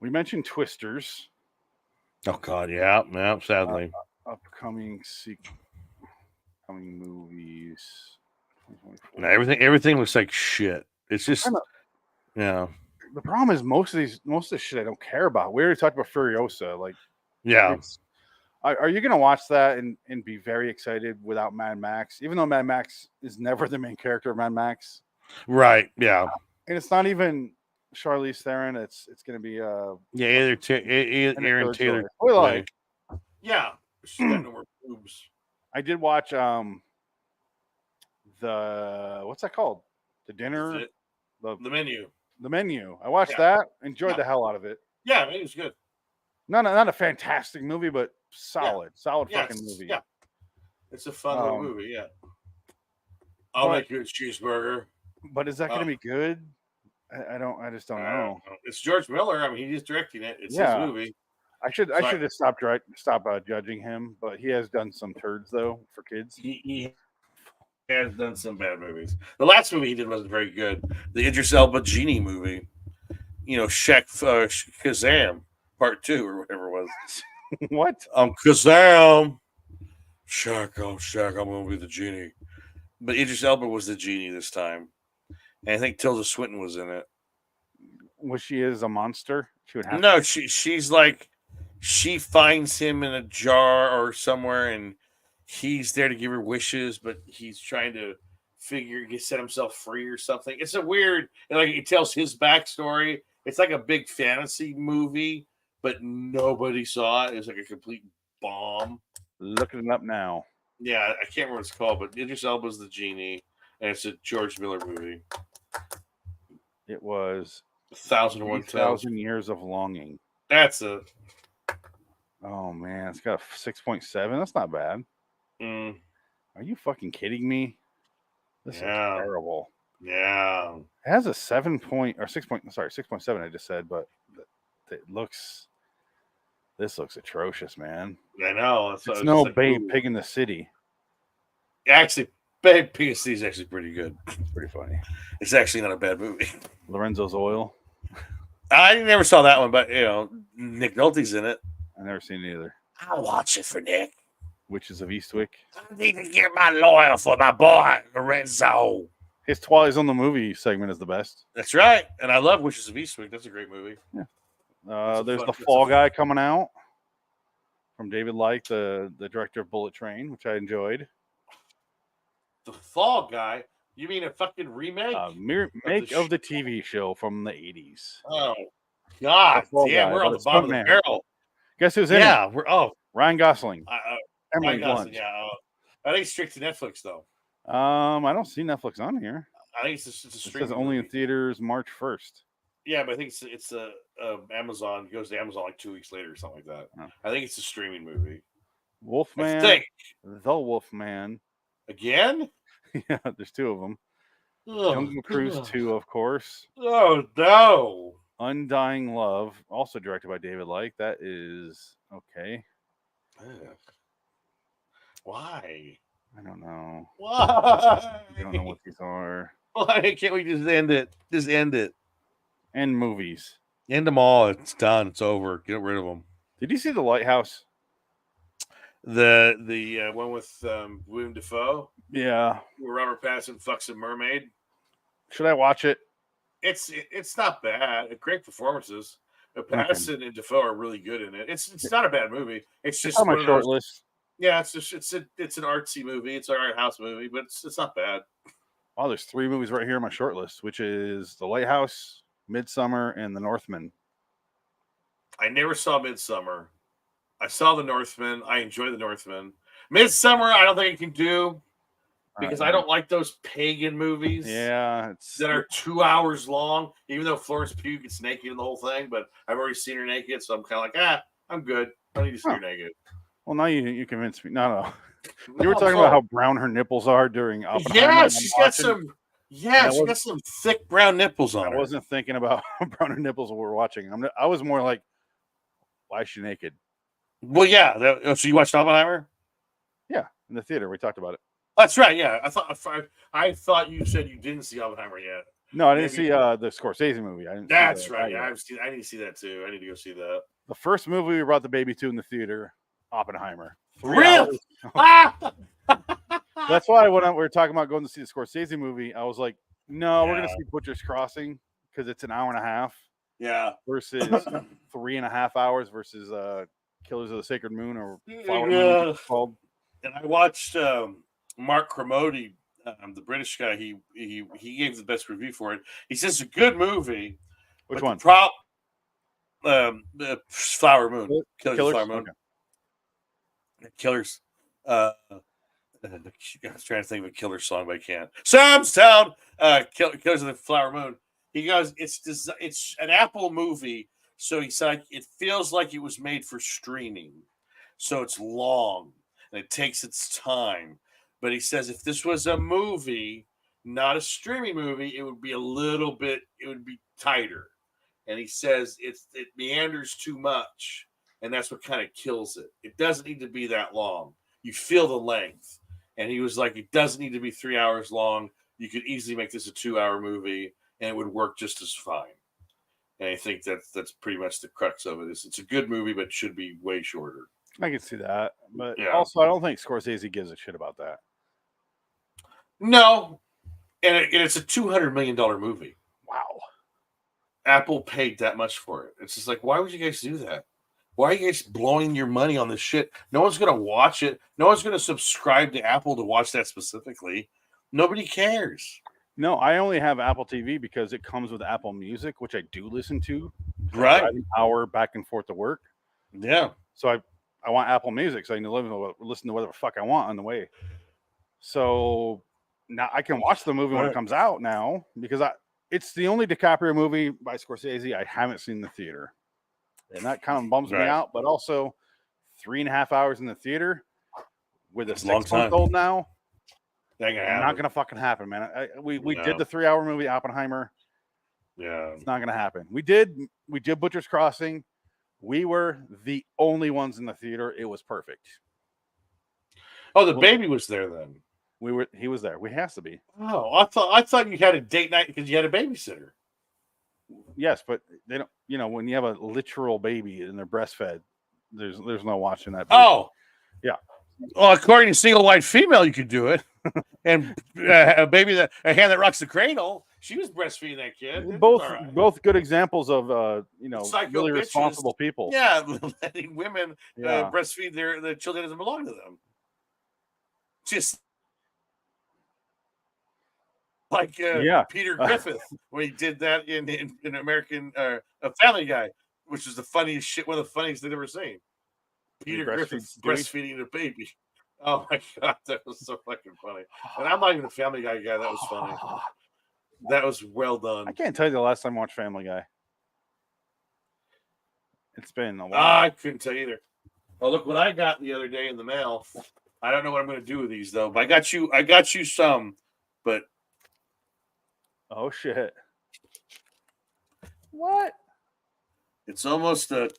We mentioned Twisters. Oh God, yeah, sadly. Upcoming movies. No, everything looks like shit. It's just, the problem is most of this shit I don't care about. We already talked about Furiosa. Like, Yeah. are you gonna watch that and be very excited without Mad Max? Even though Mad Max is never the main character of Mad Max, Right. Yeah. and it's not even Charlize Theron. It's gonna be Yeah. Anya Aaron Taylor. Joy. Well, like, Yeah. She's got no more boobs. I did watch the what's that called? The dinner, The menu. the menu. I watched Yeah. that, enjoyed the hell out of it. Yeah, it was good. Not a fantastic movie, but solid Yeah, fucking it's- movie. Yeah. It's a fun little movie. Yeah. I'll but- make you a cheeseburger. But is that going to be good? I just don't know. It's George Miller. I mean, he's directing it. It's Yeah. his movie. I should So have stopped judging him, but he has done some turds though for kids. He has done some bad movies. The last movie he did wasn't very good. The Idris Elba genie movie. You know, Shazam Part 2 or whatever it was. What? Kazam. I'm gonna be the genie. But Idris Elba was the genie this time. And I think Tilda Swinton was in it. Was she is a monster? She would have No, she's like, she finds him in a jar or somewhere, and he's there to give her wishes, but he's trying to set himself free or something. It's a weird, like, it tells his backstory. It's like a big fantasy movie, but nobody saw it. It's like a complete bomb. looking it up now. Yeah, I can't remember what it's called, but Idris Elba's the genie, and it's a George Miller movie. It was 1001 Tales. 1,000 Years of Longing. That's a Oh man, it's got a 6.7. That's not bad. Are you fucking kidding me? This is terrible. Yeah. It has a 6.7. I just said, but it looks. This looks atrocious, man. I know. It's no Babe Pig in the City. Actually, Babe Pig in the City is actually pretty good. It's pretty funny. It's actually not a bad movie. Lorenzo's Oil. I never saw that one, but you know, Nick Nolte's in it. I've never seen it either. I'll watch it for Nick. Witches of Eastwick. I need to get my lawyer for my boy Lorenzo. His Twilight Zone the movie segment is the best. That's right, and I love Witches of Eastwick. That's a great movie. Yeah. There's the Fall Guy coming out from David Leitch, the director of Bullet Train, which I enjoyed. The Fall Guy? You mean a fucking remake? Remake of the TV show from the 80s. Oh, God. Damn, we're on the bottom of the barrel. Guess who's in it? Yeah, Ryan Gosling. Emily Ryan Gosling, Blunt. yeah. I think it's straight to Netflix, though. I don't see Netflix on here. I think it's a It streaming says only in movie. theaters March 1st. Yeah, but I think it's Amazon. It goes to Amazon like 2 weeks later or something like that. Oh. I think it's a streaming movie. Wolfman. I think. The Wolfman. Again? Yeah, there's two of them. Ugh. Jungle Cruise 2, of course. Oh, no. Undying Love, also directed by David Leitch. That is okay. Ugh. Why? I don't know. Why? I don't know what these are. Why can't we just end it? Just end it. And movies. End them all. It's done. It's over. Get rid of them. Did you see The Lighthouse? The one with William Dafoe, Yeah. where Robert Pattinson fucks a mermaid. Should I watch it? It's not bad. Great performances. Pattinson and Dafoe are really good in it. It's not a bad movie. It's just on my one of short those- list. Yeah, it's an artsy movie. It's an art house movie, but it's not bad. Oh, there's 3 movies right here on my short list, which is The Lighthouse, Midsummer, and The Northman. I never saw Midsummer. I saw The Northman. I enjoy The Northman. Midsummer, I don't think I can do because I don't like those pagan movies. Yeah, That are 2 hours long, even though Florence Pugh gets naked in the whole thing, but I've already seen her naked, so I'm kind of like, I'm good. I don't need to see her naked. Well, now you convinced me. No. You were talking about how brown her nipples are during Oppenheimer. Yeah, and she's I'm got watching. some. Yeah, she got some thick brown nipples on I her. wasn't thinking about brown her nipples while we were watching. I was more like, why is she naked? Well, yeah. So you watched Oppenheimer? Yeah, in the theater. We talked about it. That's right. Yeah, I thought you said you didn't see Oppenheimer yet. No, I didn't Maybe- see the Scorsese movie. I didn't see That's that right. yet. Yeah, I need to see that too. I need to go see that. The first movie we brought the baby to in the theater, Oppenheimer. 3 Really? hours. That's why when we were talking about going to see the Scorsese movie, I was like, no, we're going to Yeah. see Butcher's Crossing because it's an hour and a half Yeah. versus 3.5 hours versus Killers of the Sacred Moon or Flower Moon, Yeah. it's called. And I watched Mark Kermode, the British guy. He gave the best review for it. He says it's a good movie. Which but one? The Flower Moon. Killers of the Flower Moon. Okay. Killers. I was trying to think of a killer song, but I can't. Sam's Town. Killers of the Flower Moon. He goes, it's an Apple movie, so he said it feels like it was made for streaming, so it's long and it takes its time. But he says if this was a movie, not a streaming movie, it would be tighter. And he says it meanders too much, and that's what kind of kills it. It doesn't need to be that long. You feel the length. And he was like, it doesn't need to be 3 hours long. You could easily make this a 2-hour movie, and it would work just as fine. And I think that's pretty much the crux of it. It's a good movie, but it should be way shorter. I can see that, but Yeah. also I don't think Scorsese gives a shit about that. No, and it's a $200 million movie. Wow. Apple paid that much for it. It's just like, why would you guys do that? Why are you guys blowing your money on this shit? No one's going to watch it. No one's going to subscribe to Apple to watch that specifically. Nobody cares. No, I only have Apple TV because it comes with Apple Music, which I do listen to. Right. An hour back and forth to work. Yeah. So I want Apple Music so I can listen to whatever the fuck I want on the way. So now I can watch the movie when it comes out now because it's the only DiCaprio movie by Scorsese I haven't seen in the theater. And that kind of bums me out, but also 3.5 hours in the theater with a 6-month-old now. Not gonna fucking happen, man. We did the 3-hour movie Oppenheimer. Yeah, it's not gonna happen. We did Butcher's Crossing. We were the only ones in the theater. It was perfect. Oh, the baby was there then. He was there. We has to be. Oh, I thought you had a date night because you had a babysitter. Yes, but they don't. You know, when you have a literal baby and they're breastfed, there's no watching that. Baby. Oh, yeah. Well, according to Single White Female, you could do it. And a hand that rocks the cradle. She was breastfeeding that kid. Both good examples of Psycho really bitches. responsible people. Yeah, letting women breastfeed their children doesn't belong to them. Just like Peter Griffith when he did that in American a Family Guy, which is the funniest shit, one of the funniest they've ever seen. Peter Griffith breastfeeding a baby. Oh my god, that was so fucking funny. And I'm not even a Family Guy guy. That was funny. That was well done. I can't tell you the last time I watched Family Guy. It's been a while. I couldn't tell you either. Oh, look what I got the other day in the mail. I don't know what I'm going to do with these though. But I got you some. But oh shit! What? It's almost a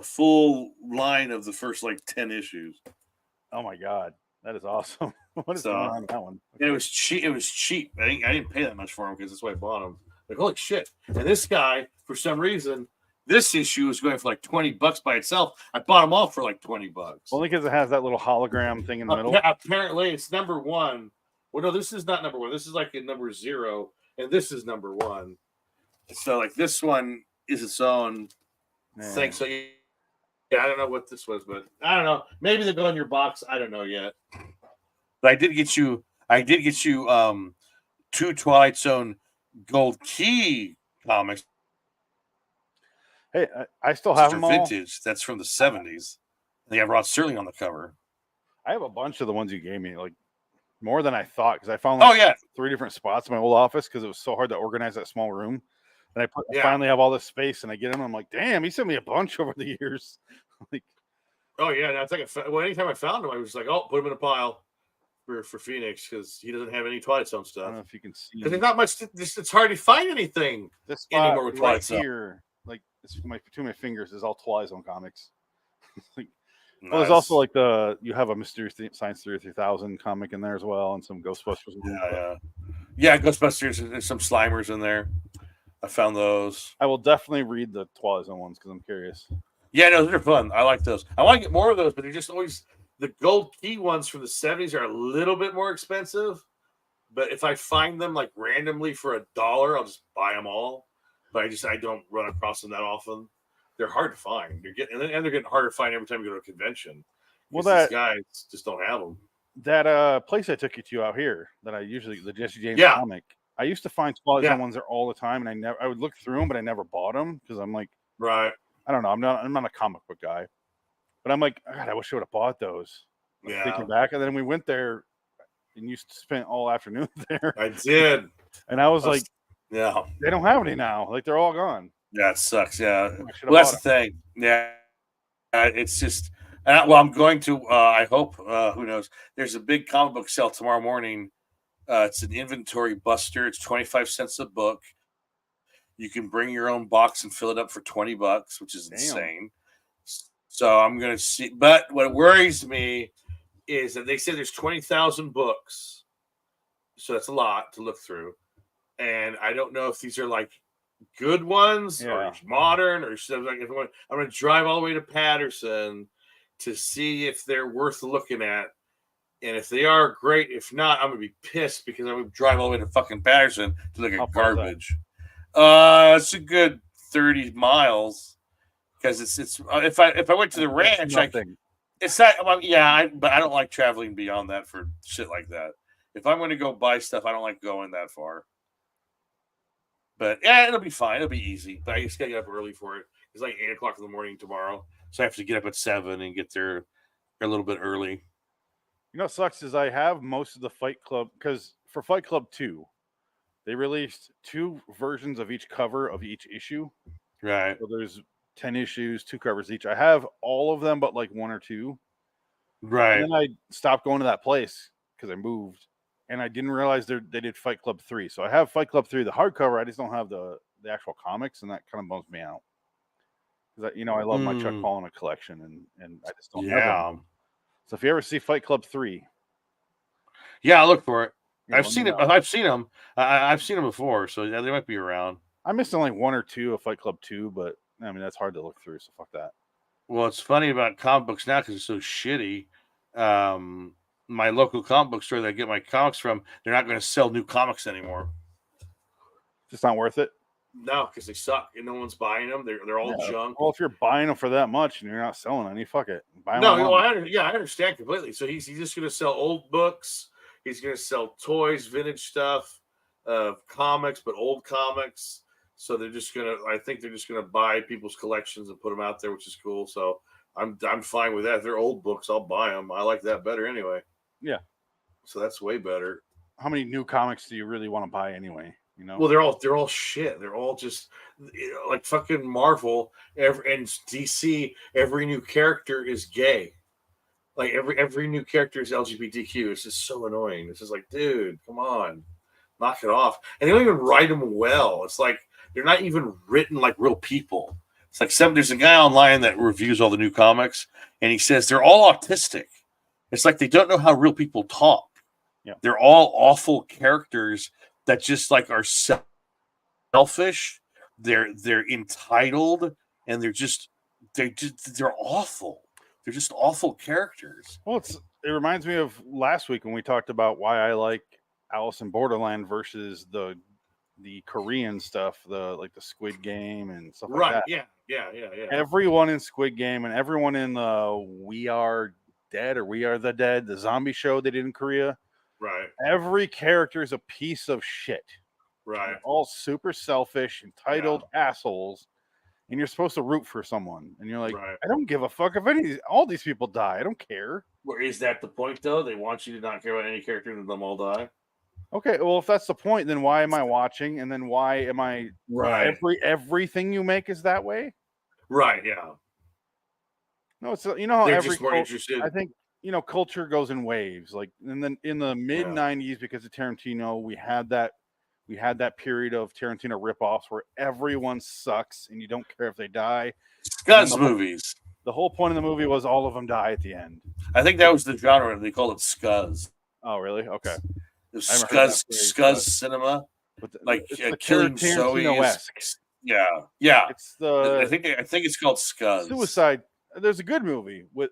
full line of the first like 10 issues. Oh my god, that is awesome! What is going on with that one? Okay. It was cheap. It was cheap. I didn't pay that much for them because that's why I bought them. Like holy shit! And this guy, for some reason, this issue was going for like $20 by itself. I bought them all for like $20. Only because it has that little hologram thing in the middle. Apparently, it's number 1. Well, no, this is not number 1. This is like a number 0, and this is number 1. So, like, this one is its own thing. So, yeah, I don't know what this was, but I don't know. Maybe they'll go in your box. I don't know yet. But I did get you 2 Twilight Zone Gold Key comics. Hey, I still have them all. Vintage. That's from the 70s. They have Rod Serling on the cover. I have a bunch of the ones you gave me, like more than I thought, because I found 3 different spots in my old office because it was so hard to organize that small room. And I finally have all this space, and I get them. I'm like, damn, he sent me a bunch over the years. Like, oh yeah, that's like anytime I found him, I was like, oh, put him in a pile for Phoenix because he doesn't have any Twilight Zone stuff. I don't know if you can see. Because there's not much. It's hard to find anything this spot anymore with Twilight right Zone. here, like it's between my fingers, is all Twilight Zone comics. Like, nice. well, there's also like you have a Mysterious Science Theory 3000 comic in there as well, and some Ghostbusters. Yeah, Ghostbusters. There's some Slimers in there. I found those. I will definitely read the Twilight Zone ones because I'm curious. Yeah, no, they're fun. I like those. I want to get more of those, but they're just always the gold key ones from the 70s are a little bit more expensive. But if I find them like randomly for $1, I'll just buy them all. But I don't run across them that often. They're hard to find. They're getting harder to find every time you go to a convention. Well, These guys just don't have them. That place I took you to out here that I usually the Jesse James Yeah. comic. I used to find Twilight Zone Yeah. ones there all the time, and I would look through them, but I never bought them because I'm like, Right. I don't know, I'm not a comic book guy, but I'm like, God, I wish I would have bought those. Yeah. Thinking back, and then we went there, and you spent all afternoon there, I did. and I was like, Yeah. they don't have any now, like they're all gone. Yeah, it sucks. Yeah. I should've Well, that's bought the thing. Yeah. It's just, well, I'm going to, I hope, who knows, there's a big comic book sale tomorrow morning. It's an inventory buster. It's 25 cents a book. You can bring your own box and fill it up for $20, which is insane. So I'm going to see. But what worries me is that they say there's 20,000 books. So that's a lot to look through. And I don't know if these are like good ones or modern or something. Like I'm going to drive all the way to Patterson to see if they're worth looking at. And if they are, great. If not, I'm going to be pissed because I'm going to drive all the way to fucking Patterson to look at garbage. It's a good 30 miles because it's if I went to the ranch, it's not. Well, yeah, but I don't like traveling beyond that for shit like that. If I'm going to go buy stuff, I don't like going that far. But yeah, it'll be fine. It'll be easy. But I just gotta get up early for it. It's like 8:00 in the morning tomorrow, so I have to get up at 7 and get there a little bit early. You know what sucks is I have most of the Fight Club because for Fight Club 2, they released 2 versions of each cover of each issue. Right. So there's 10 issues, 2 covers each. I have all of them but like 1 or 2. Right. And then I stopped going to that place because I moved. And I didn't realize they did Fight Club 3. So I have Fight Club 3, the hardcover. I just don't have the actual comics, and that kind of bums me out. Because I love my Chuck Palahniuk collection, and I just don't have them. So if you ever see Fight Club 3, yeah, I'll look for it. Yeah, I've seen it. I've seen them. I've seen them before, so yeah, they might be around. I'm missing like 1 or 2 of Fight Club 2, but I mean that's hard to look through. So fuck that. Well, it's funny about comic books now because it's so shitty. My local comic book store that I get my comics from, they're not going to sell new comics anymore. Just not worth it. No, because they suck and no one's buying them. They're all junk. Well, if you're buying them for that much and you're not selling any, fuck it. Buy No, them well, I understand completely. So he's just going to sell old books. He's going to sell toys, vintage stuff, comics, but old comics. So they're just going to. I think they're just going to buy people's collections and put them out there, which is cool. So I'm fine with that. If they're old books, I'll buy them. I like that better anyway. Yeah. So that's way better. How many new comics do you really want to buy anyway? Well, they're all shit. They're all just like fucking Marvel and DC. Every new character is gay. Like every new character is LGBTQ. It's just so annoying. It's just like, dude, come on, knock it off. And they don't even write them well. It's like they're not even written like real people. It's like there's a guy online that reviews all the new comics, and he says they're all autistic. It's like they don't know how real people talk. Yeah. They're all awful characters that just like are selfish. They're entitled, and they're awful. They're just awful characters. Well, it reminds me of last week when we talked about why I like Alice in Borderland versus the Korean stuff, the Squid Game and stuff like that. Yeah. Everyone in Squid Game and everyone in We Are Dead or We Are the Dead, the zombie show they did in Korea. Right. Every character is a piece of shit. Right. They're all super selfish, entitled assholes, and you're supposed to root for someone. And you're like, I don't give a fuck if all these people die. I don't care. Well, is that the point though? They want you to not care about any character and them all die. Okay, well, if that's the point, then why am I watching? And then why am I everything you make is that way? Right. Yeah. No, it's how they're every just more interested. I think culture goes in waves. Like, and then in the mid '90s, because of Tarantino, we had that period of Tarantino ripoffs where everyone sucks and you don't care if they die. Scuzz movies. The whole point of the movie was all of them die at the end. I think that was the genre. They called it Scuzz. Oh, really? Okay. Scuzz cinema, like killing Zoe. Yeah. It's the. I think it's called Scuzz. Suicide. There's a good movie with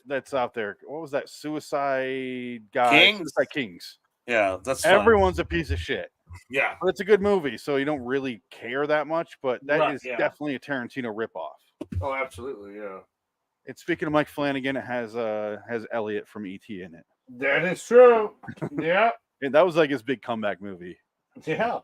that's out there. What was that? Suicide Guy. Kings? Suicide Kings. Yeah, that's fun. Everyone's a piece of shit. Yeah. But it's a good movie, so you don't really care that much. But that Right, is yeah. definitely a Tarantino ripoff. Oh, absolutely. Yeah. And speaking of Mike Flanagan, it has Elliot from E.T. in it. That is true. Yeah. And that was like his big comeback movie. Yeah.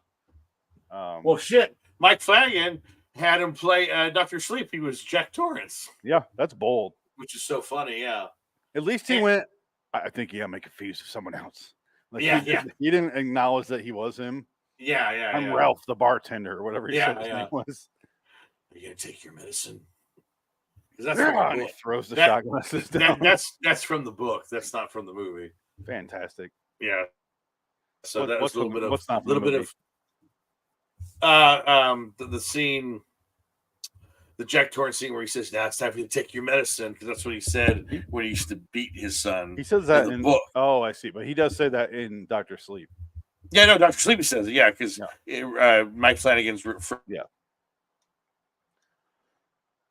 Well, shit. Mike Flanagan had him play Dr. Sleep. He was Jack Torrance, yeah, that's bold. which is so funny. Yeah. At least he Yeah. went. I think I'm confused with someone else. Like, Yeah, he, yeah. he didn't acknowledge that he was him. Yeah. Yeah. I'm yeah. Ralph, the bartender, or whatever he Yeah, said his yeah. name was. Are you going to take your medicine? 'Cause that's Yeah, from the and he book. throws the That- shot glasses down. That's from the book. That's not from the movie. Fantastic. Yeah. So What- that was what's a little the- bit of what's not from the little bit of the scene, the Jack Torrance scene where he says, "Now it's time for you to take your medicine," because that's what he said when he used to beat his son. He says that the in book. Oh, I see. But he does say that in Dr. Sleep. Yeah, no, Dr. Sleepy says it. Yeah, because Yeah. Mike Flanagan's referring Yeah.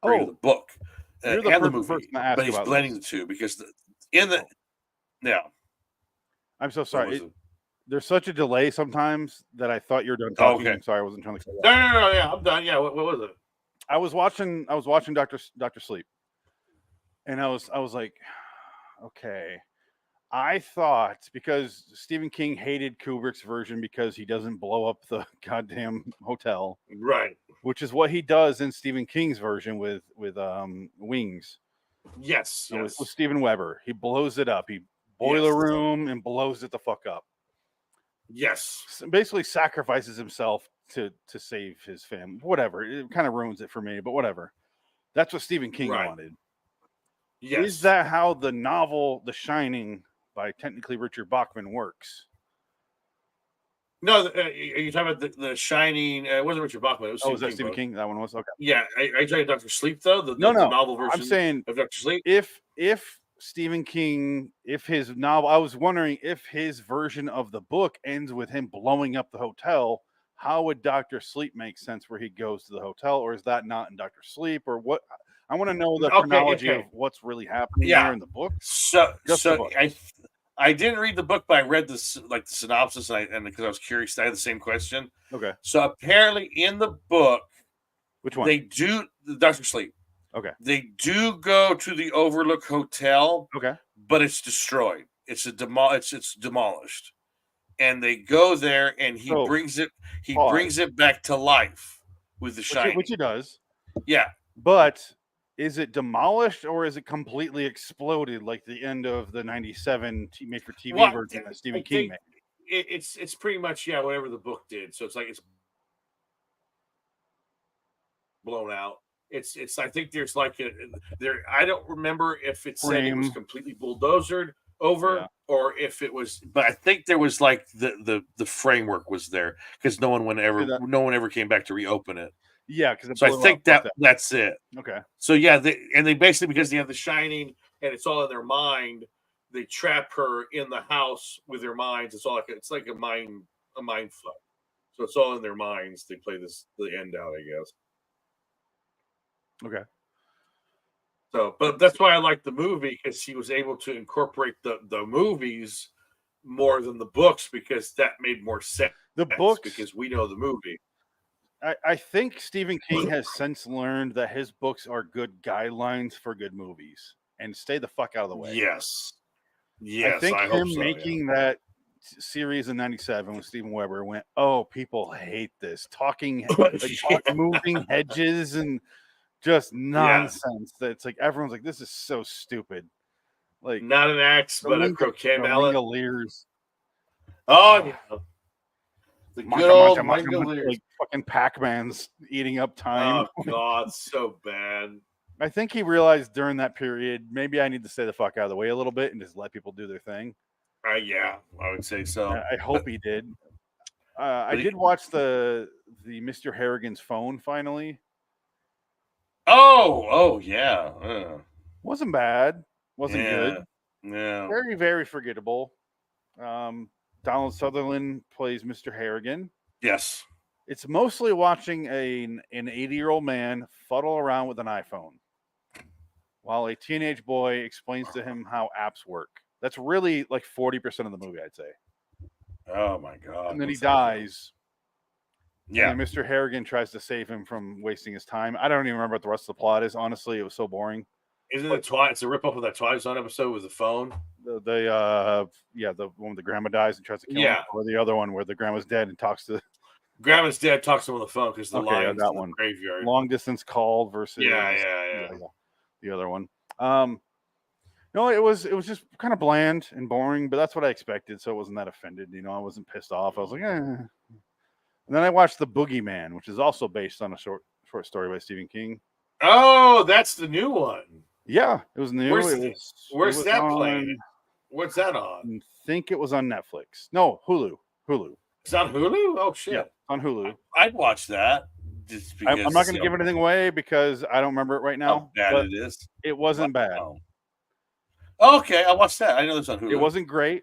to Oh, the book you're the and the perfect movie, person to ask but he's about blending this. the two because yeah. I'm so What sorry. was it? There's such a delay sometimes that I thought you were done Oh, talking. okay. I'm sorry, I wasn't trying to cut you off. No, yeah, I'm done. Yeah, what was it? I was watching Dr. Sleep. And I was like, okay. I thought because Stephen King hated Kubrick's version because he doesn't blow up the goddamn hotel, Right. which is what he does in Stephen King's version with Wings. Yes. So Yes. with Steven Weber. He blows it up. He boiler room and blows it the fuck up. Yes. Basically sacrifices himself to save his family. Whatever. It kind of ruins it for me, but whatever. That's what Stephen King Right. wanted. Yes. Is that how the novel The Shining by technically Richard Bachman works? No, are you talking about the Shining? It wasn't Richard Bachman. It was Was that King Stephen book. King? That one was okay. Yeah, are you talking Dr. Sleep though? The No. novel version. I'm saying of Dr. Sleep. if Stephen King, if his novel, I was wondering if his version of the book ends with him blowing up the hotel, how would Dr. Sleep make sense where he goes to the hotel, or is that not in Dr. Sleep, or what? I want to know the chronology of what's really happening here in the book. So Just the book. I didn't read the book, but I read the synopsis, and because I was curious, I had the same question. Okay. So apparently, in the book, which one? They do Dr. Sleep. Okay. They do go to the Overlook Hotel. Okay. But it's destroyed. It's demolished, and they go there, and he brings it. He brings it back to life with the Shining, which he does. Yeah, but is it demolished or is it completely exploded like the end of the '97 made for TV version that Stephen King made? It's pretty much whatever the book did. So it's like it's blown out. It's I think there's like there. I don't remember if it said it was completely bulldozered over or if it was, but I think there was like the framework was there because no one ever came back to reopen it. Yeah, because so I think that's it. Okay. So yeah, they basically, because they have The Shining and it's all in their mind, they trap her in the house with their minds. It's all like a mind fuck. So it's all in their minds. They play the end out, I guess. Okay. So, but that's why I like the movie, because he was able to incorporate the movies more than the books, because that made more sense. The books, because we know the movie. I think Stephen King has since learned that his books are good guidelines for good movies, and stay the fuck out of the way. Yes. I think him making that series in '97 with Steven Weber went, oh, people hate this talking, moving hedges and just nonsense. That's like everyone's like, this is so stupid. Like not an axe, but a croquet mallet. Oh yeah. The good old Mangoliers. Like fucking Pac-Man's eating up time. Oh God, so bad. I think he realized during that period, maybe I need to stay the fuck out of the way a little bit and just let people do their thing. Yeah, I would say so. I hope he did. I did watch the Mr. Harrigan's Phone finally. Oh yeah. Wasn't bad. Wasn't good. Yeah. Very, very forgettable. Donald Sutherland plays Mr. Harrigan. Yes. It's mostly watching an 80-year-old man fuddle around with an iPhone while a teenage boy explains to him how apps work. That's really like 40% of the movie, I'd say. Oh my god! and then he What's that about? dies. Yeah, And then Mr. Harrigan tries to save him from wasting his time. I don't even remember what the rest of the plot is. Honestly, it was so boring. isn't it Twilight? It's a ripoff of that Twilight Zone episode with the phone. The one where the grandma dies and tries to kill him, Yeah. or the other one where the grandma's dead and talks to Grandma's dad talks to him on the phone because the Okay, yeah, lines that in the one. graveyard. long distance call versus Yeah. the other one. No, it was just kind of bland and boring, but that's what I expected, so it wasn't that offended. I wasn't pissed off. I was like, eh. And then I watched The Boogeyman, which is also based on a short story by Stephen King. Oh, that's the new one. Yeah, it was new. Where's that playing? What's that on? I think it was on Netflix. No, Hulu. It's on Hulu. Oh shit! Yeah, on Hulu. I'd watch that. Just because, I'm not going to give anything away because I don't remember it right now. How bad but it is. It wasn't bad. Oh, okay, I'll watch that. I know it's on Hulu. It wasn't great.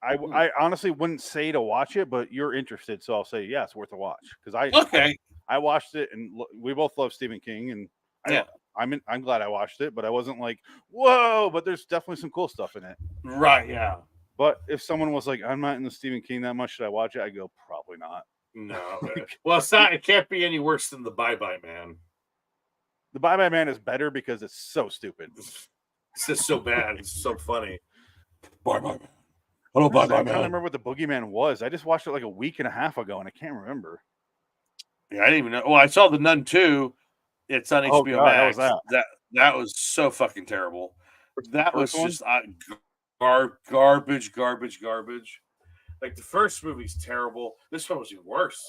I honestly wouldn't say to watch it, but you're interested, so I'll say yeah, it's worth a watch because I watched it and we both love Stephen King and I'm glad I watched it, but I wasn't like whoa, but there's definitely some cool stuff in it. Right? Yeah. But if someone was like, I'm not into Stephen King that much, should I watch it? I go probably not. No. Well, it's not. It can't be any worse than the Bye Bye Man. The Bye Bye Man is better because it's so stupid. It's just so bad. It's so funny. Bye Bye Man. Hello, Bye Bye Man. I can't remember what the Boogeyman was. I just watched it like a week and a half ago, and I can't remember. Yeah, I didn't even know. Well, I saw The Nun 2. It's on HBO Max. How was that? That was so fucking terrible. That was one? just garbage. Like the first movie's terrible. This one was even worse.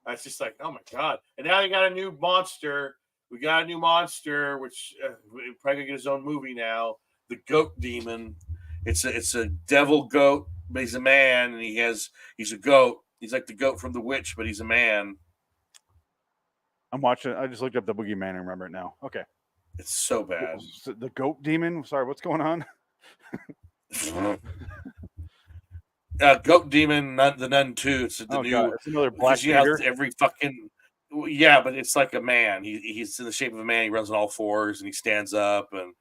It's just like, oh my god! And now you got a new monster. We got a new monster, which probably gonna get his own movie now. The Goat Demon. It's a devil goat, but he's a man, and he's a goat. He's like the goat from The Witch, but he's a man. I'm watching. I just looked up the Boogeyman and remember it now. Okay, it's so bad. The Goat Demon. Sorry, what's going on? Goat Demon, the Nun 2. It's the new. God, it's another Black Peter. Every fucking but it's like a man. He's in the shape of a man. He runs on all fours and he stands up, and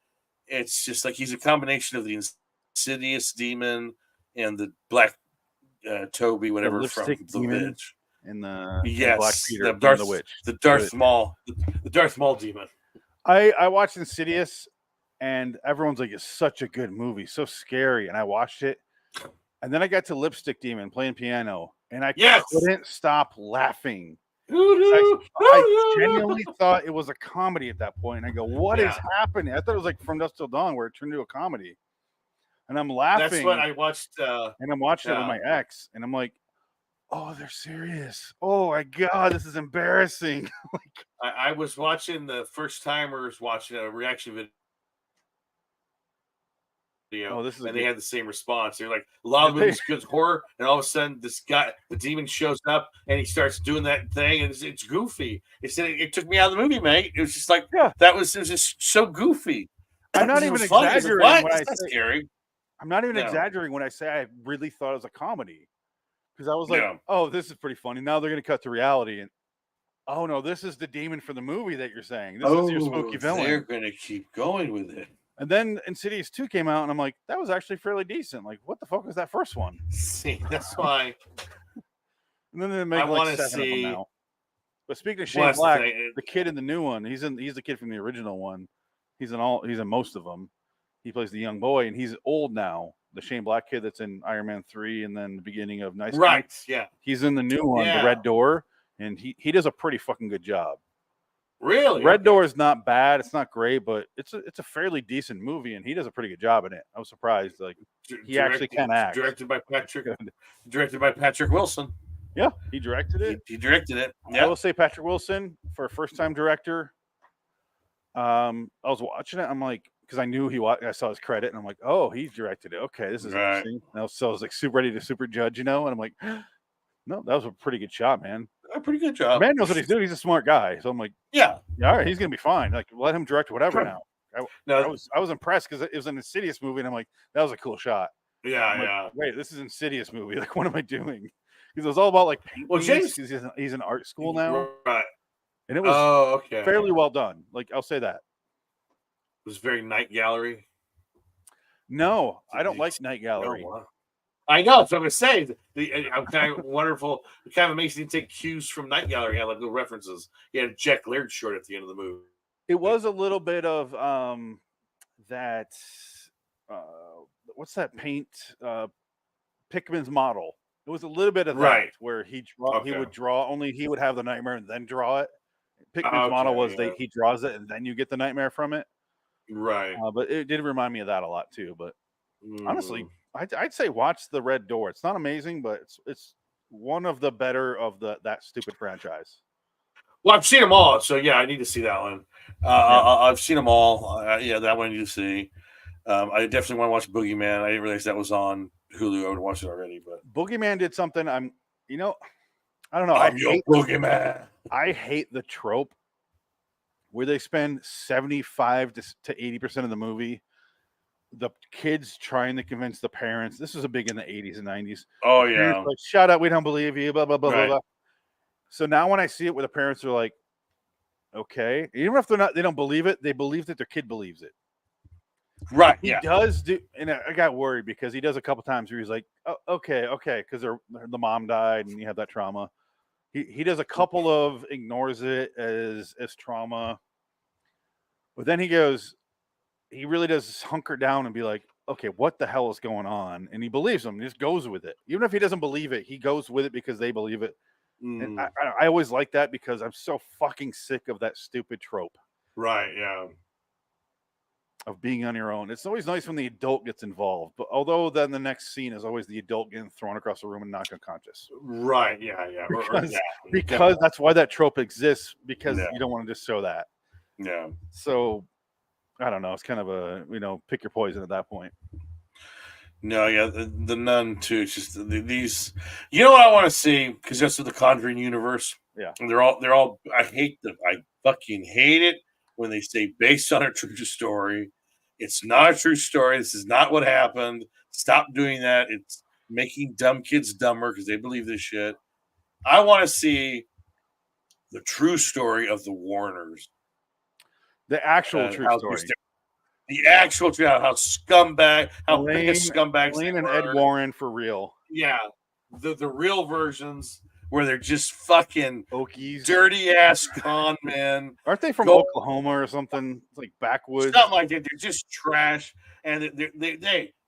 it's just like he's a combination of the Insidious demon and the Black Toby, whatever from The Witch. And the Black Peter, the Darth, the Witch, the Darth Maul, the Darth Maul demon. I watched Insidious, and everyone's like, "It's such a good movie, so scary." And I watched it, and then I got to Lipstick Demon playing piano, and I couldn't stop laughing. I genuinely thought it was a comedy at that point. And I go, "What is happening?" I thought it was like From Dusk Till Dawn, where it turned into a comedy, and I'm laughing. That's what I watched. And I'm watching it with my ex, and I'm like, oh, they're serious. Oh my god, this is embarrassing. I was watching the first timers watching a reaction video. Oh, this is and they had the same response. They're like, a lot of movies good horror, and all of a sudden this guy, the demon, shows up and he starts doing that thing, and it's goofy. It took me out of the movie, mate. It was just like it was just so goofy. I'm not even exaggerating when I say scary. I'm not even exaggerating when I say I really thought it was a comedy. Because I was like, oh, this is pretty funny. Now they're going to cut to reality. And oh, no, this is the demon for the movie that you're saying. This is your spooky villain. They're going to keep going with it. And then Insidious 2 came out, and I'm like, that was actually fairly decent. Like, what the fuck was that first one? See, that's why. And then they make like 7 of them now. But speaking of Shane Black, the kid in the new one, he's the kid from the original one. He's in most of them. He plays the young boy, and he's old now. The Shane Black kid that's in Iron Man 3 and then the beginning of Nice Right, Guys. yeah. He's in the new one, the Red Door, and he does a pretty fucking good job. Really? Red Door is not bad. It's not great, but it's a fairly decent movie, and he does a pretty good job in it. I was surprised. Like he actually can act. Directed by Patrick Wilson. Yeah, he directed it. He directed it. Yeah. I will say Patrick Wilson, for a first-time director. I was watching it. I'm like, because I knew I saw his credit, and I'm like, oh, he directed it. Okay, this is interesting. And so I was like ready to super judge, and I'm like, no, that was a pretty good shot, man. A pretty good job. The man knows what he's doing. He's a smart guy. So I'm like, all right, he's gonna be fine. Like, let him direct whatever now. I was impressed because it was an Insidious movie, and I'm like, that was a cool shot. Yeah, like, wait, this is Insidious movie. Like, what am I doing? Because it was all about like paintings. Well, James, he's in art school now, right? And it was fairly well done. Like, I'll say that. It was very Night Gallery. No, I don't like Night Gallery. No, I know. That's what I'm going to say. I'm kind of wonderful. It kind of makes you take cues from Night Gallery. Had like little references. He had a Jack Laird short at the end of the movie. It was a little bit of that. Uh, what's that paint? Pickman's model. It was a little bit of that Right. where he Okay. would draw. Only he would have the nightmare and then draw it. Pickman's model was yeah. he draws it and then you get the nightmare from it. Right. But it did remind me of that a lot too. But honestly, Mm. I'd say watch The Red Door. It's not amazing, but it's one of the better of that stupid franchise. Well, I've seen them all, so yeah, I need to see that one. I've seen them all. Yeah, that one I need to see. I definitely want to watch Boogeyman. I didn't realize that was on Hulu. I would watch it already, but Boogeyman did something. I don't know. I'm your Boogeyman. I hate the trope where they spend 75 to 80% of the movie the kids trying to convince the parents. This was a big in the 80s and 90s. Oh The yeah, parents were like, shut up, we don't believe you, blah blah blah Right. blah blah. So now when I see it where the parents are like, okay, even if they don't believe it, they believe that their kid believes it. right. He Yeah, does do, and I got worried because he does a couple times where he's like, oh, okay, because the mom died and you have that trauma. He does a couple of ignores it as trauma, but then he really does hunker down and be like, okay, what the hell is going on? And he believes them, he just goes with it. Even if he doesn't believe it, he goes with it because they believe it. And I always like that because I'm so fucking sick of that stupid trope right. Yeah, of being on your own. It's always nice when the adult gets involved, but although then the next scene is always the adult getting thrown across the room and knocked unconscious. right. Yeah, yeah. Because that's why that trope exists, because Yeah. you don't want to just show that. Yeah. So I don't know. It's kind of a, pick your poison at that point. No, yeah, the Nun too. It's just these. You know what I want to see, because that's the Conjuring universe. Yeah. And they're all. I hate them. I fucking hate it when they say based on a true story. It's not a true story. This is not what happened. Stop doing that. It's making dumb kids dumber because they believe this shit. I want to see the true story of the Warners. The actual true how story. The actual truth, how scumbag, how big a Elaine scumbags they and were. Ed Warren for real. Yeah, the real versions where they're just fucking Okies. dirty ass con men. Aren't they from Go- Oklahoma or something? It's like backwoods. Something like that. They're just trash, and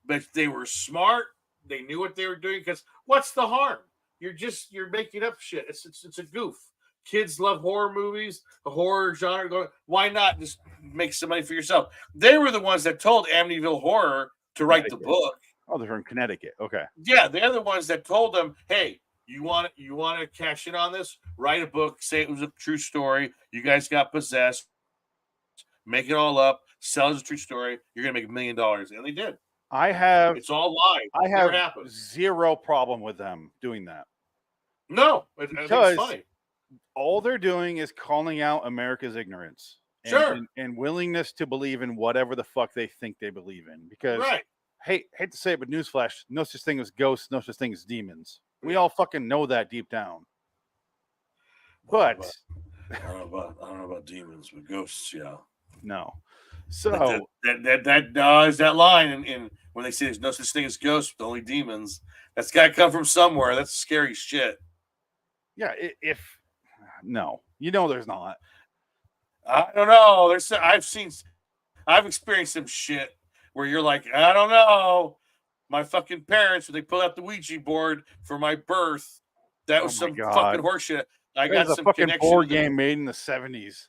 but they were smart. They knew what they were doing. Because what's the harm? You're making up shit. It's a goof. Kids love horror movies, the horror genre. Why not just make some money for yourself? They were the ones that told Amityville Horror to write the book. Oh, they're from Connecticut. Okay. Yeah, they're the ones that told them, "Hey, you want to cash in on this? Write a book. Say it was a true story. You guys got possessed. Make it all up. Sell it as a true story. You're gonna make $1 million." And they did. It's all live. I Never have happened. zero problem with them doing that. No, I think Because it's funny. all they're doing is calling out America's ignorance. Sure. And willingness to believe in whatever the fuck they think they believe in. Because Right. hate to say it, but newsflash, no such thing as ghosts, no such thing as demons. We all fucking know that deep down. But I don't know about demons, but ghosts, yeah. no. So Is that line in when they say there's no such thing as ghosts, but only demons. That's got to come from somewhere. That's scary shit. yeah, if no, there's not. I don't know. I've experienced some shit where you're like, I don't know. My fucking parents, when they pulled out the Ouija board for my birth, that was Oh my some God. fucking horseshit. I got There's a some fucking connection board to the- game made in the 70s.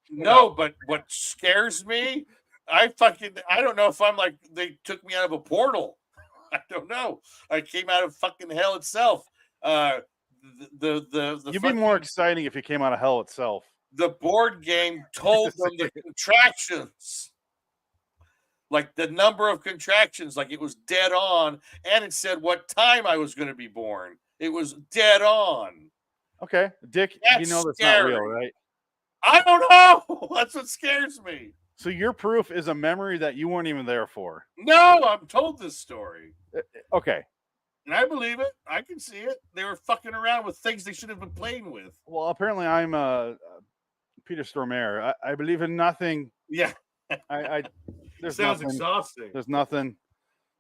No, but what scares me, I don't know if I'm like they took me out of a portal. I don't know. I came out of fucking hell itself. The You'd be more exciting if you came out of hell itself. the board game told them the contractions, like the number of contractions, like it was dead on, and it said what time I was going to be born. It was dead on. Okay, Dick, That's that's scary. not real, right? I don't know. That's what scares me. So your proof is a memory that you weren't even there for. No, I'm told this story. Okay. And I believe it. I can see it. They were fucking around with things they should have been playing with. Well, apparently I'm Peter Stormare. I believe in nothing. Yeah. There's Sounds nothing. exhausting. There's nothing.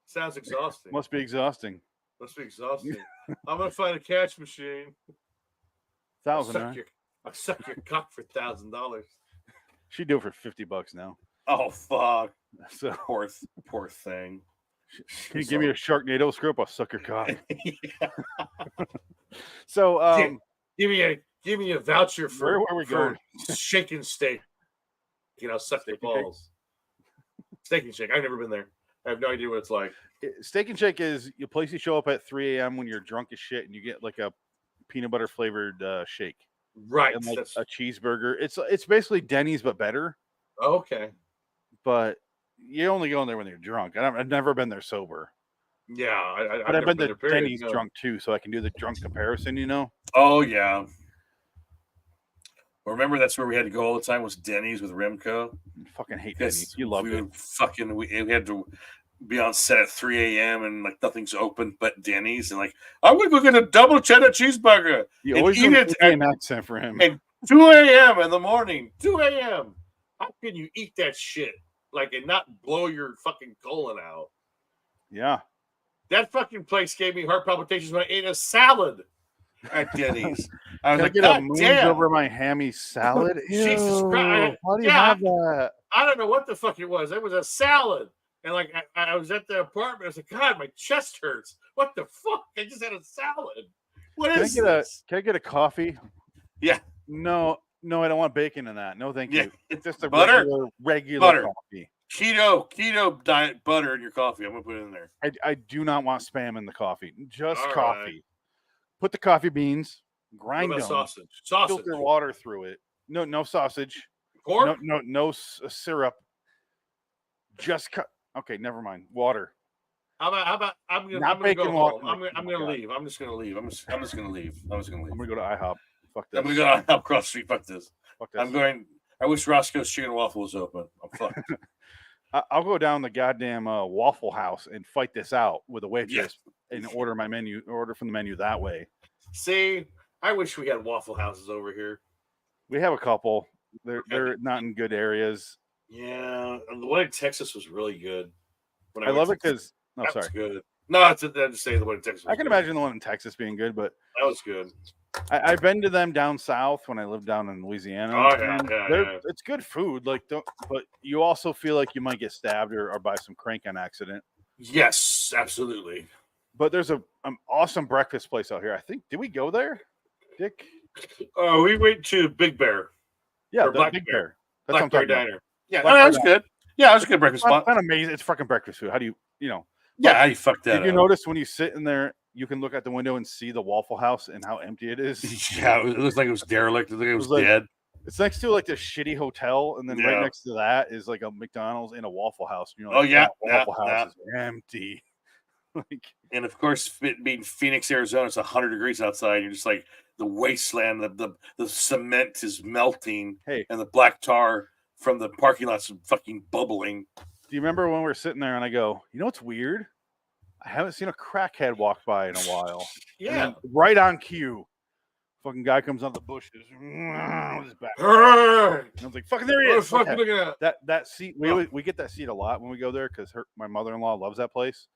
Sounds exhausting. Must be exhausting. Must be exhausting. I'm gonna find a cash machine. I'll $1,000. suck your cock for $1,000. She'd do it for $50 now. Oh fuck! So Poor thing. can you give me a Sharknado script? I'll suck your cock. Yeah. So Give me a voucher where for were we going? Shake and Steak. Suck their Steak and Shake? balls. Steak and Shake. I've never been there. I have no idea what it's like. Steak and Shake is a place you show up at 3 a.m. when you're drunk as shit, and you get like a peanut butter flavored shake, Right. and like That's a cheeseburger. It's basically Denny's but better. okay. But you only go in there when you're drunk. I've never been there sober, Yeah, but I've been to there, period, Denny's no. drunk too, so I can do the drunk comparison. You know, Oh yeah. Remember that's where we had to go all the time was Denny's with Remco. I fucking hate Because Denny's. You love we it. would we had to be on set at 3 a.m. and like nothing's open but Denny's and like I'm gonna go get a double cheddar cheeseburger. You and always eat do it an accent for him. at 2 a.m. in the morning. 2 a.m. How can you eat that shit like and not blow your fucking colon out? Yeah, That fucking place gave me heart palpitations when I ate a salad at Denny's. I was can I like, get a God moons damn. over my hammy salad? Jesus Christ. Why do you Yeah. have that? I don't know what the fuck it was. It was a salad. And like I was at the apartment. I was like, God, my chest hurts. What the fuck? I just had a salad. What Can I is get this? Can I get a coffee? Yeah. No, I don't want bacon in that. No, thank Yeah. you. It's just a Butter? regular Butter. coffee. Keto diet butter in your coffee. I'm gonna put it in there. I do not want spam in the coffee. Just All coffee. right. Put the coffee beans, What grind about them, sausage? Sausage. filter water through it. No sausage. Pork? No syrup. Just okay, never mind. Water. How about I'm gonna Not go bacon home. water. I'm Oh my gonna God. leave. I'm just gonna leave. I'm just gonna leave. I'm just gonna leave. I'm gonna go to IHOP. Fuck this. I'm gonna go across the street. Fuck this. Fuck this. I'm going. I wish Roscoe's Chicken and Waffle was open. I'm fucked. I'll go down the goddamn Waffle House and fight this out with a waitress and order from the menu that way. See, I wish we had Waffle Houses over here. We have a couple. They're not in good areas. Yeah, and the one in Texas was really good. When I love it went to- because that was sorry. good. No, I'm just saying the one in Texas. Was I can good. imagine the one in Texas being good, but That was good. I've been to them down south when I lived down in Louisiana. Oh, yeah, and yeah, they're- yeah. It's good food, but you also feel like you might get stabbed or buy some crank on accident. Yes, absolutely. But there's an awesome breakfast place out here. I think did we go there, Dick? Oh, we went to Big Bear, Yeah, Or the Black Big Bear. Bear. That's what I'm Black Bear talking about. Diner. Yeah, Black that Bear was good. Yeah, it was a good breakfast It's spot. not amazing. It's fucking breakfast food. How do you know? Yeah, how you fucked that Did you up? notice when you sit in there, you can look out the window and see the Waffle House and how empty it is? Yeah, it looks like it was derelict. It looked like it was like- dead. It's next to like this shitty hotel, and then right Yeah. next to that is like a McDonald's and a Waffle House. You know, Oh, yeah, that Waffle yeah, House is empty. Like, And of course, it being Phoenix, Arizona, it's 100 degrees outside. You're just like the wasteland. The cement is melting, hey, and the black tar from the parking lots is fucking bubbling. do you remember when we were sitting there and I go, you know what's weird? I haven't seen a crackhead walk by in a while. And Yeah. then right on cue, fucking guy comes out of the bushes with his back. What And I was like, fucking there he the is. fuck Okay. you looking at? That seat, we get that seat a lot when we go there because my mother-in-law loves that place.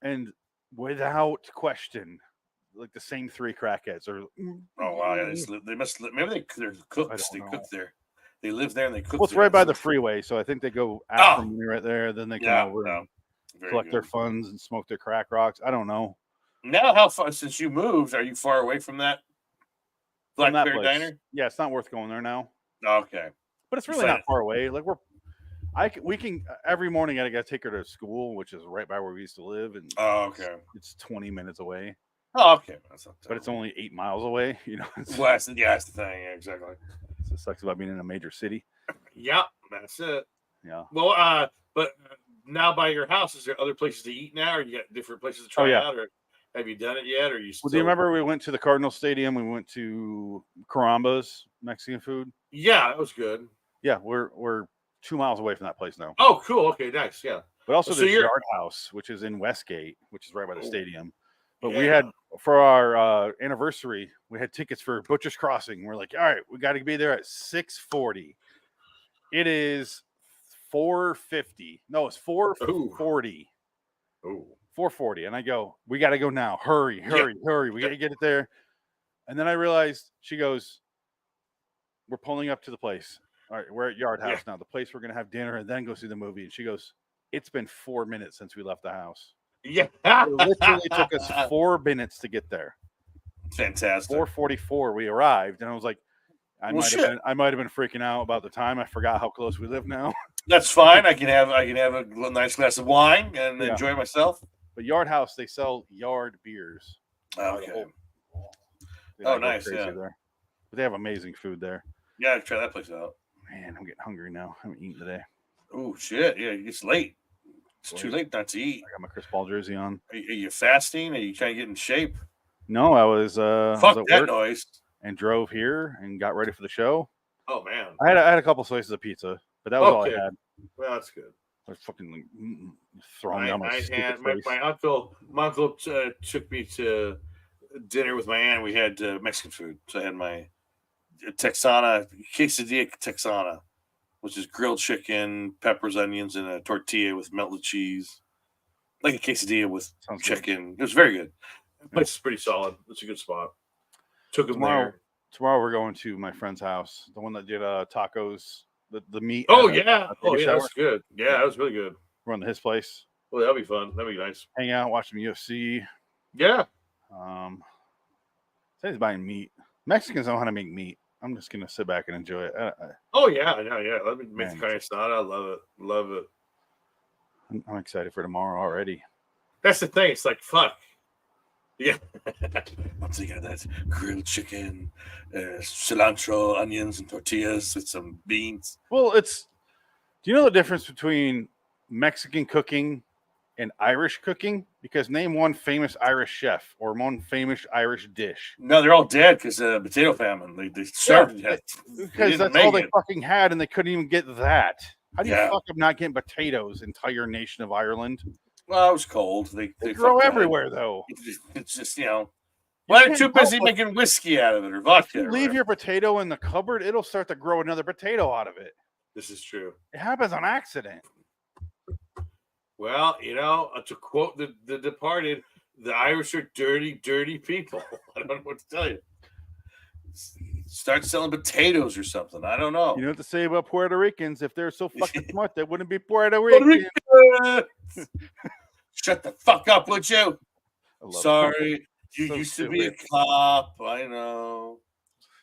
And without question, like the same three crackheads are. Oh wow, yeah, they must maybe they're cooks. don't They know. cook there. They live there and they cook. Well, it's there. right by the freeway, so I think they go after me right there. Then they come Yeah, over no, and very collect their good. funds and smoke their crack rocks. I don't know. Now, how far since you moved? Are you far away from that Black From that Bear place. Diner? Yeah, it's not worth going there now, Okay. but it's really Fine. not far away. Like we can every morning. I gotta take her to school, which is right by where we used to live, and Oh, okay. it's 20 minutes away. Oh, okay. That's not But it's only 8 miles away. You know, it's, well, that's the thing. Yeah, exactly. it sucks about being in a major city. Yep, that's it. Yeah. Well, but now by your house, is there other places to eat now, or you got different places to try yeah. out, or have you done it yet, or you still? Well, do you remember we went to the Cardinal Stadium? We went to Carambas Mexican food. Yeah, that was good. Yeah, we're 2 miles away from that place now. Oh, cool. Okay, nice. Yeah. But also So there's you're- Yard House, which is in Westgate, which is right by the Oh, stadium. But we yeah. had for our anniversary, we had tickets for Butcher's Crossing. We're like, all right, we got to be there at 6:40. It is 4:50. No, it's 4:40. Oh, 4:40, and I go, we got to go now. Hurry. We got to get it there. And then I realized, she goes, we're pulling up to the place. All right, we're at Yard House now, the place we're going to have dinner and then go see the movie. And she goes, it's been 4 minutes since we left the house. Yeah. It literally took us 4 minutes to get there. Fantastic. 4:44, we arrived, and I was like, I Well, might have been freaking out about the time. I forgot how close we live now. That's fine. I can have a nice glass of wine and enjoy myself. But Yard House, they sell yard beers. Okay. They Oh, go nice. crazy Yeah. there. But they have amazing food there. Yeah, try that place out. Man, I'm getting hungry now. I haven't eaten today. Oh shit! Yeah, it's late. It's too late not to eat. I got my Chris Paul jersey on. Are you fasting? Are you trying to get in shape? No, I was Fuck at that work noise. and drove here and got ready for the show. Oh man. I had a couple slices of pizza, but that was all I Okay. had. Well, that's good. I was fucking like, throwing down my stupid my face. uncle took me to dinner with my aunt. We had Mexican food, so I had my Texana quesadilla Texana, which is grilled chicken, peppers, onions, and a tortilla with melted cheese, like a quesadilla with Sounds good. chicken. It was very good. The place is pretty solid. It's a good spot. Took him there. Tomorrow we're going to my friend's house, the one that did tacos, the meat. Oh at yeah, Baby Shower. that's good. Yeah, that was really good. Run to his place, Well, that'll be fun. That'll be nice. hang out, watch some UFC. Yeah. Says he's buying meat. Mexicans know how to make meat. I'm just gonna sit back and enjoy it. Oh yeah. Let me make Man. the carne asada. I love it. Love it. I'm excited for tomorrow already. That's the thing. It's like fuck. Yeah. I'm thinking of that grilled chicken, cilantro, onions, and tortillas with some beans. Well, do you know the difference between Mexican cooking and Irish cooking? Because name one famous Irish chef or one famous Irish dish. No, they're all dead because potato famine. They starved to death. They Because didn't that's all make they it. fucking had, and they couldn't even get that. How do you Yeah. fuck up not getting potatoes, entire nation of Ireland? Well, it was cold. They fucked grow that. everywhere, though. It's just well, they're can't too busy help it. making whiskey out of it or vodka. You or leave whatever. your potato in the cupboard, it'll start to grow another potato out of it. This is true. It happens on accident. Well, to quote the Departed, the Irish are dirty, dirty people. I don't know what to tell you. Start selling potatoes or something. I don't know. You know what to say about Puerto Ricans? If they're so fucking smart, they wouldn't be Puerto Rican. Shut the fuck up, would you? I love it. Sorry, you So used to be a stupid. cop. I know.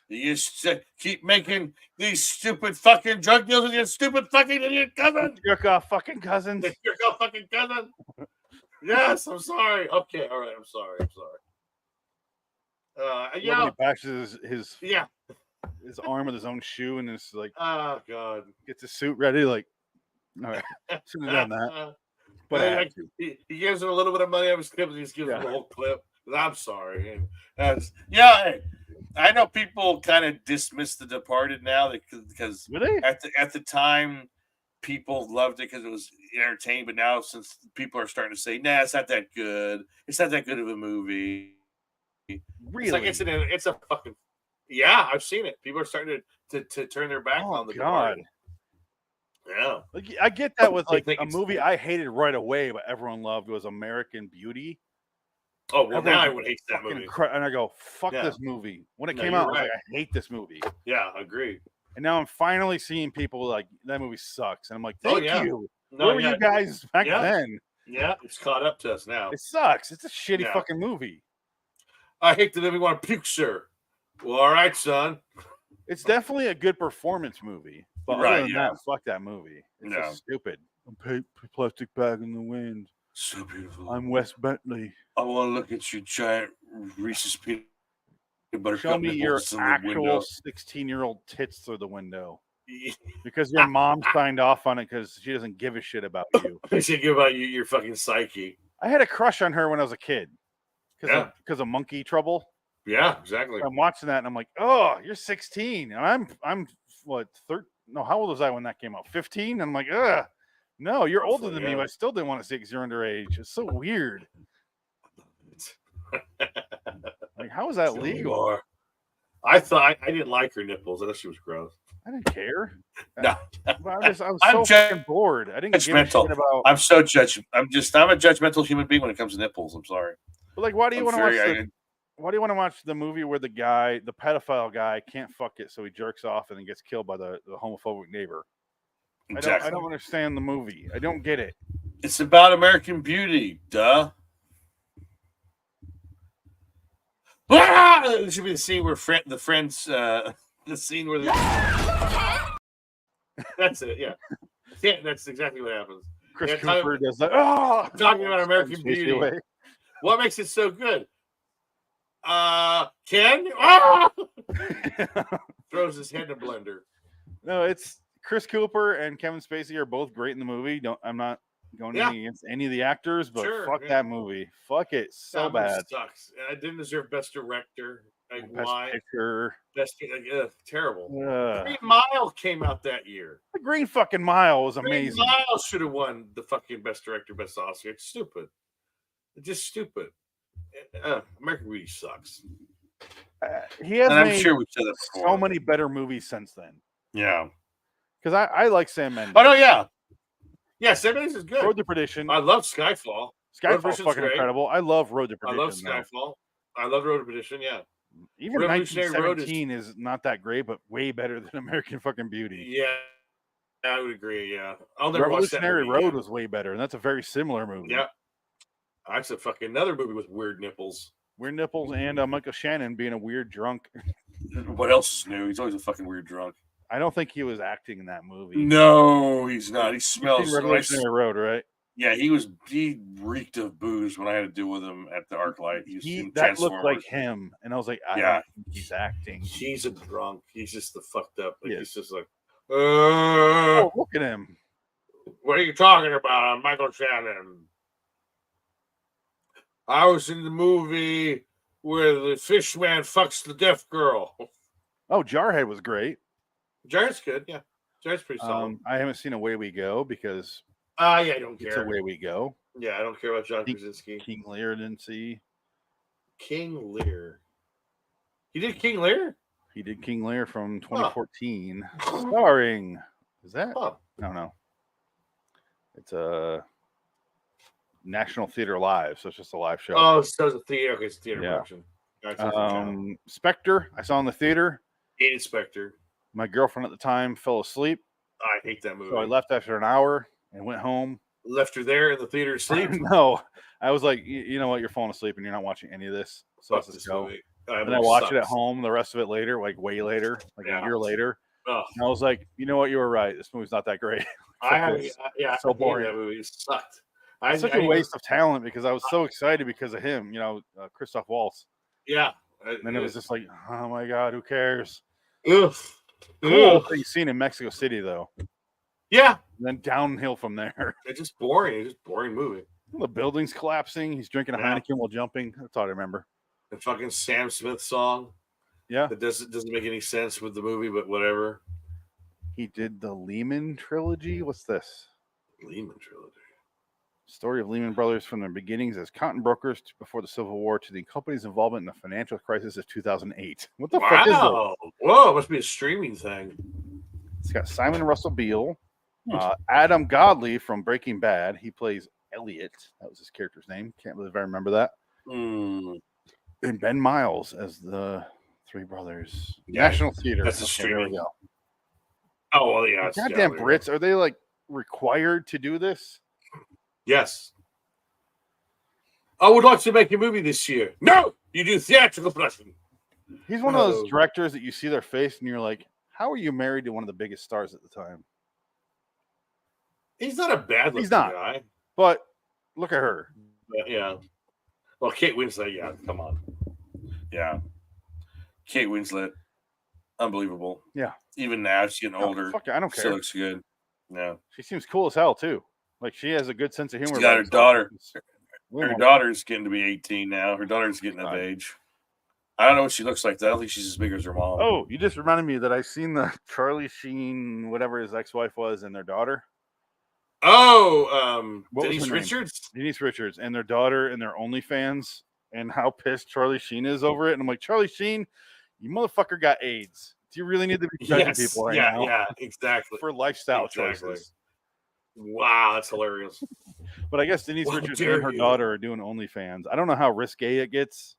You used to keep making these stupid fucking drug deals with your stupid fucking idiot cousin. Jerk off fucking cousins. Your fucking cousin. Yes, I'm sorry. Okay, all right. I'm sorry. Nobody bashes his Yeah. his arm with his own shoe and it's like Oh God. gets his suit ready. Like, all right, shouldn't have done that. But I had to. He gives him a little bit of money out of his clip, and he just gives him Yeah. the whole clip. I'm sorry. And hey, I know people kind of dismiss The Departed now because Really? at the time people loved it because it was entertaining, but now since people are starting to say, "Nah, it's not that good. It's not that good of a movie." Really? It's like it's a fucking yeah. I've seen it. People are starting to turn their back Oh, on The God. Departed. Yeah. Like, I get that with They like think a it's- movie I hated right away, but everyone loved was American Beauty. Oh well, now I Everyone would hate that fucking movie. and I go, fuck Yeah. this movie. When it No, came you're out, I was right. like, I hate this movie. Yeah, agreed. And now I'm finally seeing people like that movie sucks, and I'm like, Oh, thank yeah. you. No, Where were yeah. you guys back Yeah. then? Yeah, it's caught up to us now. It sucks. It's a shitty Yeah. fucking movie. I hate that everyone pukes, sir. Well, all right, son. It's definitely a good performance movie, but Right, other than yeah. that, fuck that movie. It's No. just stupid. Plastic bag in the wind. So beautiful. I'm Wes Bentley. I want to look at your giant Reese's peanut butter Show cup me your nipples in the window. actual 16-year-old tits through the window. Because your mom signed off on it because she doesn't give a shit about you. I should give about your fucking psyche. I had a crush on her when I was a kid Yeah. because of Monkey Trouble. Yeah, exactly. I'm watching that and I'm like, oh, you're 16 and I'm what 13? No, how old was I when that came out? 15. And I'm like, ugh, no, you're older than me, Yeah. but I still didn't want to see because you're underage. It's so weird. Like, how is that Tell me legal? more. I thought I didn't like her nipples. I thought she was gross. I didn't care. No. I was so I'm fucking bored. I didn't give a judgmental. shit about. I'm so judgmental. I'm a judgmental human being when it comes to nipples. I'm sorry. But like, why do you I'm want to watch? very- Why do you want to watch the movie where the pedophile guy, can't fuck it, so he jerks off and then gets killed by the homophobic neighbor? Exactly. I don't understand the movie. I don't get it. It's about American Beauty, duh. It should be the scene where the friends, the scene where that's it, yeah. Yeah, that's exactly what happens. Chris Yeah, Cooper does that. Oh, talking about American Beauty. What makes it so good? Ken? Throws his head in a blender. No, it's Chris Cooper and Kevin Spacey are both great in the movie. I'm not going against any of the actors, but fuck that movie. Fuck it, so that movie bad. Sucks. And I didn't deserve Best Director. Like, Best why? Picture. Terrible. Ugh. Green Mile came out that year. The Green fucking Mile was Green amazing. Mile should have won the fucking Best Director, Best Oscar. It's stupid. It's just stupid. American Beauty sucks. He has And I'm made sure we've said that before. so many better movies since then. Yeah. Because I like Sam Mendes. Oh no, yeah. Yeah, Sam Mendes is good. Road to Perdition. I love Skyfall. Skyfall's fucking great. incredible. I love Road to I Perdition. love Skyfall. I love Road to Perdition, yeah. Even Revolutionary Road 1917 is not that great, but way better than American fucking Beauty. Yeah, I would agree. Yeah, I'll never watch that Revolutionary movie Road again. was way better, and that's a very similar movie. Yeah, that's a fucking another movie with weird nipples. Weird nipples and Michael Shannon being a weird drunk. What else is new? He's always a fucking weird drunk. I don't think he was acting in that movie. No, he's not. He You've smells seen Revolutionary Road, right? Yeah, he reeked of booze when I had to deal with him at the ArcLight. He was in That looked like Transformers. him, and I was like, I Yeah. don't think he's acting. He's a drunk. He's just the fucked up. Like, Yes. he's just like, Oh, look at him. what are you talking about? I'm Michael Shannon. I was in the movie where the fish man fucks the deaf girl. Oh, Jarhead was great. Jarrett's good, yeah. Jarrett's pretty solid. I haven't seen Away We Go because Yeah, I don't it's care. Away We Go. Yeah, I don't care about John King- Krasinski. King Lear didn't see. King Lear. He did King Lear? He did King Lear from 2014, starring. Is that? Huh. No. It's a National Theater Live, so it's just a live show. Oh, so it's a theater. Okay, it's a theater Yeah. production. Gotcha. Spectre, I saw in the theater. Hated Spectre. My girlfriend at the time fell asleep, I hate that movie. so I left after an hour and went home. Left her there in the theater asleep. No, I was like, you know what? You're falling asleep and you're not watching any of this. So Fuck let's just this go. movie. And I watched it at home. The rest of it later, like way later, like Yeah. a year later. Oh, And I was like, you know what? You were right. This movie's not that great. yeah, so I hated boring. that movie. It sucked. It's such a waste of talent because I was so excited because of him. You know, Christoph Waltz. Yeah. And then it was just like, oh my god, who cares? Ugh. Cool Ugh. that you've seen in Mexico City though. Yeah. And then downhill from there. It's just boring. It's just boring movie. The building's collapsing. He's drinking a Yeah. Heineken while jumping. That's all I remember. The fucking Sam Smith song. Yeah. That doesn't make any sense with the movie, but whatever. He did the Lehman trilogy. What's this? Lehman trilogy. Story of Lehman Brothers from their beginnings as cotton brokers before the Civil War to the company's involvement in the financial crisis of 2008. What the fuck is Wow. Whoa, it must be a streaming thing. it? It's got Simon Russell Beale, Adam Godley from Breaking Bad. He plays Elliot. That was his character's name. Can't believe I remember that. Hmm. And Ben Miles as the three brothers. Yeah, National Theater. that's a Okay, there we streaming. go. Oh, well, yeah. Goddamn there you go. Brits. Are they like required to do this? Yes. I would like to make a movie this year. No, you do theatrical production. He's one of Oh. those directors that you see their face and you're like, how are you married to one of the biggest stars at the time? He's not a bad looking not. guy. But look at her. But yeah. Well, Kate Winslet, yeah, come on. Yeah. Kate Winslet, unbelievable. Yeah. Even now, she's getting Oh, older. fuck it, I don't Still care. looks good. Yeah. She seems cool as hell too. Like she has a good sense of humor. She's got about her herself. daughter. We Her won't- daughter's getting to be 18 now. Her daughter's getting of Right. age. I don't know what she looks like. Though. I don't think she's as big as her mom. Oh, you just reminded me that I seen the Charlie Sheen, whatever his ex-wife was, and their daughter. Oh, What was Denise her name? Richards? Denise Richards and their daughter and their OnlyFans and how pissed Charlie Sheen is over it. And I'm like, Charlie Sheen, you motherfucker got AIDS. Do you really need to be judging Yes. people right Yeah. now Yeah. Exactly. for lifestyle Exactly. choices? Wow, that's hilarious. But I guess Denise How Richards dare and her you. daughter are doing OnlyFans. I don't know how risque it gets,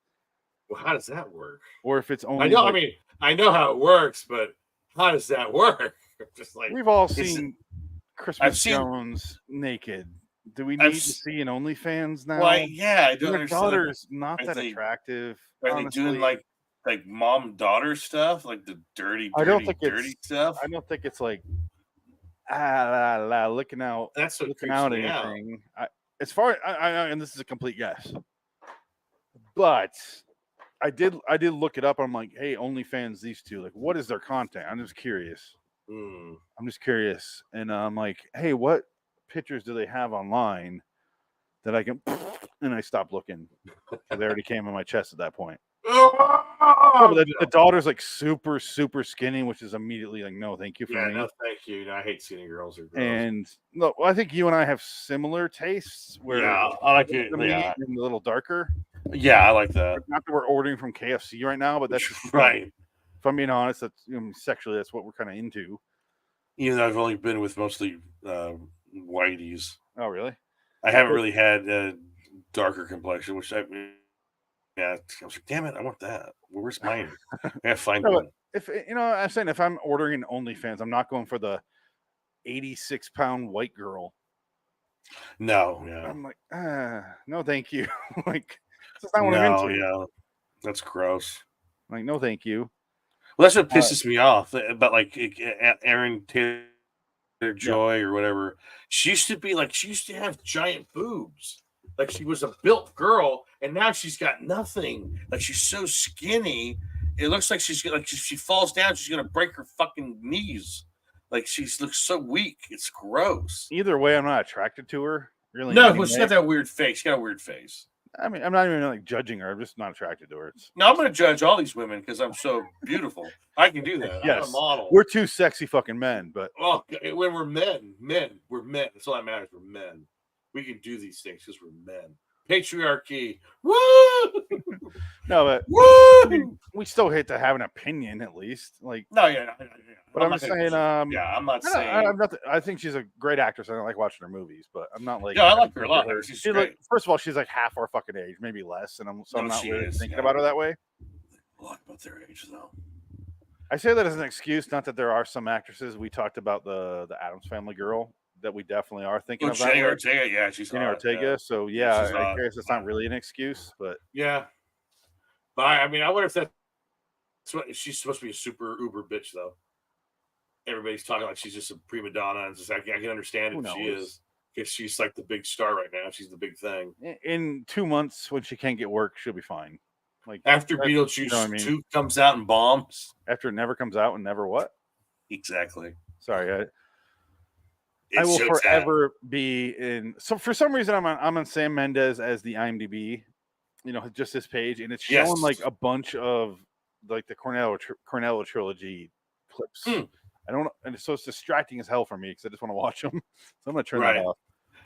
Well, how does that work? or if it's only. I know. like- I mean, I know how it works, but how does that work? Just like we've all it's- seen Christmas seen- Jones naked. Do we I've need to s- see an OnlyFans now? Well, yeah, I don't Their understand. daughter's not are that they- attractive. Are they honestly. doing like mom daughter stuff, like the dirty, I don't think dirty it's- stuff? I don't think it's like looking out, That's what looking creeps out me out. anything. As far and this is a complete guess, but I did look it up. I'm like, hey, OnlyFans, these two, like, what is their content? I'm just curious. Hmm. And I'm like, hey, what pictures do they have online that I can? And I stopped looking. They already came on my chest at that point. Oh, But the daughter's like super, super skinny, which is immediately like, no, thank you for yeah, me. no, thank you. No, I hate skinny girls or girls. And no, I think you and I have similar tastes. Where Yeah, I like it. the meat Yeah, and a little darker. yeah, I like that. Not that we're ordering from KFC right now, but that's just Right. If I'm being honest, that's sexually, that's what we're kind of into. Even though I've only been with mostly whiteys, Oh, really? I haven't really had a darker complexion. Which I was like, damn it, I want that. Where's mine? I gotta find No, but one. if I'm saying if I'm ordering an OnlyFans, I'm not going for the 86-pound white girl. No, yeah, I'm like, no, thank you. Like, that's not what I'm no, into. yeah, that's gross. Like, no, thank you. Well, that's what pisses me off about like Aaron Taylor Joy or whatever. She used to have giant boobs. Like she was a built girl, and now she's got nothing. Like she's so skinny, it looks like she's like she falls down, she's gonna break her fucking knees. Like she looks so weak. It's gross. Either way, I'm not attracted to her. Really? No, in any she's way. got that weird face. She got a weird face. I mean, I'm not even like judging her. I'm just not attracted to her. No, I'm gonna judge all these women because I'm so beautiful. I can do that. I'm Yes. a model. We're two sexy fucking men, but Well, when we're men, we're men. That's all that matters. We're men. We can do these things because we're men. Patriarchy. Woo! no, but Woo! we still hate to have an opinion at least. Like, No, yeah. but I'm just saying, yeah, I'm not saying. I'm not. I think she's a great actress. I don't like watching her movies, but I'm not like. Yeah, I like her a lot. She's She's great. like, first of all, she's like half our fucking age, maybe less, and I'm No, not she really is, thinking yeah. about her that way. A lot about their age, though. I say that as an excuse, not that there are some actresses. We talked about the Addams Family girl that we definitely are thinking of. Jenny that way. Ortega, yeah, she's Jenny hot, Ortega. yeah. So yeah, She's I hot. guess it's not really an excuse, but Yeah. But I mean, I wonder if that's what she's supposed to be a super uber bitch, though. Everybody's talking like she's just a prima donna, and just I can understand Who if she knows? is, because she's like the big star right now. She's the big thing. in 2 months when she can't get work, she'll be fine. Like After that- Beetlejuice you know what I mean? 2 comes out and bombs. after it never comes out and never what? Exactly. Sorry, I It's will so sad. forever be in. So for some reason, I'm on Sam Mendes as the IMDb, just his page, and it's showing Yes. like a bunch of like the Cornello trilogy clips. Hmm. I don't, and so it's distracting as hell for me because I just want to watch them. So I'm gonna turn Right. that off.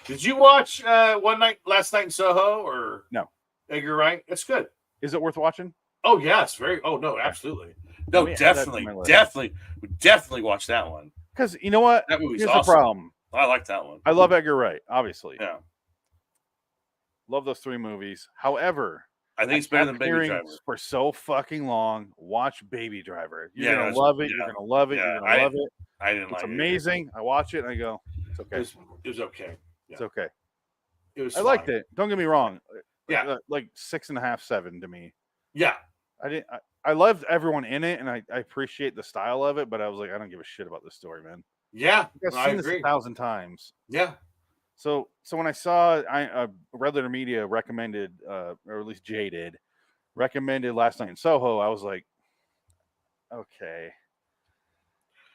Did you watch Last Night in Soho or No. Edgar Wright? It's good. Is it worth watching? Oh yes, very. Oh no, absolutely. No, Let me add that to definitely, my list. definitely watch that one. Because you know what? That movie's Here's awesome. the problem. I like that one. I love Edgar Wright, obviously. Yeah, Love those 3 movies. However, I think it's better than kept Baby hearing Driver. for so fucking long. Watch Baby Driver. You're Yeah, gonna that's- love it. yeah. You're gonna love it. Yeah, You're gonna love it. I didn't It's like it. amazing. I watch it and I go, it's okay. It was okay. It's okay. It was. I liked fine. it. Don't get me wrong. Yeah. Like 6.5, 7 to me. Yeah, I didn't. I loved everyone in it, and I appreciate the style of it. But I was like, I don't give a shit about this story, man. yeah. I've I seen this agree. 1,000 times. Yeah, So when I saw Red Letter Media recommended, or at least Jay did, recommended Last Night in Soho, I was like, okay.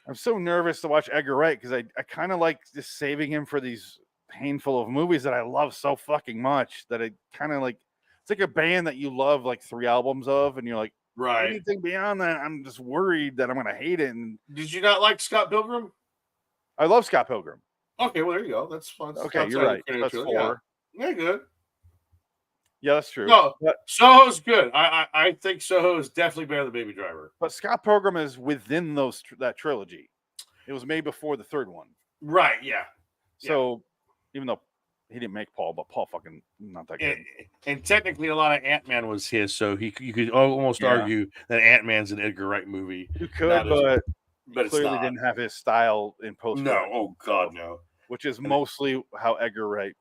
I'm so nervous to watch Edgar Wright because I kind of like just saving him for these handful of movies that I love so fucking much that I kind of like. It's like a band that you love like 3 albums of, and you're like, right. anything beyond that, I'm just worried that I'm gonna hate it. And Did you not like Scott Pilgrim? I love Scott Pilgrim. Okay, well there you go. That's fun. Okay, you're right. That's 4. Yeah, good. Yeah, that's true. No, But, Soho's good. I think Soho is definitely better than Baby Driver. but Scott Pilgrim is within that trilogy. It was made before the third one. Right, yeah. So even though he didn't make Paul, but Paul fucking not that good. And technically, a lot of Ant-Man was his, so you could almost argue that Ant-Man's an Edgar Wright movie. You could, Not as- but it's clearly not. didn't have his style in post. No, oh god, no. Which is mostly how Edgar Wright.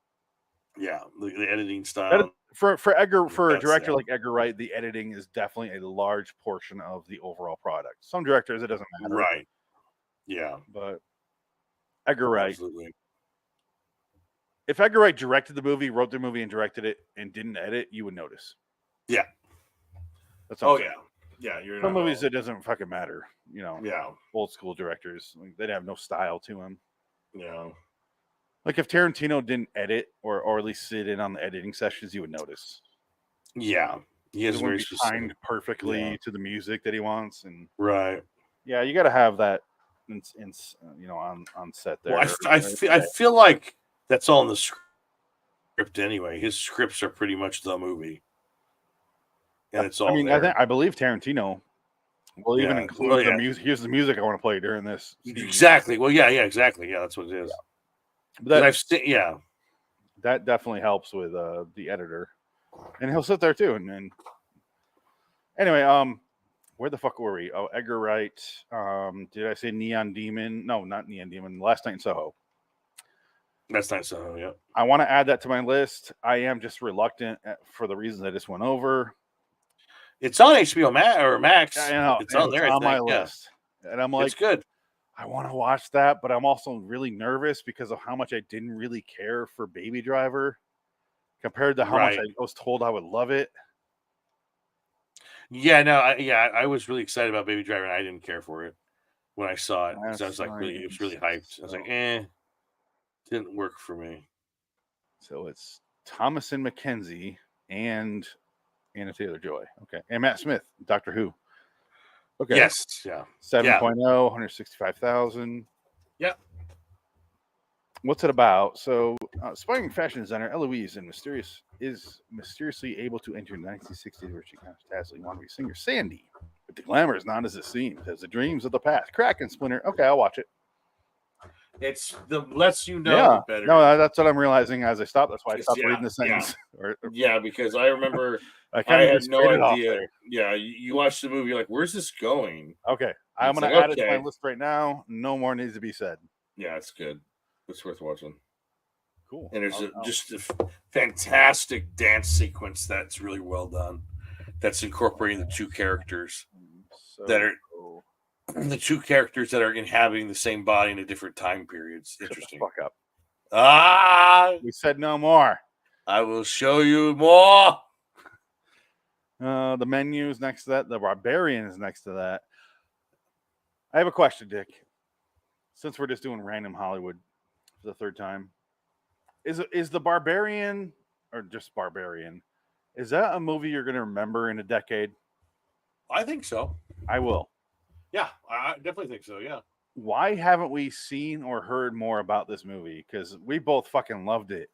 Yeah, the editing style. For a That's director it. like Edgar Wright, the editing is definitely a large portion of the overall product. Some directors it doesn't matter, Right. Yeah. but Edgar Wright. Absolutely. If Edgar Wright directed the movie, wrote the movie, and directed it, and didn't edit, you would notice. Yeah. That's what I'm Oh saying. yeah. Yeah, you're Some not movies wrong. it doesn't fucking matter. You know, Yeah. old school directors, like, they'd have no style to them. Yeah. Like if Tarantino didn't edit or at least sit in on the editing sessions, you would notice. Yeah. He is It very wouldn't be specific. timed perfectly Yeah. to the music that he wants, and Right. yeah, you got to have that, in on set there. Well, I feel like that's all in the script anyway. His scripts are pretty much the movie, and it's all. I mean, there. I believe Tarantino will even Yeah. include Well, the yeah. music. Here's the music I want to play during this scene. Exactly. Well, yeah, exactly. Yeah, that's what it is. But I've seen. Yeah. that definitely helps with the editor, and he'll sit there too. And then anyway, where the fuck were we? Oh, Edgar Wright. Did I say Neon Demon? No, not Neon Demon. Last Night in Soho. That's nice. Yeah. I want to add that to my list. I am just reluctant for the reasons I just went over. It's on HBO Max. I know, It's on there. I on my think, yeah. list, and I'm like, It's good. I want to watch that, but I'm also really nervous because of how much I didn't really care for Baby Driver compared to how much Right. I was told I would love it. Yeah. No. I was really excited about Baby Driver, and I didn't care for it when I saw it. 'Cause I was like, it was really hyped. I was like, didn't work for me. So it's Thomasin McKenzie and Anna Taylor-Joy. Okay. And Matt Smith, Doctor Who. Okay. Yes. Yeah. 7.0, 165,000. Yep. What's it about? So, aspiring fashion designer Eloise is mysteriously able to enter 1960s where she constantly wannabe singer Sandy. But the glamour is not as it seems, as the dreams of the past crack and splinter. Okay, I'll watch it. It's the less you know, Yeah. the better. No, that's what I'm realizing as I stop. That's why I Yes, stopped yeah, reading the yeah. sentence. Or Yeah, because I remember I kind I of had just no read it off idea. there. Yeah, you watch the movie, you're like, where's this going? Okay, I'm It's going like, to add it to okay. my list right now. No more needs to be said. Yeah, it's good. It's worth watching. Cool. And there's I'll- just a fantastic dance sequence that's really well done. That's incorporating the two characters that are the two characters that are inhabiting the same body in a different time periods. Shut the Interesting. fuck up. We said no more. I will show you more. The menu is next to that. The Barbarian is next to that. I have a question, Dick. Since we're just doing random Hollywood for the third time, is the Barbarian or just Barbarian? Is that a movie you're going to remember in a decade? I think so. I will. Yeah, I definitely think so. Yeah. Why haven't we seen or heard more about this movie? Because we both fucking loved it,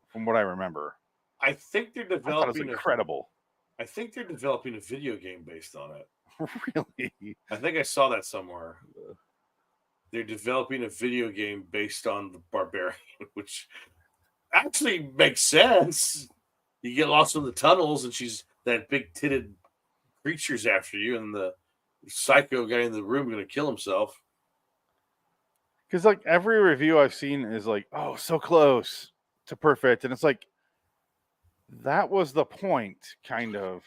from what I remember. I think they're I thought it was developing incredible. I think they're developing a video game based on it. Really? I think I saw that somewhere. They're developing a video game based on the Barbarian, which actually makes sense. You get lost in the tunnels, and she's that big-titted creature's after you, and the psycho guy in the room going to kill himself. Because like every review I've seen is like, oh, so close to perfect, and it's like that was the point, kind of.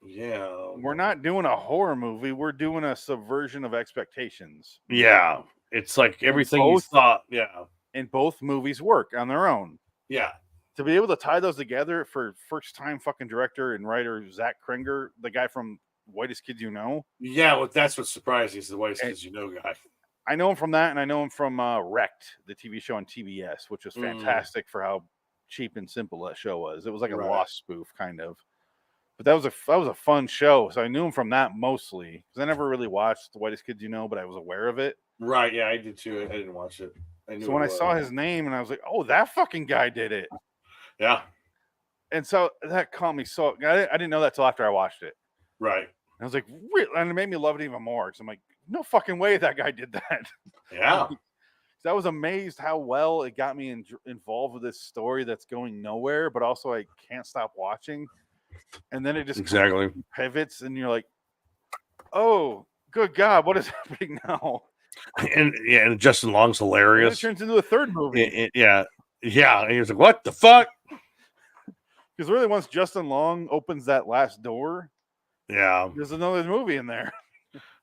Yeah, We're not doing a horror movie. We're doing a subversion of expectations. yeah. It's like everything you both- thought. Yeah, And both movies work on their own. yeah. To be able to tie those together for first time fucking director and writer Zach Krenger, the guy from Whitest Kids You Know. Yeah, well, that's what surprised me is the Whitest Kids You Know guy. I know him from that, and I know him from Wrecked, the TV show on TBS, which was fantastic for how cheap and simple that show was. It was like a Right. Lost spoof, kind of. But that was a fun show, so I knew him from that mostly because I never really watched The Whitest Kids You Know, but I was aware of it. Right, yeah, I did too. I didn't watch it. So when I saw his name, and I was like, "Oh, that fucking guy did it." Yeah. And so that caught me so. I didn't know that till after I watched it. Right. And I was like, really? And it made me love it even more. So I'm like, no fucking way that guy did that. Yeah. So I was amazed how well it got me involved with this story that's going nowhere, but also I can't stop watching. And then it just Exactly. pivots, and you're like, oh, good God, what is happening now? And Justin Long's And it hilarious. turns into a third movie. Yeah. And he was like, what the fuck? Because really, once Justin Long opens that last door, Yeah. there's another movie in there.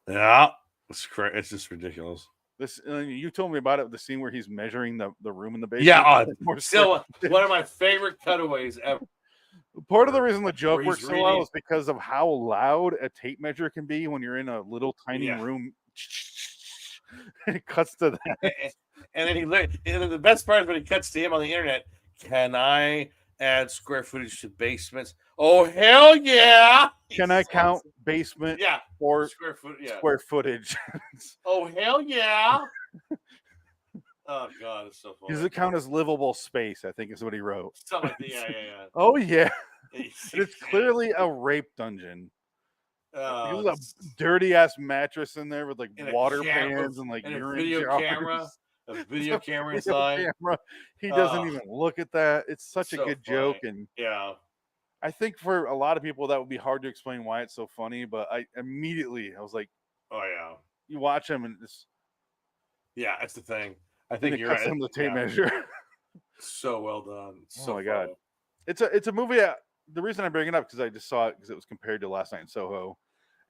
Yeah. It's just ridiculous. This you told me about it, the scene where he's measuring the room in the basement. Yeah. More Still one of my favorite cutaways ever. Part of the reason the joke Where he's works so well reading. is because of how loud a tape measure can be when you're in a little tiny Yeah. room. It cuts to that. And then and then the best part is when he cuts to him on the internet. Can I add square footage to basements? Oh hell yeah! Can I count basement Yeah, or square foot. Yeah. square footage? Oh hell yeah! Oh god, it's so funny. Does it count as livable space? I think is what he wrote. Something like that. Yeah. Oh yeah, Yeah. and it's clearly a rape dungeon. Oh, There's a dirty ass mattress in there with like And a water camera- pans and like and a urine video jars. camera. A video camera Video inside. camera. He doesn't Oh. even look at that. It's such a So good joke, funny. and Yeah. I think for a lot of people that would be hard to explain why it's so funny. But I was like, Oh yeah. you watch him and it's Yeah, that's the thing. I and think it you're cuts right. on the tape Yeah. measure. So well done. Oh So my God. funny. It's a movie. The reason I bring it up because I just saw it because it was compared to Last Night in Soho,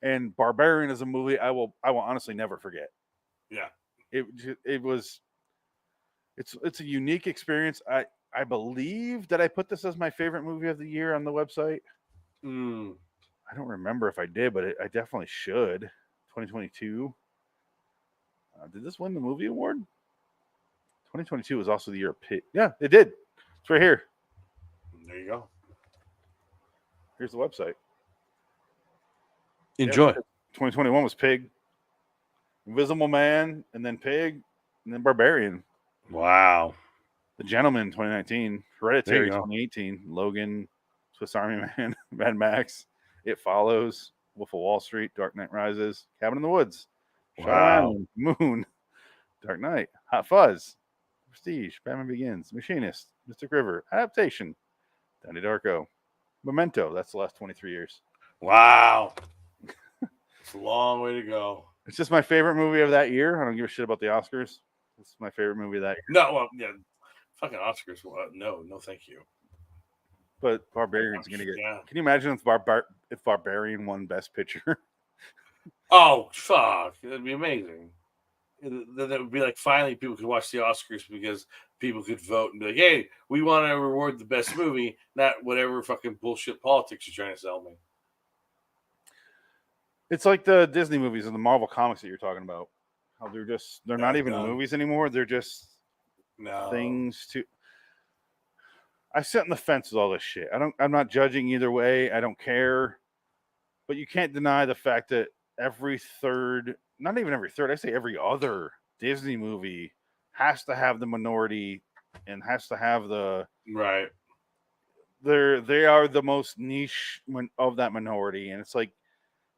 and Barbarian is a movie I will honestly never forget. Yeah. It's a unique experience. I believe that I put this as my favorite movie of the year on the website. Mm. I don't remember if I did, but I definitely should. 2022. Did this win the movie award? 2022 was also the year of Pig. Yeah, it did. It's right here. There you go. Here's the website. Enjoy. 2021 was Pig, Invisible Man, and then Pig, and then Barbarian. Wow. The Gentleman 2019, Hereditary you go. 2018, Logan, Swiss Army Man, Mad Max, It Follows, Wolf of Wall Street, Dark Knight Rises, Cabin in the Woods, Shutter Wow. Island, Moon, Dark Knight, Hot Fuzz, Prestige, Batman Begins, Machinist, Mystic River, Adaptation, Donnie Darko, Memento. That's the last 23 years. Wow. It's a long way to go. It's just my favorite movie of that year. I don't give a shit about the Oscars. It's my favorite movie of that year. No, well, yeah. Fucking Oscars. No, thank you. But Barbarian's gonna get. Yeah. Can you imagine if Barbarian won Best Picture? Oh, fuck. That'd be amazing. Then it would be like finally people could watch the Oscars because people could vote and be like, hey, we want to reward the best movie, not whatever fucking bullshit politics you're trying to sell me. It's like the Disney movies and the Marvel comics that you're talking about. How they're not even done. movies anymore. They're just No. things to. I sit on the fence with all this shit. I'm not judging either way. I don't care. But you can't deny the fact that not even every third, I say every other Disney movie has to have the minority and has to have the Right. they are the most niche of that minority, and it's like,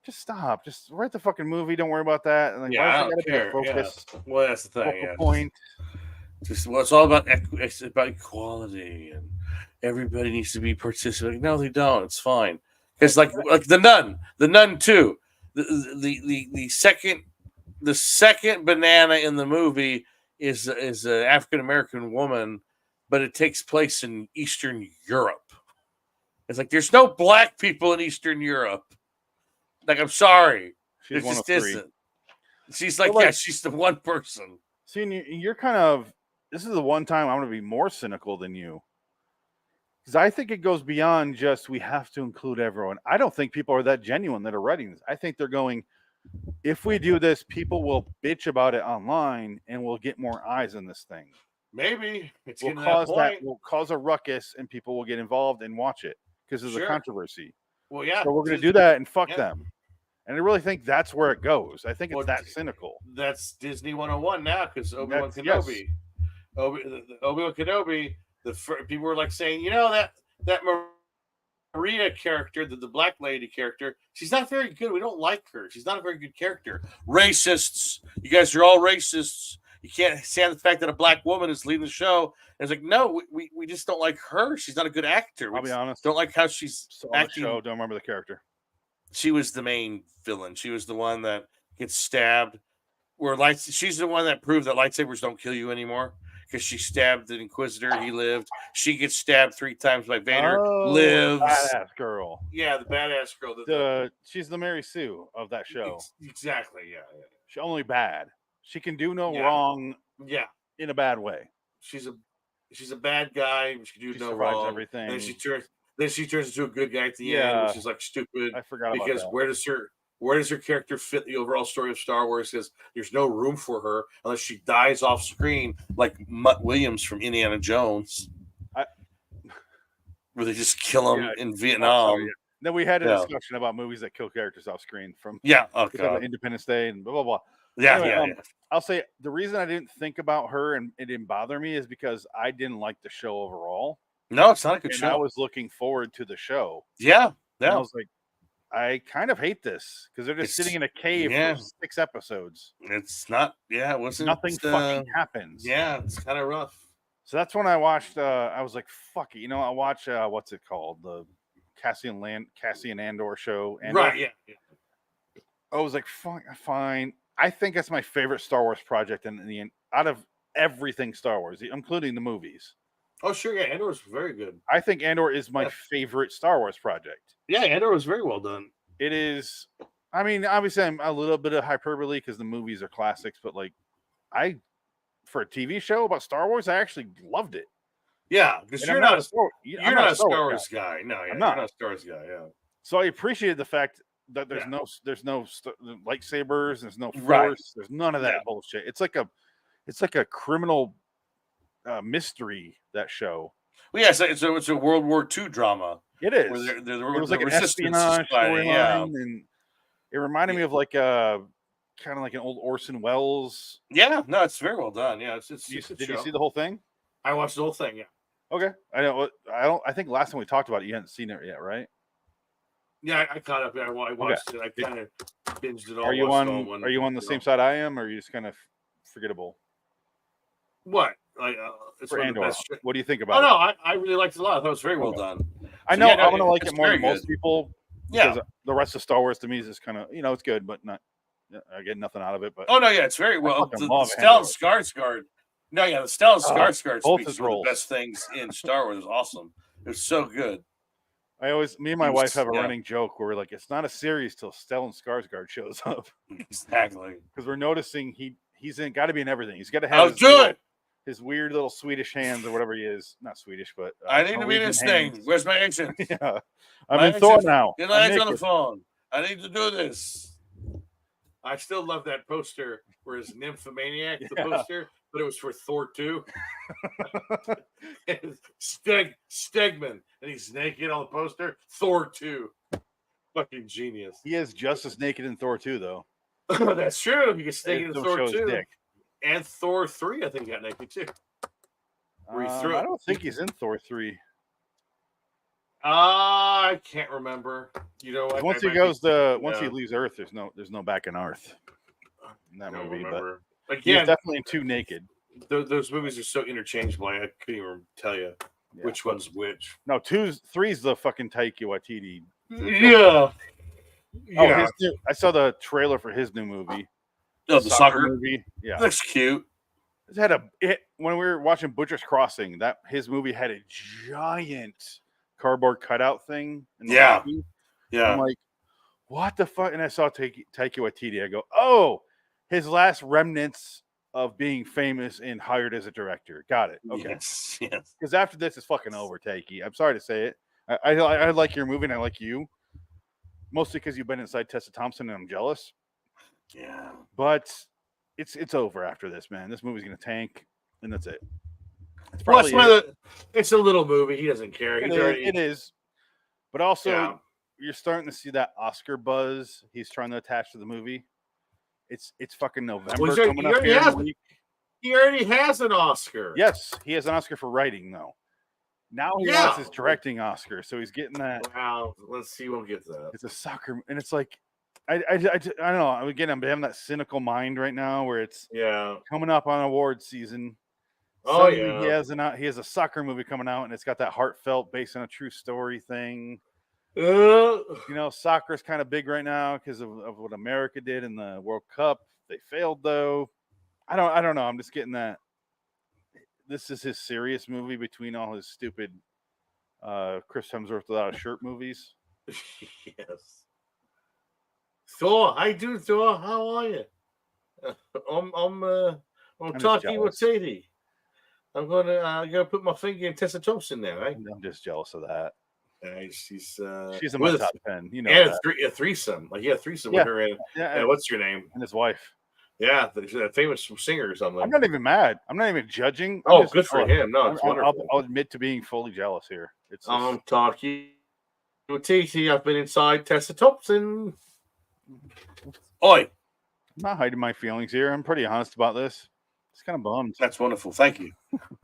just stop, just write the fucking movie, don't worry about that. And like, Yeah, I why don't does it gotta care. be a focus, Well, that's the thing. focal Yeah. point? Just it's all about it's about equality and everybody needs to be participating. No, they don't. It's fine. It's like the Nun too. The second banana in the movie is an African American woman, but it takes place in Eastern Europe. It's like there's no black people in Eastern Europe. Like, I'm sorry, She's there one just of three. isn't. She's like, But, like- yeah, she's the one person. See, and you're kind of, this is the one time I'm going to be more cynical than you. Because I think it goes beyond just we have to include everyone. I don't think people are that genuine that are writing this. I think they're going, if we do this, people will bitch about it online and we'll get more eyes on this thing. Maybe it's Will getting to that point. will cause a ruckus and people will get involved and watch it because there's a Sure. controversy. Well, yeah. So we're going to do that and fuck Yeah. them. And I really think that's where it goes. I think it's Well, that cynical. That's Disney 101 now because Obi-Wan That's- yes. Kenobi. Obi-Wan Kenobi, people were like saying, you know, that Maria character, the black lady character, she's not very good. We don't like her. She's not a very good character. Racists. You guys are all racists. You can't stand the fact that a black woman is leading the show. And it's like, no, we just don't like her. She's not a good actor. I'll be honest. Don't like how she's On the acting. show, don't remember the character. She was the main villain. She was the one that gets stabbed. She's the one that proved that lightsabers don't kill you anymore. Because she stabbed the Inquisitor, he lived. She gets stabbed 3 times by Vader, lives. Badass girl. Yeah, the badass girl. She's the Mary Sue of that show. Exactly, yeah. She's only bad. She can do no Yeah. wrong Yeah, in a bad way. she's a bad guy. She can do She no survives wrong. everything. Then she turns into a good guy at the end, Yeah. which is like stupid. I forgot about Because that. where does her character fit the overall story of Star Wars? Because there's no room for her unless she dies off screen, like Mutt Williams from Indiana Jones, where they just kill him in Vietnam. Then we had a Yeah. discussion about movies that kill characters off screen from Yeah, oh because of god, Independence Day and blah blah blah. yeah, Anyway, yeah. I'll say the reason I didn't think about her and it didn't bother me is because I didn't like the show overall. No, it's not a good And I show. was looking forward to the show. Yeah, And I yeah. was like, I kind of hate this because they're just It's- sitting in a cave yeah. for 6 episodes. It's not. Yeah, it wasn't. Nothing fucking happens. Yeah, it's kind of rough. So that's when I watched. I was like, "Fuck it," you know. I watch what's it called, the Cassian Andor show. Andor. Right? Yeah. I was like, fine. I think that's my favorite Star Wars project out of everything Star Wars, including the movies. Oh, sure. Yeah, Andor was very good. I think Andor is my Yeah. favorite Star Wars project. Yeah, Andor was very well done. It is. I mean, obviously, I'm a little bit of hyperbole because the movies are classics, but like, for a TV show about Star Wars, I actually loved it. Yeah, because And you're I'm not a Star Star Wars Wars guy. No, yeah, I'm you're not. not a Star Wars guy. Yeah. So I appreciated the fact that there's Yeah. no lightsabers, there's no force, Right. there's none of that Yeah. bullshit. It's like a criminal mystery, that show. Well, yeah, it's a World War II drama. It is. Where they're It was like an resistance espionage society, yeah. storyline, and it reminded me of like kind of like an old Orson Welles. Yeah, no, it's very well done. Yeah, it's Did a you show. see the whole thing? I watched the whole thing. Yeah. Okay, I know. I think last time we talked about it, you hadn't seen it yet, right? Yeah, I caught up. Yeah, I watched it. I kind of binged it all. Are you watched it on? all one- Are you on the same side I am, or are you just kind of forgettable? What? Like, it's For one of the Andor, best. what do you think Oh about no, it? I really liked it a lot. I thought it was very well done. I So, know yeah, no, I'm gonna like it's it more than very most good. people. Yeah. Because the rest of Star Wars to me is just kind of, it's good, but not. I get nothing out of it. But Oh no, yeah, it's very well. fucking The love Stellan Andor. Skarsgård. No, yeah, the Stellan Skarsgård both speaks his one of roles. the best things in Star Wars. It was awesome. It was so good. me and my He was- wife have a yeah. running joke where we're like, it's not a series till Stellan Skarsgård shows up Exactly. because we're noticing he's got to be in everything. He's got to I'll have do it. his weird little Swedish hands or whatever he is. Not Swedish, but I need to be Norwegian this thing. hands. Where's my agent? Yeah, I'm My in Thor agent- now. Get I'm eyes on the naked. phone. I need to do this. I still love that poster where it's Nymphomaniac, the Yeah. poster, but it was for Thor 2. Stegman, and he's naked on the poster. Thor 2. Fucking genius. He is just as naked in Thor 2, though. That's true. He gets naked in Don't Thor show his 2. dick. And Thor 3, I think, got naked too. Where he threw I it. don't think he's in Thor 3. I can't remember. You know what? Once I he might goes be- to once he yeah. leaves Earth, there's no back in Earth in that I don't movie. But remember. he's Again, definitely too naked. those movies are so interchangeable. I couldn't even tell you Yeah. which one's which. No, three's the fucking Taika Waititi. Yeah. Oh, I saw the trailer for his new movie. Oh, the soccer movie. Yeah, looks cute. when we were watching Butcher's Crossing, that his movie had a giant cardboard cutout thing. In the Yeah. lobby. Yeah. I'm like, what the fuck? And I saw Taika Waititi. I go, oh, his last remnants of being famous and hired as a director. Got it. Okay. Yes. Yes. Because after this, it's fucking over, Taiki. I'm sorry to say it. I like your movie and I like you. Mostly because you've been inside Tessa Thompson and I'm jealous. Yeah. But it's over after this, man. This movie's gonna tank, and that's it. It's Well, probably it's a little movie. He doesn't care. it. He's already, It is. But also, Yeah. you're starting to see that Oscar buzz he's trying to attach to the movie. It's fucking November Well, coming up here in a week. he already has an Oscar. Yes, he has an Oscar for writing, though. Now he Yeah. wants his directing Oscar, so he's getting that. Wow, let's see when we get that. It's a soccer, and it's like, I don't know. Again, I'm having that cynical mind right now where it's Yeah. coming up on award season. Oh, Suddenly yeah. he has a soccer movie coming out, and it's got that heartfelt, based on a true story thing. Uh, Soccer is kind of big right now because of what America did in the World Cup. They failed though. I don't know. I'm just getting that. This is his serious movie between all his stupid Chris Hemsworth without a shirt movies. yes. Thor, how you doing, Thor? How are you? I'm just talking with jealous. Sadie. I'm gonna put my finger in Tessa Thompson now, right? I'm just jealous of that. She's in my with top 10. You know, and that. a threesome. Like a threesome Yeah. with her and Yeah, what's your name? and his wife. Yeah, the famous singer or something. I'm not even mad. I'm not even judging. I'm Oh, just good for jealous. him. No, it's wonderful. I'll admit to being fully jealous here. It's just, I'm talking with TT. I've been inside Tessa Thompson. Oi. I'm not hiding my feelings here. I'm pretty honest about this. It's kind of bummed. That's wonderful. Thank you.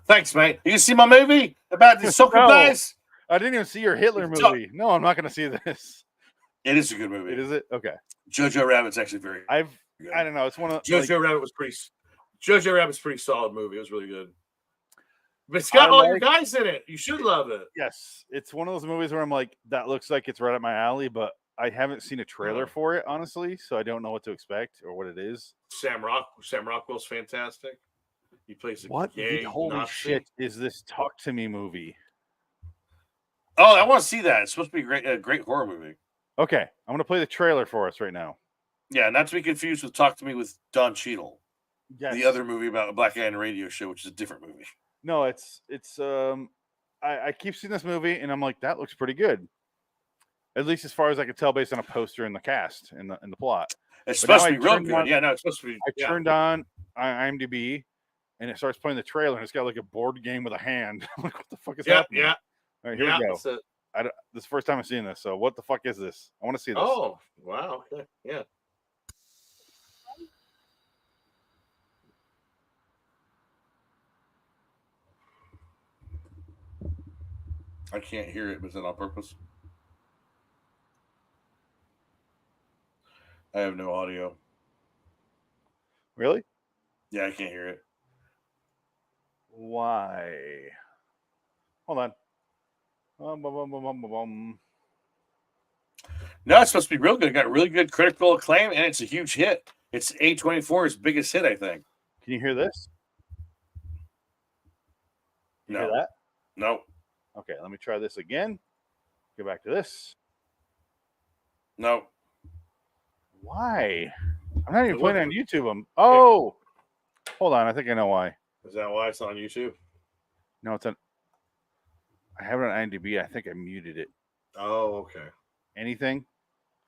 Thanks, mate. You see my movie about the soccer No. players? I didn't even see your Hitler It's movie. No, I'm not going to see this. It is a good movie. It is it? Okay. Jojo Rabbit's actually very I good. don't know. It's one of Jojo Rabbit was pretty. Jojo Rabbit's a pretty solid movie. It was really good. But it's got all your guys in it. You should love it. Yes, it's one of those movies where I'm like, that looks like it's right up my alley, but I haven't seen a trailer for it, honestly, so I don't know what to expect or what it is. Sam Rockwell's fantastic. He plays a What gay the holy Nazi. shit is this Talk to Me movie? Oh, I want to see that. It's supposed to be a great horror movie. Okay, I'm gonna play the trailer for us right now. Yeah, not to be confused with Talk to Me with Don Cheadle. Yes. The other movie about a black guy in a radio show, which is a different movie. No, it's I keep seeing this movie and I'm like, that looks pretty good. At least as far as I could tell based on a poster in the cast in the plot. It's But supposed now to be I real turned good. on- Yeah, no, it's supposed to be. I turned on IMDb and it starts playing the trailer and it's got like a board game with a hand. I'm like, what the fuck is happening? Yeah. All right, here we go. That's it. This is the first time I've seen this. So what the fuck is this? I want to see this. Oh, wow. Okay. Yeah. I can't hear it. Was it on purpose? I have no audio. Really? Yeah, I can't hear it. Why? Hold on. Bum, bum, bum, bum, bum, bum. No, it's supposed to be real good. It got really good critical acclaim, and it's a huge hit. It's A24's biggest hit, I think. Can you hear this? You hear No. that? No. Okay, let me try this again. Go back to this. No. Why? I'm not even It playing it on wasn't- YouTube. Oh, hold on. I think I know why. Is that why it's on YouTube? No, it's on. I have it on IMDb. I think I muted it. Oh, okay. Anything?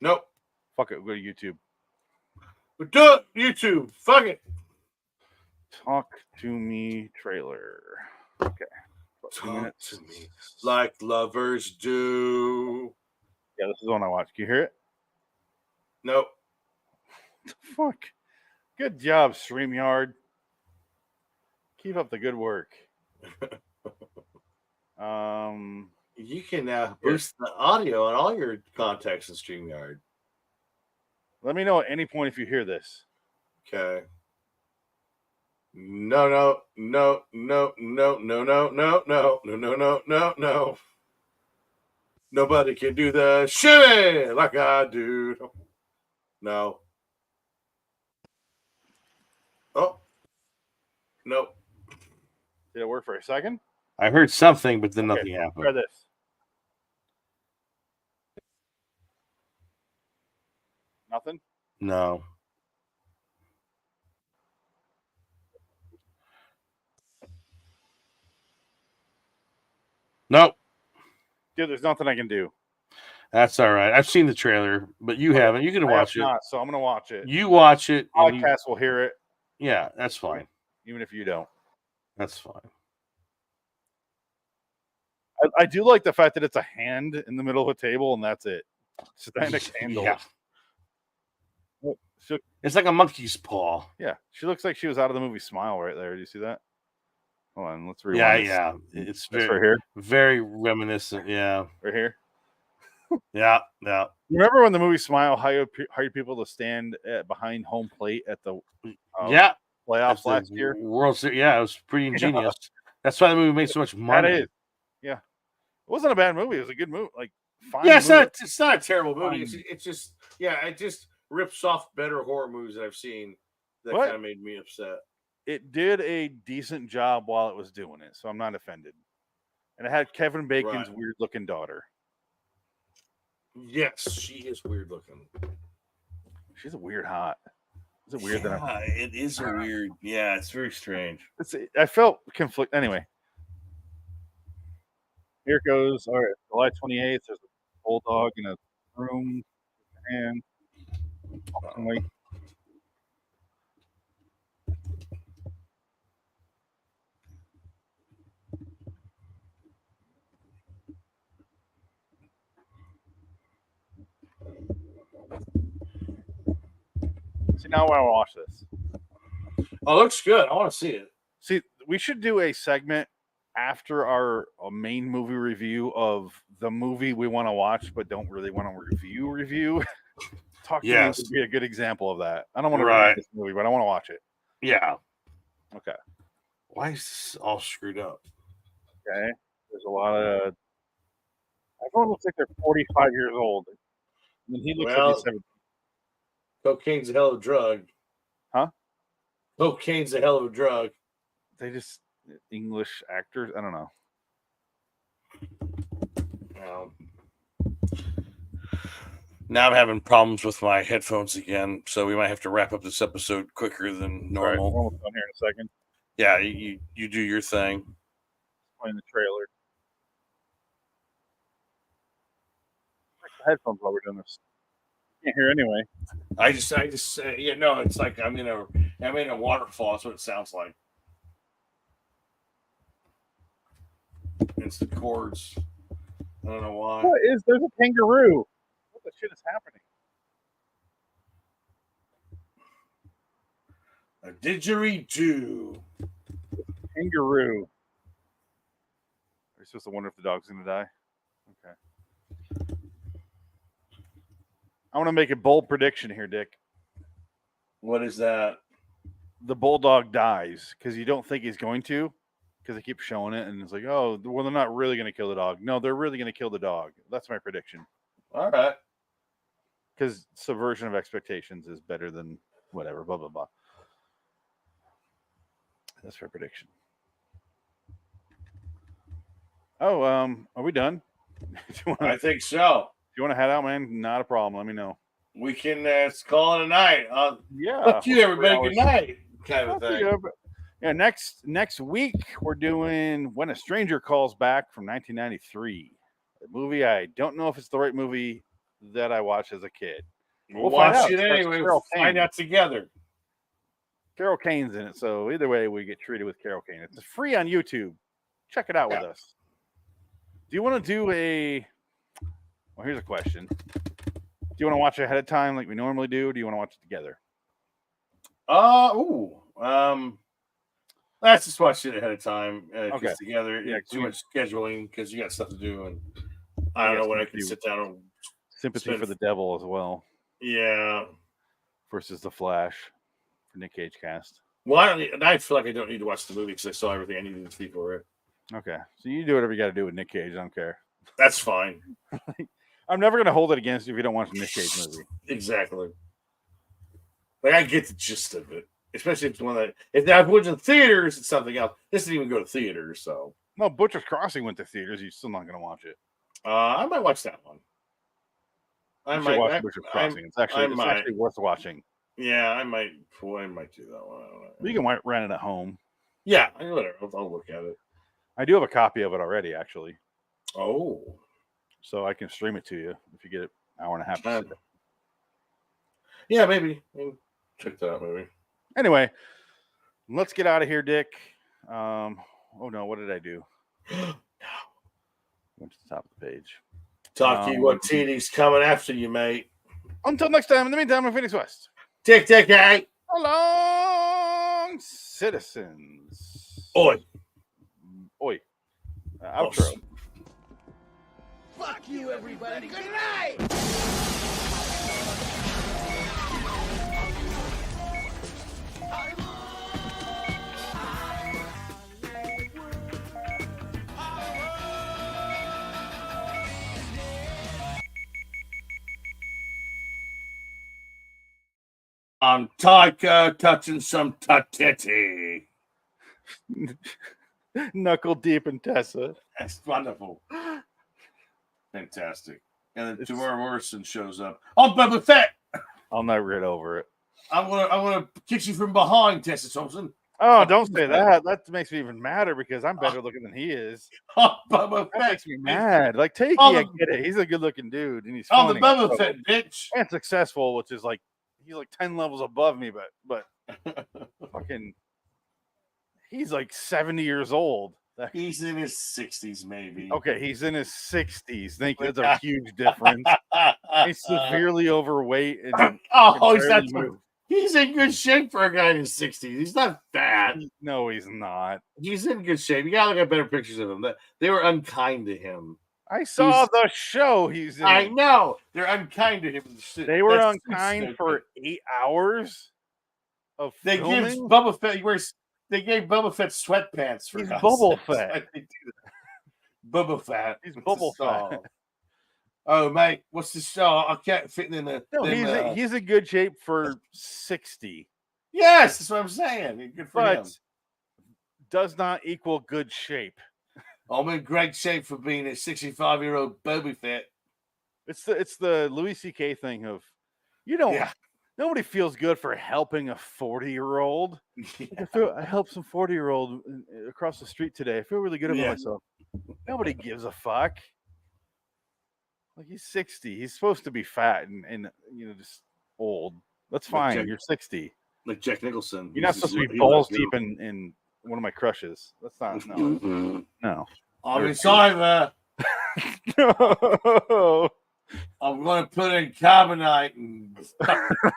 Nope. Fuck it. Go to YouTube. But do it, YouTube. Fuck it. Talk to me trailer. Okay. About 2 Talk minutes. to me like lovers do. Yeah, this is the one I watched. Can you hear it? Nope. What the fuck? Good job, StreamYard. Keep up the good work. You can boost the audio on all your contacts in StreamYard. Let me know at any point if you hear this. Okay. No. Nobody can do the shimmy like I do. No. Oh. No. Did it work for a second? I heard something, but then Okay, nothing happened. Try this. Nothing? No. Nope. Dude, there's nothing I can do. That's all right. I've seen the trailer, but you haven't. You can I watch have it. not, so I'm going to watch it. You watch it. and you- Podcast will hear it, yeah, that's fine. even if you don't. That's fine. I do like the fact that it's a hand in the middle of a table and that's it. It's just a candle. Yeah. She, It's like a monkey's paw. yeah, she looks like she was out of the movie Smile right there. Do you see that? Hold on, let's Yeah, rewind. yeah. It's This very, right here, very reminiscent. Yeah, right here. yeah, yeah. You remember when the movie Smile hired people to stand behind home plate at the Yeah. playoffs That's the last year? World Series. Yeah, it was pretty ingenious. That's why the movie made so much That money. is, yeah. It wasn't a bad movie. It was a good movie. Like, fine Yeah, movie. it's not a terrible movie. Fine. It's just it just rips off better horror movies that I've seen that What? kind of made me upset. It did a decent job while it was doing it, so I'm not offended. And it had Kevin Bacon's Right. weird-looking daughter. Yes, she is weird looking. She's a weird hot. Is it weird that I'm? It is a weird. Yeah, it's very strange. I felt conflict. Anyway, here it goes. All right, July 28th. There's a bulldog in a room, and like, see, now I want to watch this. Oh, looks good. I want to see it. See, we should do a segment after our main movie review of the movie we want to watch but don't really want to review. Talk to me Yes. would be a good example of that. I don't want to Right. review this movie, but I want to watch it. Yeah. Okay. Why is this all screwed up? Okay. There's a lot of. Everyone looks like they're 45 years old. I mean, he looks like Well- he's 17. Cocaine's a hell of a drug. Huh? Cocaine's a hell of a drug. They just English actors. I don't know. Now I'm having problems with my headphones again, so we might have to wrap up this episode quicker than All right, normal. we're almost done here in a second. Yeah, you do your thing. Playing the trailer. Check the headphones while we're doing this. Can't hear anyway. I just it's like I'm in a waterfall. That's what it sounds like. It's the chords. I don't know why. There's a kangaroo? What the shit is happening? A didgeridoo. Kangaroo. Are you supposed to wonder if the dog's gonna die? Okay. I want to make a bold prediction here, Dick. What is that? The bulldog dies because you don't think he's going to, because they keep showing it, and it's like, oh, well, they're not really going to kill the dog. No, they're really going to kill the dog. That's my prediction. All right. Because subversion of expectations is better than whatever. Blah blah blah. That's my prediction. Oh, are we done? I think so. If you want to head out, man, not a problem. Let me know. We can call it a night. Yeah. Fuck you, everybody. Good night. Kind of Fuck thing. you, yeah. Next week we're doing When a Stranger Calls Back from 1993. The movie I don't know if it's the right movie that I watched as a kid. We'll find watch out. it Stars anyway. Carol We'll find Kane. out together. Carol Kane's in it, so either way we get treated with Carol Kane. It's free on YouTube. Check it out with us. Do you want to do a? Well, here's a question. Do you want to watch it ahead of time like we normally do, or do you want to watch it together? Let's just watch it ahead of time. Okay. Together, Yeah, too much scheduling because you got stuff to do, and I don't know when I can sit down and Sympathy spend- for the Devil as well yeah. versus The Flash for Nick Cage cast. Well, I feel like I don't need to watch the movie because I saw everything I needed to see for it. Okay, so you do whatever you got to do with Nick Cage. I don't care. That's fine. I'm never going to hold it against you if you don't watch a Nick Cage movie. Exactly. Like I get the gist of it, especially if it's one that if that was in theaters, it's something else. This didn't even go to theaters, so No, Butcher's Crossing went to theaters. You're still not going to watch it. I might watch that one. I You should might watch Butcher's Crossing. It's actually worth watching. Yeah, I might. I might do that one. I don't know. You can rent it at home. Yeah, whatever. I'll look at it. I do have a copy of it already, actually, Oh, so I can stream it to you if you get an hour and a half. To sit. yeah, maybe. Check that out, maybe. Anyway, let's get out of here, Dick. Oh no, what did I do? Went to the top of the page. Talkie, what TD's coming after you, mate? Until next time. In the meantime, I'm Phoenix West. Tick, tick, hey. Along, citizens. Oi. Outro. Fuck you, everybody. Good night. I'm Taika touching some tatiti. Knuckle deep in Tessa. That's wonderful. Fantastic. And then Tamara Morrison shows up. I'm Boba Fett. I'll never get over it. I'm gonna kick you from behind, Tessa Thompson. Oh, don't say that. That makes me even madder because I'm better looking than he is. I'm Boba That Fett. makes me mad. Like, Takey, I'm I the- get it. He's a good looking dude and he's I'm the funny. Boba So- Fett, bitch. and successful, which is like he's like 10 levels above me, but fucking he's like 70 years old. He's in his 60s, maybe. Okay, he's in his 60s. Thank you. That's a huge difference. He's severely overweight and Oh, he's barely not. move. He's in good shape for a guy in his 60s. He's not fat. No, he's not. He's in good shape. You gotta look at better pictures of him. They were unkind to him. I saw the show he's in. I know they're unkind to him. They were That's unkind stupid. for 8 hours of They give filming. Boba Fett. He wears. They gave Boba Fett sweatpants for. He's God's Bubble sakes. Fett. Why did they do that? Bubba Fett. He's What's Bubble the Fett. song? Oh, mate, what's the show? I can't fit in the. No, he's in good shape for 60, Yes, that's what I'm saying. Good for him. but does not equal good shape. I'm in great shape for being a 65-year-old Boba Fett. It's the Louis C.K. thing of, you know, Yeah. nobody feels good for helping a 40-year-old. I helped some 40-year-old across the street today. I feel really good about Yeah. myself. Nobody gives a fuck. Like, he's 60. He's supposed to be fat and just old. That's Like fine. Jack- You're 60. Like Jack Nicholson. You're not He's supposed to just- be he balls lets deep go. in one of my crushes. That's not no. I'm in cyber. No. I'm going to put in carbonite and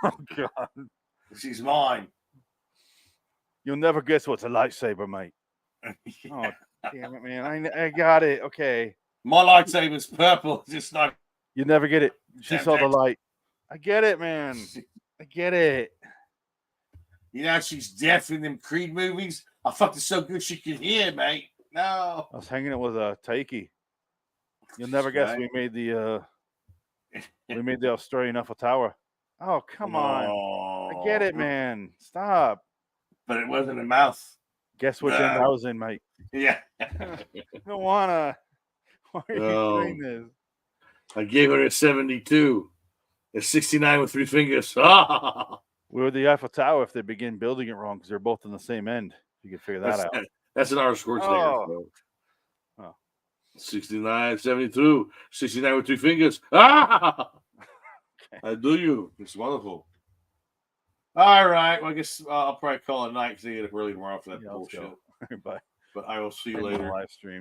Oh God. she's mine. You'll never guess what's a lightsaber, mate. Oh, damn it, man. I got it. Okay. My lightsaber's purple, just like You never get it. She Sam saw the Jackson. light. I get it, man. I get it. you know she's deaf in them Creed movies. I fucked her so good she could hear, mate. No. I was hanging it with Taiki. You'll never guess Right. we made the Australian Eiffel Tower. Oh, come on. I get it, man. Stop. But it wasn't a mouth. Guess which end I was in, mate. Yeah. I don't wanna. Why are you No. doing this? I gave her a 72. A 69 with 3 fingers. Ah! Where would the Eiffel Tower if they begin building it wrong because they're both on the same end? You can figure that out. That's an Arnold Schwarzenegger. Oh. quote. Oh. 69, 72, 69 with 3 fingers. Ah! I do you. It's wonderful. All right. Well, I guess I'll probably call it night because I get up early tomorrow for that Yeah, let's bullshit. go. Bye. But I will see you End of the later. live stream.